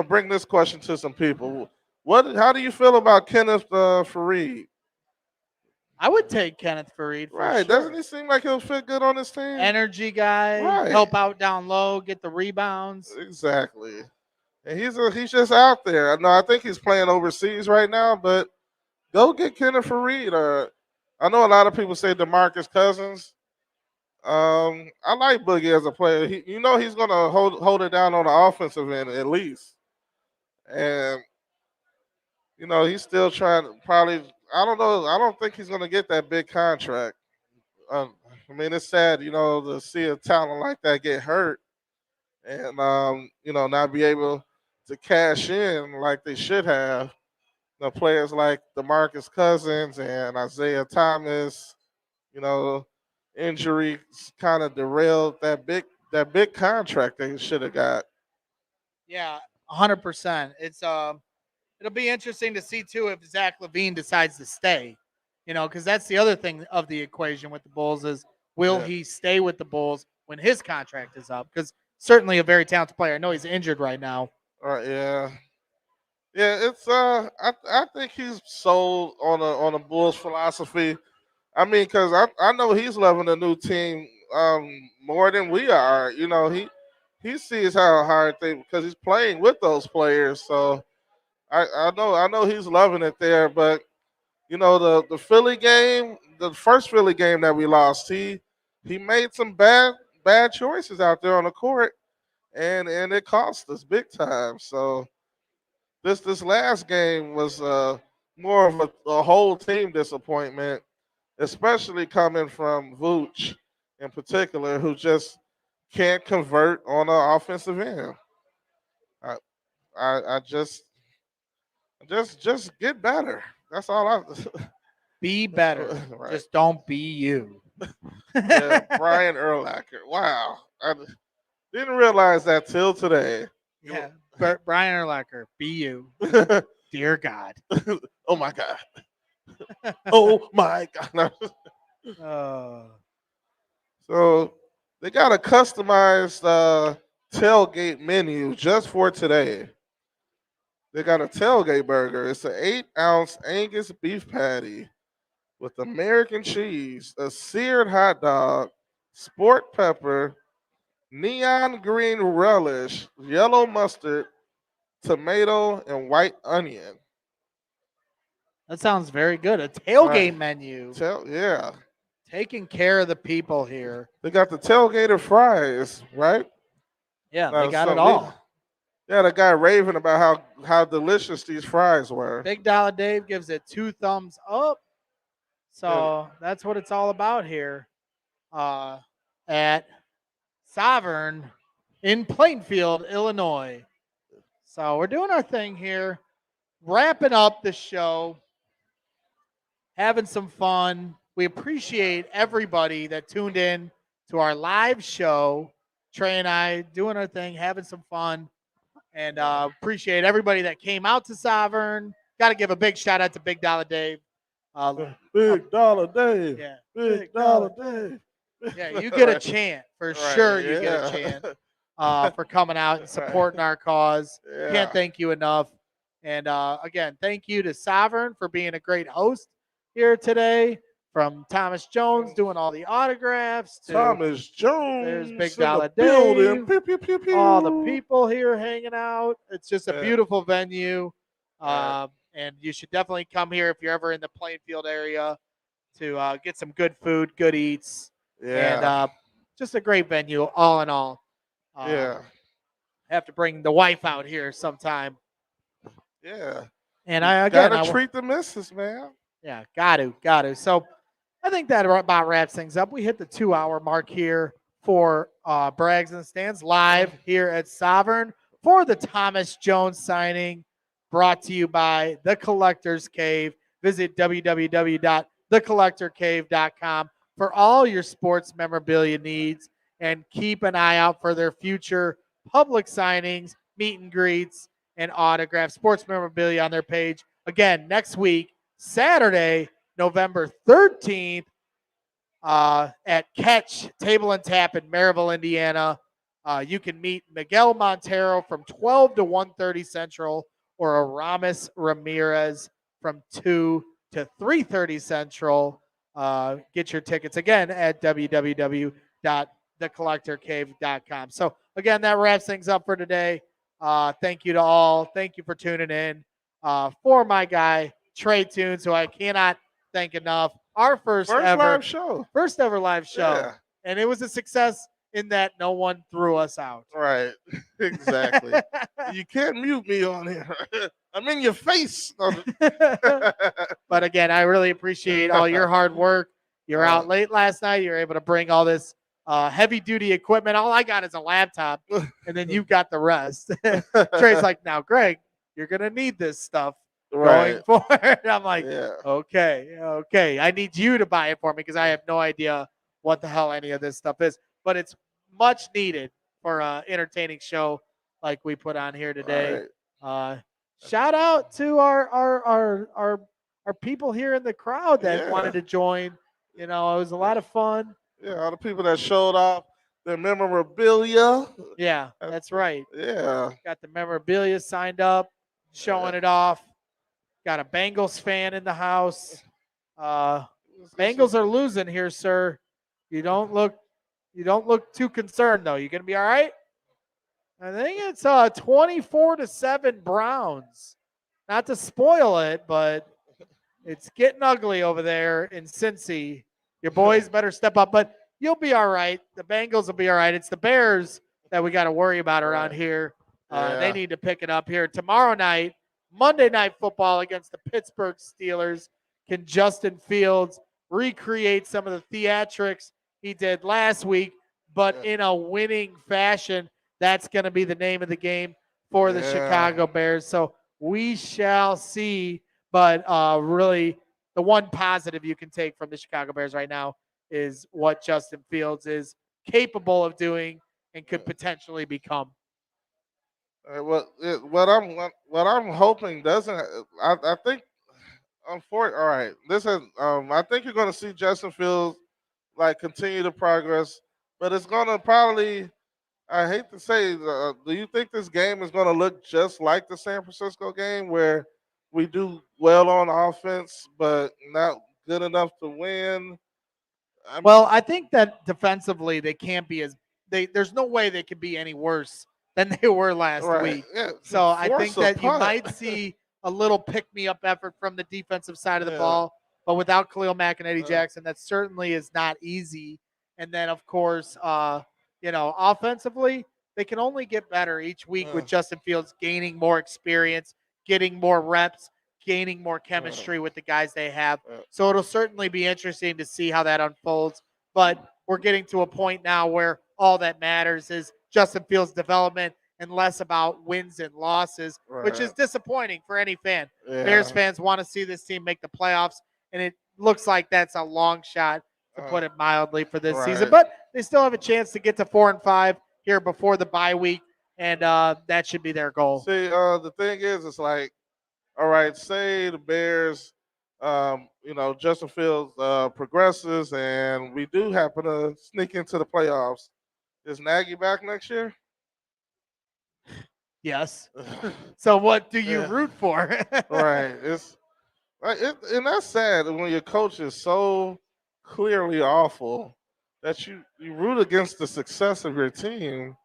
bring this question to some people. How do you feel about Kenneth Fareed? I would take Kenneth Fareed for Right. sure. Doesn't he seem like he'll fit good on this team? Energy guy, Right. help out down low, get the rebounds. Exactly. And he's just out there. I think he's playing overseas right now, but go get Kenneth Fareed. I know a lot of people say DeMarcus Cousins. I like Boogie as a player. He's gonna hold it down on the offensive end at least. And he's still trying to probably. I don't know. I don't think he's gonna get that big contract. I mean, it's sad, to see a talent like that get hurt, and not be able to cash in like they should have. Players like DeMarcus Cousins and Isaiah Thomas, injuries kind of derailed that big contract they should have got. Yeah, 100%. It'll be interesting to see too if Zach LaVine decides to stay. Because that's the other thing of the equation with the Bulls is will he stay with the Bulls when his contract is up? Because certainly a very talented player. I know he's injured right now. Yeah. Yeah, it's I think he's sold on a Bulls philosophy. I mean, because I know he's loving the new team more than we are. He sees how hard because he's playing with those players. So I know he's loving it there. But the Philly game, the first Philly game that we lost, he made some bad choices out there on the court, and it cost us big time. So this last game was more of a whole team disappointment, especially coming from Vooch in particular, who just can't convert on the offensive end. I just get better. That's all I. Be better. Right. Just don't be you. Yeah, Brian Urlacher. Wow. I didn't realize that till today. Yeah. Brian Urlacher, be you. Dear God. Oh my God. Oh my God. So they got a customized tailgate menu just for today. They got a tailgate burger. It's an 8-ounce Angus beef patty with American cheese, a seared hot dog, sport pepper, neon green relish, yellow mustard, tomato, and white onion. That sounds very good. A tailgate Right. menu. Yeah. Taking care of the people here. They got the tailgater fries, right? Yeah, Now, they got so it all. Yeah, the guy raving about how delicious these fries were. Big Dollar Dave gives it 2 thumbs up. So that's what it's all about here at Sovereign in Plainfield, Illinois. So we're doing our thing here, wrapping up the show, having some fun. We appreciate everybody that tuned in to our live show. Trae and I doing our thing, having some fun, and appreciate everybody that came out to Sovereign. Got to give a big shout out to Big Dollar Dave. Big Dollar Dave. Yeah. Big Dollar Dave. Yeah, you get a chant for Right, sure. You get a yeah. chant for coming out and supporting our cause. Yeah. Can't thank you enough. And again, thank you to Sovereign for being a great host here today. From Thomas Jones doing all the autographs to Thomas Jones. there's Big in the Dollar building. Dave. Pew, pew, pew, pew. All the people here hanging out. It's just a Yeah. beautiful venue. Right. And you should definitely come here if you're ever in the Plainfield area to get some good food, good eats. Yeah. And just a great venue, all in all. Yeah. Have to bring the wife out here sometime. Yeah. And I gotta treat the missus, man. Yeah, got to. So I think that about wraps things up. We hit the 2-hour mark here for Braggs in the Stands live here at Sovereign for the Thomas Jones signing, brought to you by The Collector's Cave. Visit www.thecollectorcave.com for all your sports memorabilia needs, and keep an eye out for their future public signings, meet and greets, and autographs, sports memorabilia on their page. Again, next week, Saturday, November 13th, at Catch Table and Tap in Maryville, Indiana. You can meet Miguel Montero from 12 to 1:30 Central, or Aramis Ramirez from 2 to 3:30 Central. Get your tickets again at www.thecollectorcave.com. So again, that wraps things up for today. Thank you to all. Thank you for tuning in. For my guy Trae Tunes, who I cannot thank enough. Our first ever live show. First ever live show. Yeah. And it was a success in that no one threw us out. Right. Exactly. You can't mute me on here. I'm in your face. But again, I really appreciate all your hard work. You're out late last night. You're able to bring all this heavy duty equipment. All I got is a laptop, and then you've got the rest. Trey's like, now, Greg, you're going to need this stuff going forward. I'm like, okay. I need you to buy it for me because I have no idea what the hell any of this stuff is. But it's much needed for an entertaining show like we put on here today. Shout out to our people here in the crowd that wanted to join. You know, it was a lot of fun. Yeah, all the people that showed off their memorabilia. Yeah, that's right. Yeah. Got the memorabilia signed up, showing it off. Got a Bengals fan in the house. Bengals are losing here, sir. You don't look too concerned though. You gonna be all right? I think it's 24-7 Browns. Not to spoil it, but it's getting ugly over there in Cincy. Your boys better step up, but you'll be all right. The Bengals will be all right. It's the Bears that we got to worry about around here. They need to pick it up here tomorrow night. Monday Night Football against the Pittsburgh Steelers. Can Justin Fields recreate some of the theatrics he did last week, but in a winning fashion? That's going to be the name of the game for the Chicago Bears. So we shall see, but really the one positive you can take from the Chicago Bears right now is what Justin Fields is capable of doing and could potentially become. What I'm hoping doesn't. I think. All right. This is. I think you're going to see Justin Fields like continue to progress, but it's going to probably. I hate to say, do you think this game is going to look just like the San Francisco game where we do well on offense, but not good enough to win? Well, I think that defensively they can't be there's no way they could be any worse than they were last week. Yeah, So I force think a that you punt. might see a little pick-me-up effort from the defensive side of the ball, but without Khalil Mack and Eddie Jackson, that certainly is not easy. And then, of course, offensively, they can only get better each week with Justin Fields gaining more experience, getting more reps, gaining more chemistry with the guys they have. So it'll certainly be interesting to see how that unfolds. But we're getting to a point now where all that matters is Justin Fields' development and less about wins and losses, which is disappointing for any fan. Yeah. Bears fans want to see this team make the playoffs, and it looks like that's a long shot, to put it mildly, for this season. But they still have a chance to get to 4-5 here before the bye week, and that should be their goal. See, the thing is, it's like, all right, say the Bears, Justin Fields progresses, and we do happen to sneak into the playoffs. Is Nagy back next year? Yes. So what do you root for? Right. It's like and that's sad when your coach is so clearly awful that you root against the success of your team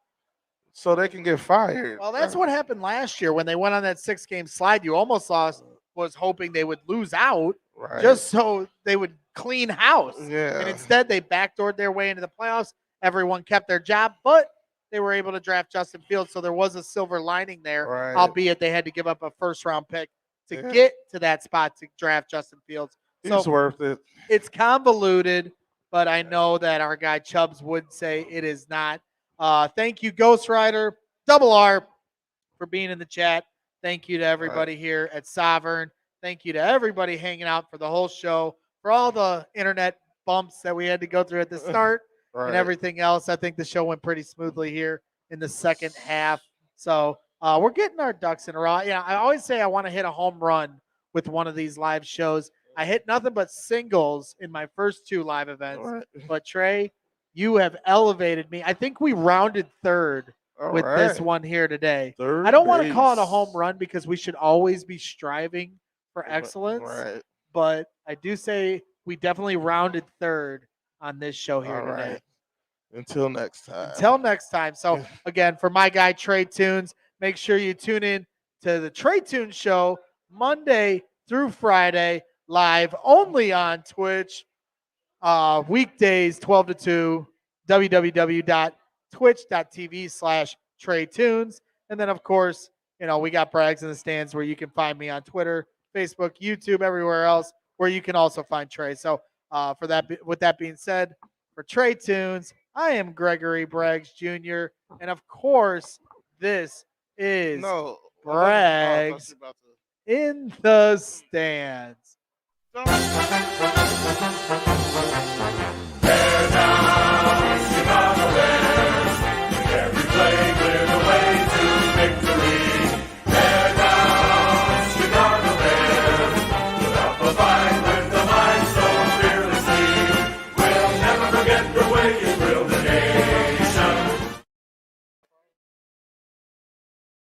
so they can get fired. Well, that's what happened last year when they went on that 6-game slide. You almost was hoping they would lose out just so they would clean house. Yeah. And instead, they backdoored their way into the playoffs. Everyone kept their job, but they were able to draft Justin Fields, so there was a silver lining there, albeit they had to give up a first-round pick to get to that spot to draft Justin Fields. He's worth it. It's convoluted, but I know that our guy Chubbs would say it is not. Thank you, Ghost Rider, Double R, for being in the chat. Thank you to everybody here at Sovereign. Thank you to everybody hanging out for the whole show, for all the internet bumps that we had to go through at the start and everything else. I think the show went pretty smoothly here in the second half. So we're getting our ducks in a row. Yeah, I always say I want to hit a home run with one of these live shows. I hit nothing but singles in my first 2 live events. But Trae, you have elevated me. I think we rounded third with this one here today. I don't want to call it a home run because we should always be striving for excellence. But I do say we definitely rounded third on this show here today. Until next time. Until next time. So, again, for my guy, Trae Tunes, make sure you tune in to the Trae Tunes Show Monday through Friday, live only on Twitch. Weekdays, 12 to 2, www.twitch.tv/Trae Tunes. And then, of course, we got Braggs in the Stands where you can find me on Twitter, Facebook, YouTube, everywhere else where you can also find Trae. So, with that being said, for Trae Tunes, I am Gregory Braggs Jr. And of course, this is Braggs in the Stands. Tear down, Chicago Bears. Every play clear the way to victory. Tear down, Chicago Bears. Put up a fight with the mind so fearlessly. We'll never forget